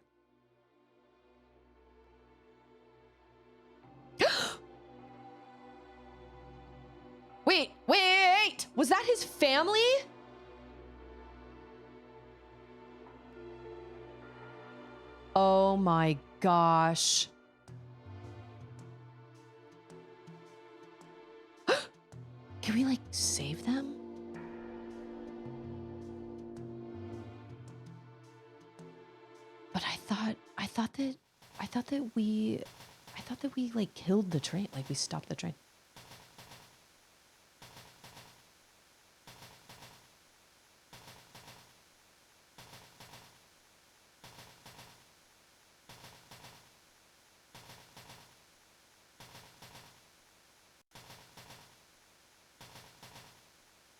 Speaker 2: Wait. Was that his family? Oh my gosh. Can we like save them? But I thought that we like killed the train, like we stopped the train.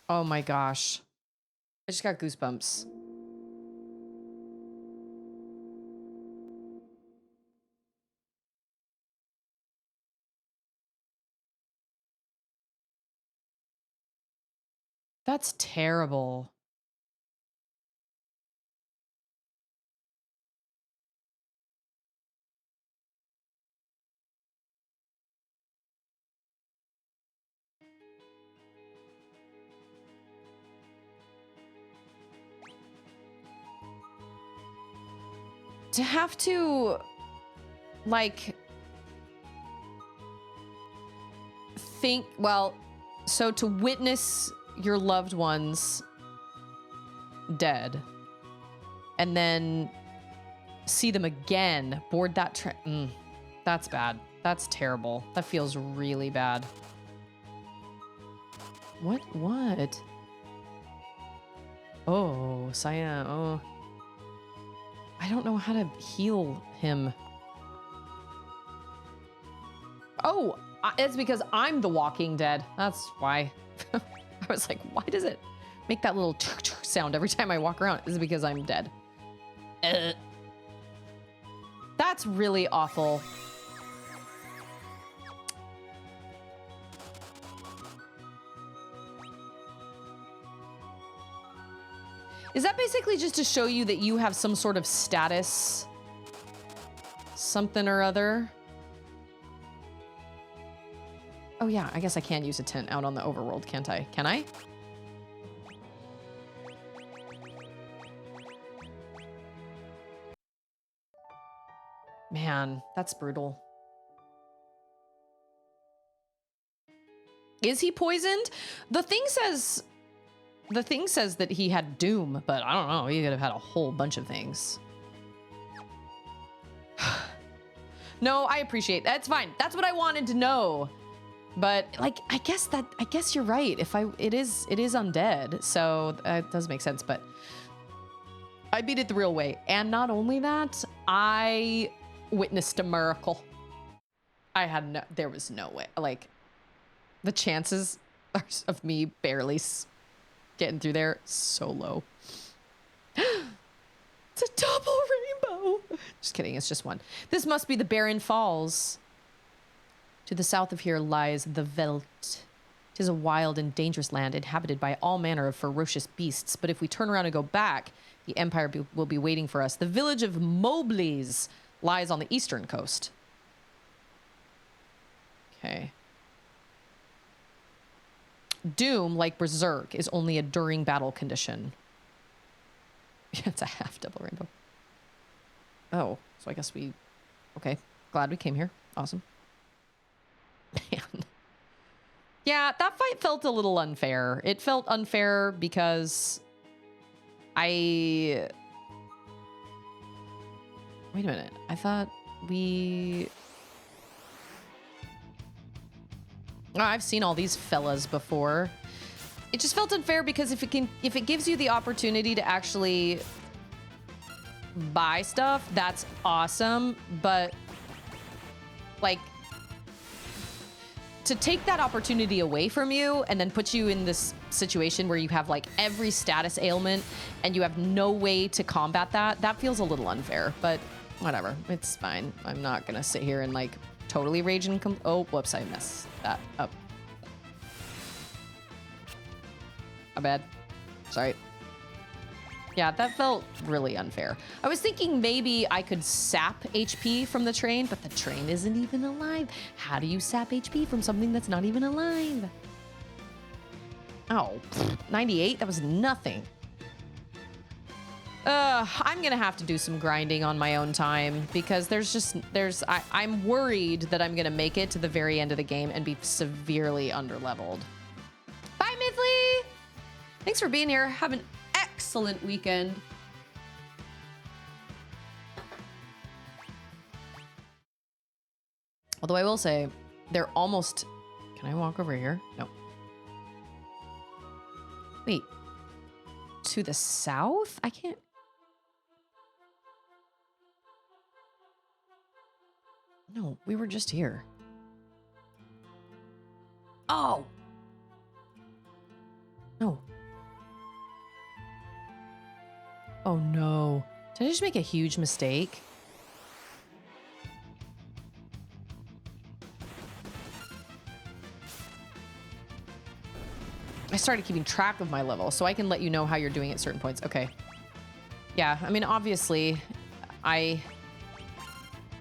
Speaker 2: Oh my gosh. I just got goosebumps. That's terrible. To have to, like, think, well, so to witness your loved ones dead and then see them again board that train. That's bad. That's terrible. That feels really bad. What? Oh, Saya. Oh. I don't know how to heal him. Oh, it's because I'm the Walking Dead. That's why. I was like, why does it make that little sound every time I walk around? Is it because I'm dead? That's really awful. Is that basically just to show you that you have some sort of status? Something or other? Oh yeah, I guess I can use a tent out on the overworld, can't I? Can I? Man, that's brutal. Is he poisoned? The thing says that he had doom, but I don't know. He could have had a whole bunch of things. No, I appreciate that. That's fine. That's what I wanted to know. But like, I guess you're right. It is undead, so it does make sense. But I beat it the real way, and not only that, I witnessed a miracle. There was no way. Like, the chances of me barely getting through there so low. It's a double rainbow. No. Just kidding. It's just one. This must be the Barren Falls. To the south of here lies the Veldt. It is a wild and dangerous land inhabited by all manner of ferocious beasts. But if we turn around and go back, the Empire will be waiting for us. The village of Moblies lies on the eastern coast. Okay. Doom, like Berserk, is only a during battle condition. It's a half double rainbow. Oh, so I guess we... Okay, glad we came here. Awesome. Man. Yeah, that fight felt a little unfair. It felt unfair because Wait a minute. I thought we... Oh, I've seen all these fellas before. It just felt unfair because if it gives you the opportunity to actually buy stuff, that's awesome. But like, to take that opportunity away from you and then put you in this situation where you have like every status ailment and you have no way to combat that feels a little unfair, but whatever, it's fine. I'm not gonna sit here and like totally rage and oh, whoops, I messed that up. My bad. Sorry. Yeah, that felt really unfair. I was thinking maybe I could sap HP from the train, but the train isn't even alive. How do you sap HP from something that's not even alive? Oh, 98? That was nothing. I'm gonna have to do some grinding on my own time because I'm worried that I'm gonna make it to the very end of the game and be severely underleveled. Bye, Mithley! Thanks for being here. Have an excellent weekend. Although I will say, they're almost... Can I walk over here? No. Wait. To the south? I can't... No, we were just here. Oh! No. Oh no. Did I just make a huge mistake? I started keeping track of my level, so I can let you know how you're doing at certain points. Okay. Yeah, I mean, obviously, I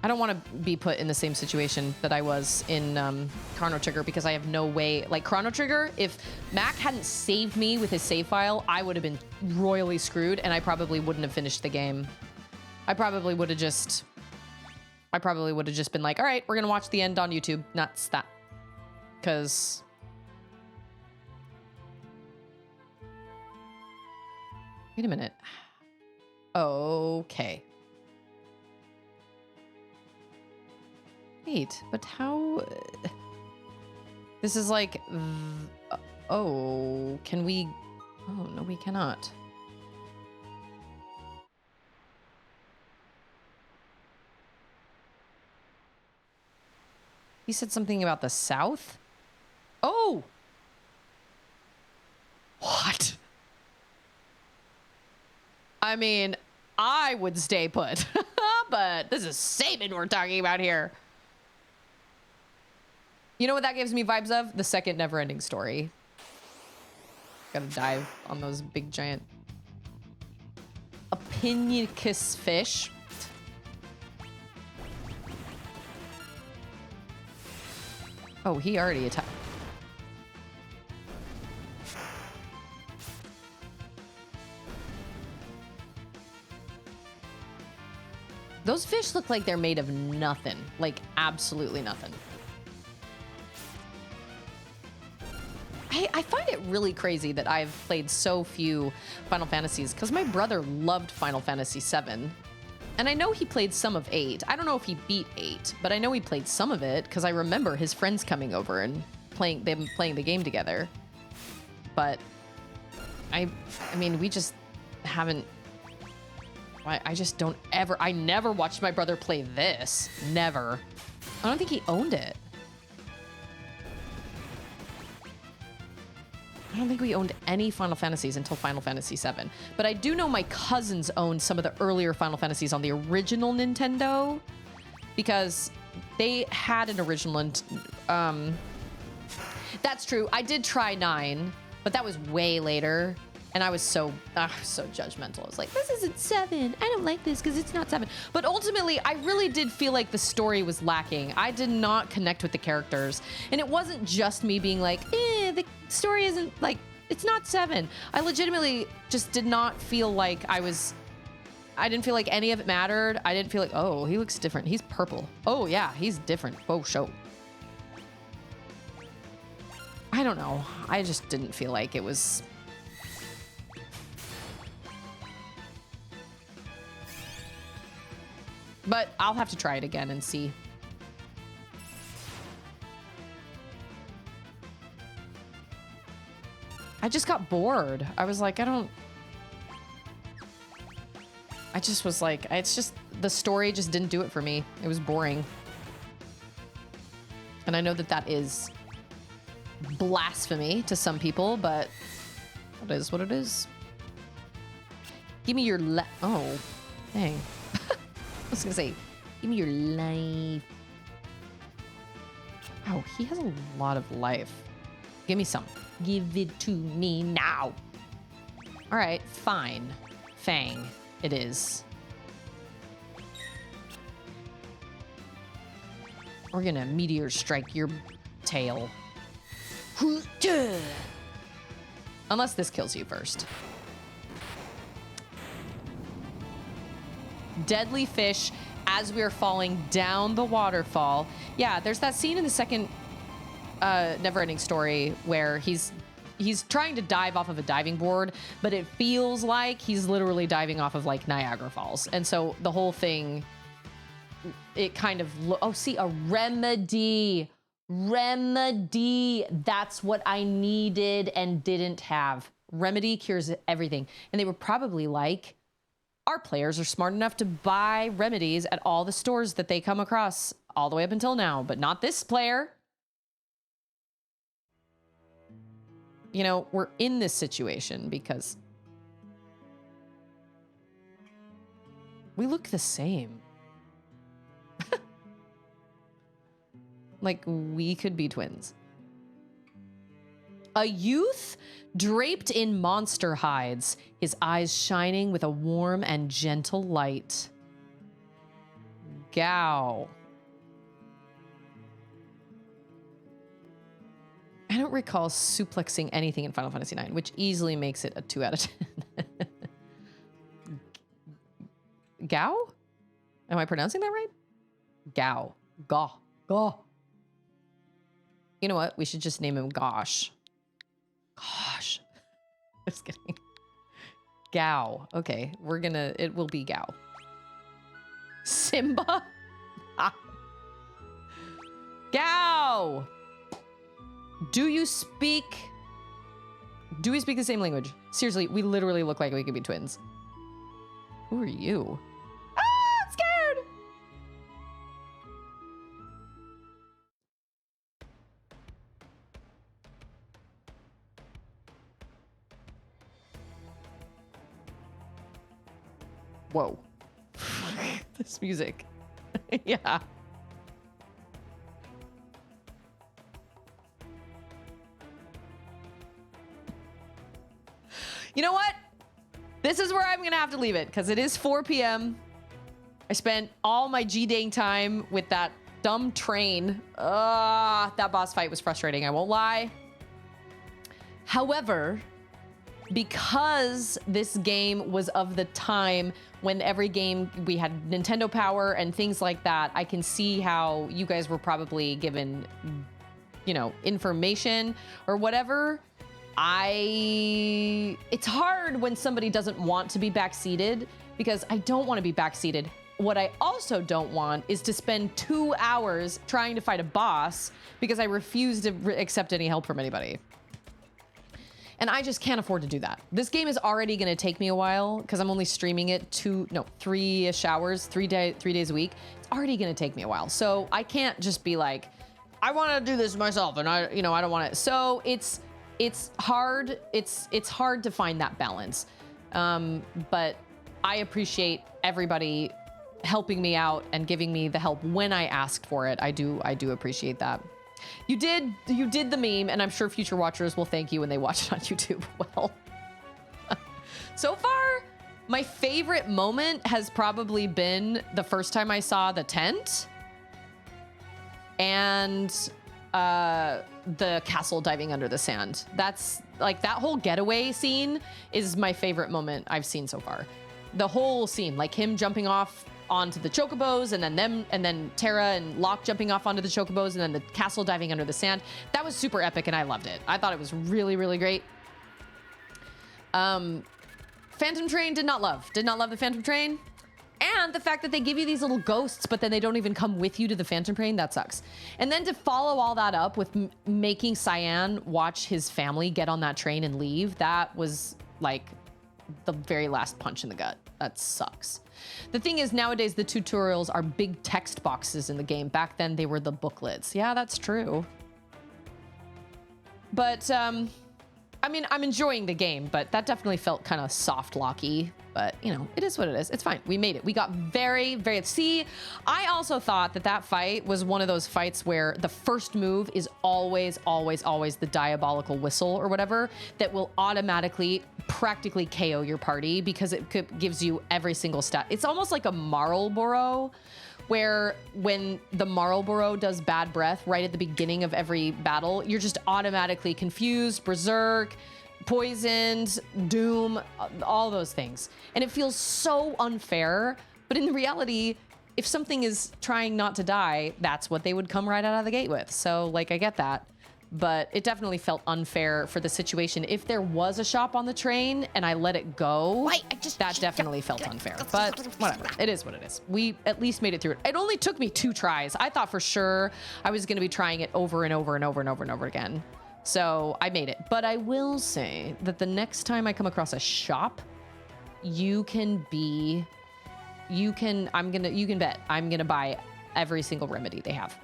Speaker 2: don't want to be put in the same situation that I was in Chrono Trigger because I have no way. Like Chrono Trigger, if Mac hadn't saved me with his save file, I would have been royally screwed and I probably wouldn't have finished the game. I probably would have just been like, all right, we're going to watch the end on YouTube. That's that. Because... Wait a minute. Okay. Wait, but how... This is like... Oh, can we... Oh, no, we cannot. He said something about the south? Oh! What? I mean, I would stay put. But this is Saban we're talking about here. You know what that gives me vibes of? The second Never-Ending Story. Gotta dive on those big giant Opinionicus fish. Oh, he already attacked. Those fish look like they're made of nothing. Like, absolutely nothing. I find it really crazy that I've played so few Final Fantasies because my brother loved Final Fantasy VII. And I know he played some of 8. I don't know if he beat 8, but I know he played some of it because I remember his friends coming over and playing the game together. But I mean, we just haven't... I just don't ever... I never watched my brother play this. Never. I don't think he owned it. I don't think we owned any Final Fantasies until Final Fantasy VII. But I do know my cousins owned some of the earlier Final Fantasies on the original Nintendo because they had an original. That's true. I did try 9, but that was way later. And I was so judgmental. I was like, this isn't 7. I don't like this because it's not 7. But ultimately, I really did feel like the story was lacking. I did not connect with the characters. And it wasn't just me being like, the story isn't like, it's not 7. I legitimately just did not feel like I didn't feel like any of it mattered. I didn't feel like, oh, he looks different. He's purple. Oh, yeah, he's different. Oh, show. I don't know. I just didn't feel like it was... But I'll have to try it again and see. I just got bored. I was like, I just was like, it's just, the story just didn't do it for me. It was boring. And I know that that is blasphemy to some people, but it is what it is. Give me your oh, dang. I was gonna say, give me your life. Oh, he has a lot of life. Give me some. Give it to me now. All right, fine. Fang, it is. We're gonna meteor strike your tail. Unless this kills you first. Deadly fish as we are falling down the waterfall. Yeah, there's that scene in the second Neverending Story where he's trying to dive off of a diving board, but it feels like he's literally diving off of like Niagara Falls. And so the whole thing, it kind of, oh, see, a remedy. Remedy. That's what I needed and didn't have. Remedy cures everything. And they were probably like, our players are smart enough to buy remedies at all the stores that they come across all the way up until now, but not this player. You know, we're in this situation because we look the same. Like we could be twins. A youth draped in monster hides, his eyes shining with a warm and gentle light. Gao. I don't recall suplexing anything in Final Fantasy IX, which easily makes it a 2 out of 10. Gao? Am I pronouncing that right? Gao. Ga. Ga. You know what? We should just name him Gosh. Gosh. Just kidding. Gao. Okay, it will be Gao. Simba? Gao! Do we speak the same language? Seriously, we literally look like we could be twins. Who are you? Ah, I'm scared! Whoa. This music. Yeah. You know what? This is where I'm gonna have to leave it because it is 4 p.m. I spent all my G-dang time with that dumb train. That boss fight was frustrating, I won't lie. However, because this game was of the time when every game we had Nintendo Power and things like that, I can see how you guys were probably given, you know, information or whatever. It's hard when somebody doesn't want to be backseated because I don't want to be backseated. What I also don't want is to spend 2 hours trying to fight a boss because I refuse to accept any help from anybody. And I just can't afford to do that. This game is already going to take me a while because I'm only streaming it 3-ish hours, 3 days a week. It's already going to take me a while. So I can't just be like, I want to do this myself and I don't want it. So it's hard. It's hard to find that balance. But I appreciate everybody helping me out and giving me the help when I asked for it. I do appreciate that. You did the meme, and I'm sure future watchers will thank you when they watch it on YouTube. Well, so far, my favorite moment has probably been the first time I saw the tent and the castle diving under the sand. That's like, that whole getaway scene is my favorite moment I've seen so far. The whole scene, like him jumping off onto the chocobos, and then Terra and Locke jumping off onto the chocobos, and then the castle diving under the sand. That was super epic, and I loved it. I thought it was really, really great. Phantom Train did not love the Phantom Train. And the fact that they give you these little ghosts, but then they don't even come with you to the Phantom Train, that sucks. And then to follow all that up with making Cyan watch his family get on that train and leave, that was like the very last punch in the gut. That sucks. The thing is, nowadays the tutorials are big text boxes in the game. Back then they were the booklets. Yeah, that's true. But I mean, I'm enjoying the game, but that definitely felt kind of soft locky. But, you know, it is what it is. It's fine. We made it. We got very, very... See, I also thought that fight was one of those fights where the first move is always, always, always the diabolical whistle or whatever that will automatically practically KO your party because it gives you every single stat. It's almost like a Marlboro, where when the Marlboro does bad breath right at the beginning of every battle, you're just automatically confused, berserk, poisoned, doom, all those things. And it feels so unfair, but in reality, if something is trying not to die, that's what they would come right out of the gate with. So, like, I get that. But it definitely felt unfair for the situation. If there was a shop on the train and I let it go, that definitely felt unfair. But whatever, it is what it is. We at least made it through it. It only took me 2 tries. I thought for sure I was going to be trying it over and over and over and over and over again. So I made it. But I will say that the next time I come across a shop, you can bet I'm gonna buy every single remedy they have.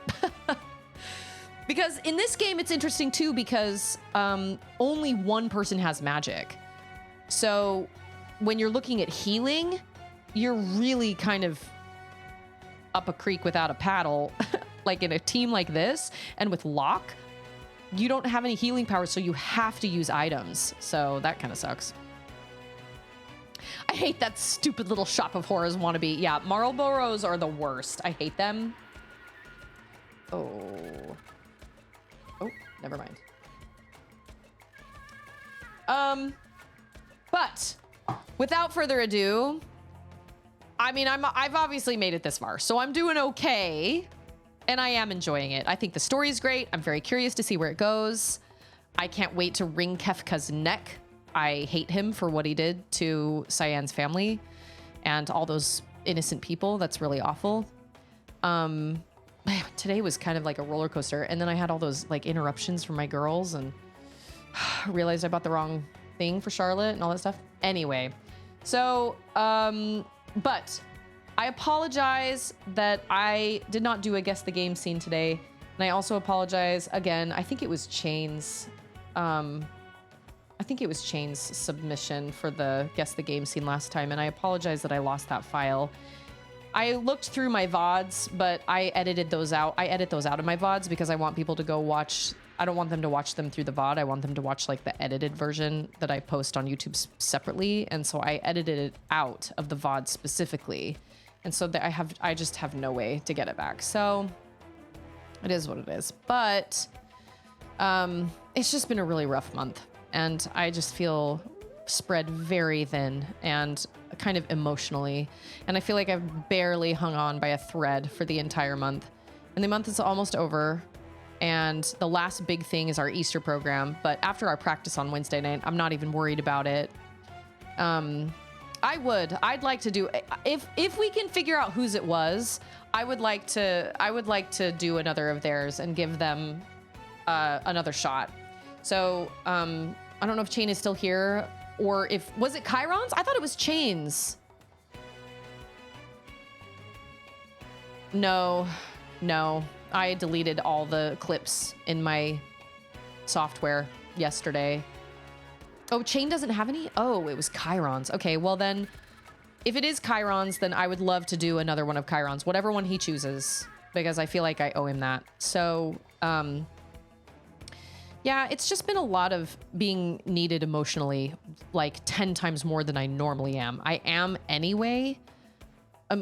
Speaker 2: Because in this game, it's interesting too, because only one person has magic. So when you're looking at healing, you're really kind of up a creek without a paddle. Like in a team like this, and with Locke, you don't have any healing power, so you have to use items. So that kind of sucks. I hate that stupid little Shop of Horrors wannabe. Yeah, Marlboros are the worst. I hate them. Oh, never mind. But without further ado, I mean, I've obviously made it this far, so I'm doing okay. And I am enjoying it. I think the story is great. I'm very curious to see where it goes. I can't wait to wring Kefka's neck. I hate him for what he did to Cyan's family and all those innocent people. That's really awful. Today was kind of like a roller coaster. And then I had all those like interruptions from my girls and realized I bought the wrong thing for Charlotte and all that stuff. Anyway, so, but I apologize that I did not do a Guess the Game scene today. And I also apologize again. I think it was Chain's submission for the Guess the Game scene last time. And I apologize that I lost that file. I looked through my VODs, but I edited those out. I edit those out of my VODs because I want people to go watch. I don't want them to watch them through the VOD. I want them to watch like the edited version that I post on YouTube separately. And so I edited it out of the VOD specifically. And so that I just have no way to get it back. So it is what it is. But it's just been a really rough month. And I just feel spread very thin and kind of emotionally. And I feel like I've barely hung on by a thread for the entire month. And the month is almost over. And the last big thing is our Easter program. But after our practice on Wednesday night, I'm not even worried about it. I'd like to do, if we can figure out whose it was, I would like to do another of theirs and give them another shot. So I don't know if Chain is still here or was it Chiron's? I thought it was Chain's. No, I deleted all the clips in my software. yesterday. Oh, Chain doesn't have any? Oh, it was Chiron's. Okay, well then, if it is Chiron's, then I would love to do another one of Chiron's, whatever one he chooses, because I feel like I owe him that. So, yeah, it's just been a lot of being needed emotionally, like 10 times more than I normally am. I am anyway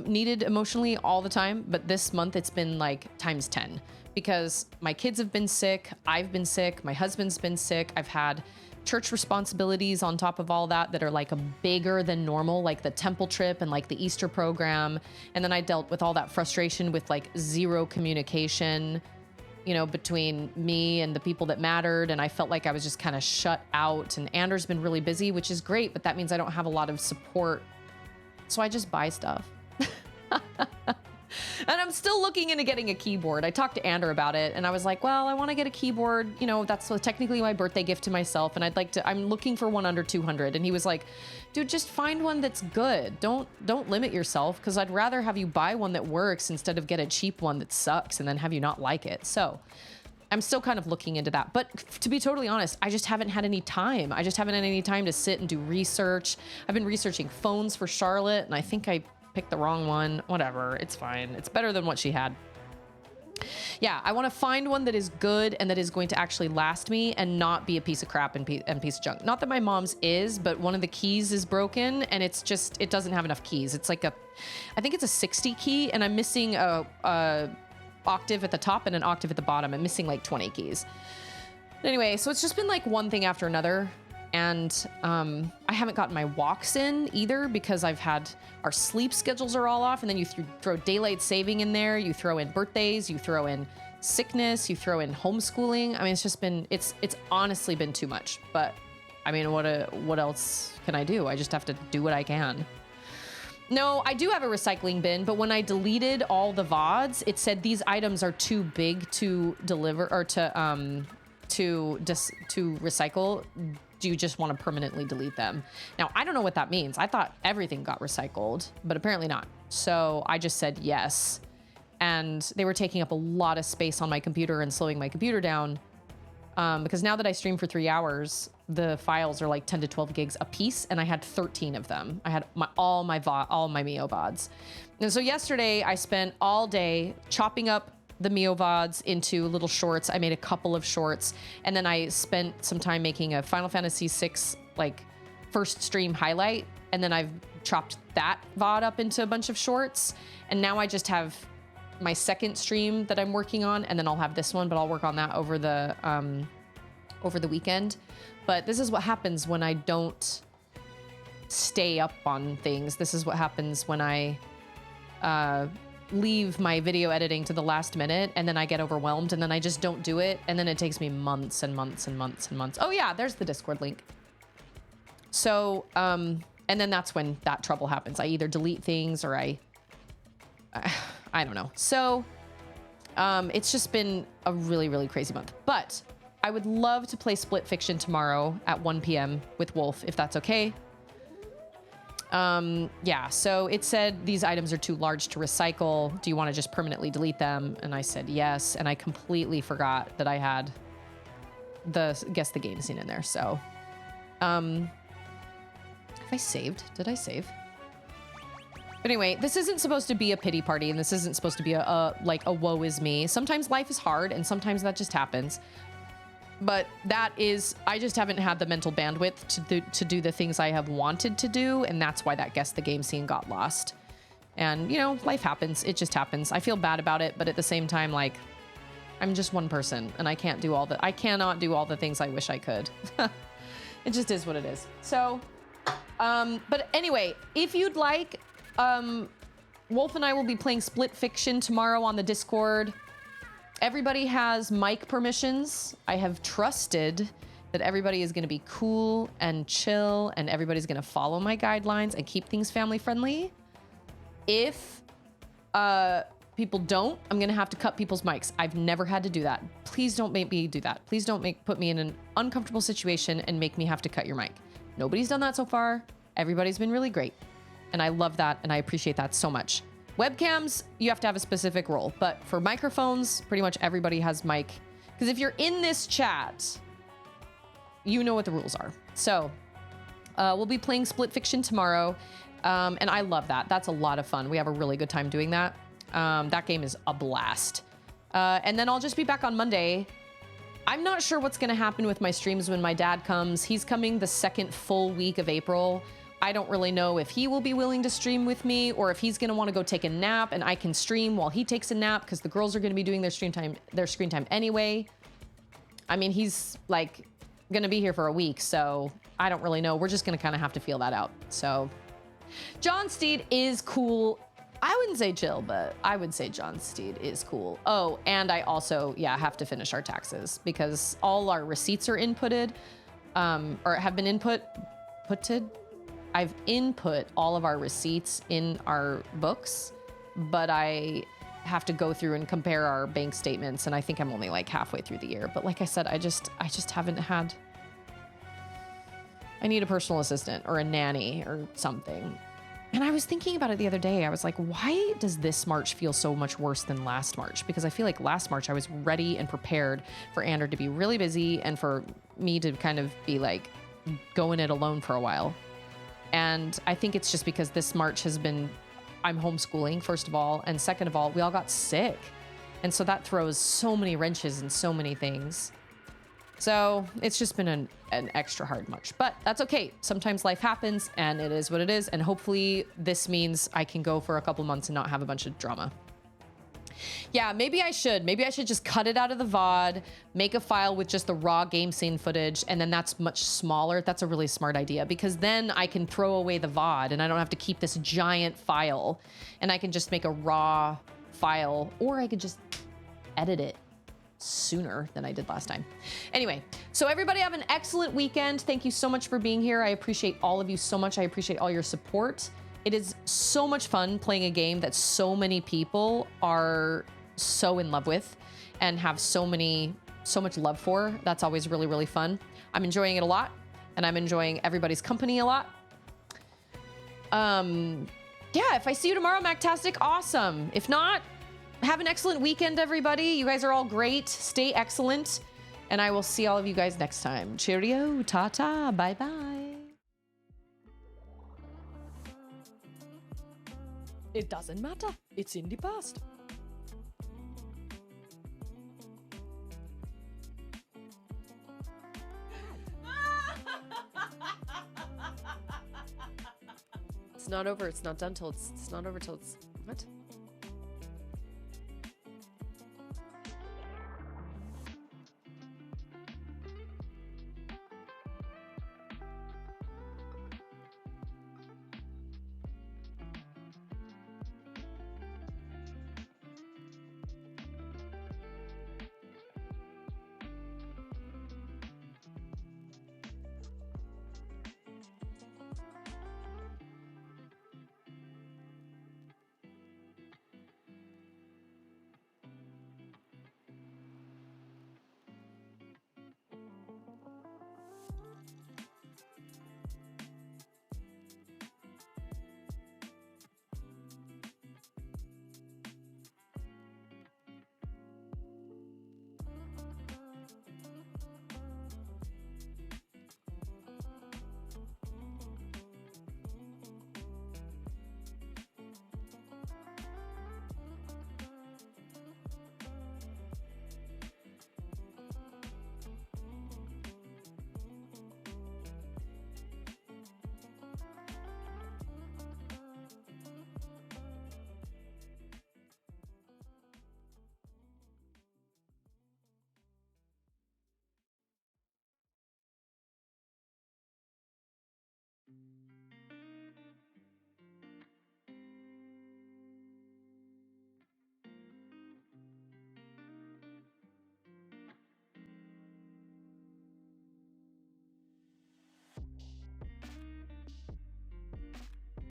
Speaker 2: needed emotionally all the time, but this month it's been like times 10 because my kids have been sick, I've been sick, my husband's been sick, I've had church responsibilities on top of all that that are like a bigger than normal, like the temple trip and like the Easter program. And then I dealt with all that frustration with like zero communication, you know, between me and the people that mattered. And I felt like I was just kind of shut out. And Anders been really busy, which is great, but that means I don't have a lot of support. So I just buy stuff. And I'm still looking into getting a keyboard. I talked to Ander about it and I was like, well, I want to get a keyboard. You know, that's technically my birthday gift to myself. And I'm looking for one under 200. And he was like, dude, just find one that's good. Don't limit yourself. Cause I'd rather have you buy one that works instead of get a cheap one that sucks and then have you not like it. So I'm still kind of looking into that. But to be totally honest, I just haven't had any time. I just haven't had any time to sit and do research. I've been researching phones for Charlotte and I think I picked the wrong one. Whatever, it's fine. It's better than what she had. Yeah, I want to find one that is good and that is going to actually last me and not be a piece of crap and piece of junk. Not that my mom's is, but one of the keys is broken and it doesn't have enough keys. It's like I think it's a 60 key and I'm missing a octave at the top and an octave at the bottom. I'm missing like 20 keys. Anyway, so it's just been like one thing after another. And I haven't gotten my walks in either because our sleep schedules are all off. And then you throw daylight saving in there. You throw in birthdays, you throw in sickness, you throw in homeschooling. I mean, it's honestly been too much. But I mean, what else can I do? I just have to do what I can. No, I do have a recycling bin, but when I deleted all the VODs, it said these items are too big to deliver or to recycle. Do you just want to permanently delete them? Now, I don't know what that means. I thought everything got recycled, but apparently not. So I just said yes. And they were taking up a lot of space on my computer and slowing my computer down. Because now that I stream for 3 hours, the files are like 10 to 12 gigs a piece. And I had 13 of them. I had all my Mio VODs. And so yesterday I spent all day chopping up the Mio VODs into little shorts. I made a couple of shorts and then I spent some time making a Final Fantasy VI like first stream highlight. And then I've chopped that VOD up into a bunch of shorts. And now I just have my second stream that I'm working on. And then I'll have this one, but I'll work on that over the weekend. But this is what happens when I don't stay up on things. This is what happens when I, leave my video editing to the last minute and then I get overwhelmed and then I just don't do it. And then it takes me months and months and months and months. Oh yeah, there's the Discord link. So, and then that's when that trouble happens. I either delete things or I don't know. So, it's just been a really, really crazy month, but I would love to play Split Fiction tomorrow at 1 p.m. with Wolf, if that's okay. Yeah, so it said these items are too large to recycle. Do you want to just permanently delete them? And I said yes, and I completely forgot that I had guess the game scene in there. So, have I saved? Did I save? But anyway, this isn't supposed to be a pity party, and this isn't supposed to be a woe is me. Sometimes life is hard, and sometimes that just happens. But I just haven't had the mental bandwidth to do the things I have wanted to do. And that's why that Guess the Game scene got lost. And, you know, life happens. It just happens. I feel bad about it. But at the same time, like, I'm just one person and I cannot do all the things I wish I could. It just is what it is. So, but anyway, if you'd like, Wolf and I will be playing Split Fiction tomorrow on the Discord. Everybody has mic permissions. I have trusted that everybody is going to be cool and chill and everybody's going to follow my guidelines and keep things family friendly. If people don't, I'm going to have to cut people's mics. I've never had to do that. Please don't make me do that. Please don't put me in an uncomfortable situation and make me have to cut your mic. Nobody's done that so far. Everybody's been really great. And I love that and I appreciate that so much. Webcams, you have to have a specific role, but for microphones, pretty much everybody has mic. Because if you're in this chat, you know what the rules are. So we'll be playing Split Fiction tomorrow. And I love that. That's a lot of fun. We have a really good time doing that. That game is a blast. And then I'll just be back on Monday. I'm not sure what's going to happen with my streams when my dad comes. He's coming the second full week of April. I don't really know if he will be willing to stream with me or if he's going to want to go take a nap and I can stream while he takes a nap because the girls are going to be doing their screen time anyway. I mean, he's like going to be here for a week, so I don't really know. We're just going to kind of have to feel that out. So John Steed is cool. I wouldn't say chill, but I would say John Steed is cool. Oh, and I also, have to finish our taxes because all our receipts are inputted, or have been putted. I've input all of our receipts in our books, but I have to go through and compare our bank statements, and I think I'm only like halfway through the year. But like I said, I just haven't had. I need a personal assistant or a nanny or something. And I was thinking about it the other day. I was like, why does this March feel so much worse than last March? Because I feel like last March I was ready and prepared for Ander to be really busy and for me to kind of be like going it alone for a while. And I think it's just because this March has been, I'm homeschooling, first of all. And second of all, we all got sick. And so that throws so many wrenches in so many things. So it's just been an extra hard March, but that's okay. Sometimes life happens and it is what it is. And hopefully this means I can go for a couple months and not have a bunch of drama. Yeah, maybe I should just cut it out of the VOD, make a file with just the raw game scene footage. And then that's much smaller. That's a really smart idea because then I can throw away the VOD and I don't have to keep this giant file and I can just make a raw file or I could just edit it sooner than I did last time. Anyway, so everybody have an excellent weekend. Thank you so much for being here. I appreciate all of you so much. I appreciate all your support. It is so much fun playing a game that so many people are so in love with and have so much love for. That's always really, really fun. I'm enjoying it a lot and I'm enjoying everybody's company a lot. Yeah, if I see you tomorrow, Mactastic, awesome. If not, have an excellent weekend, everybody. You guys are all great. Stay excellent. And I will see all of you guys next time. Cheerio, ta-ta, bye-bye.
Speaker 1: It doesn't matter. It's in the past. It's not over. It's not done till it's not over till it's what?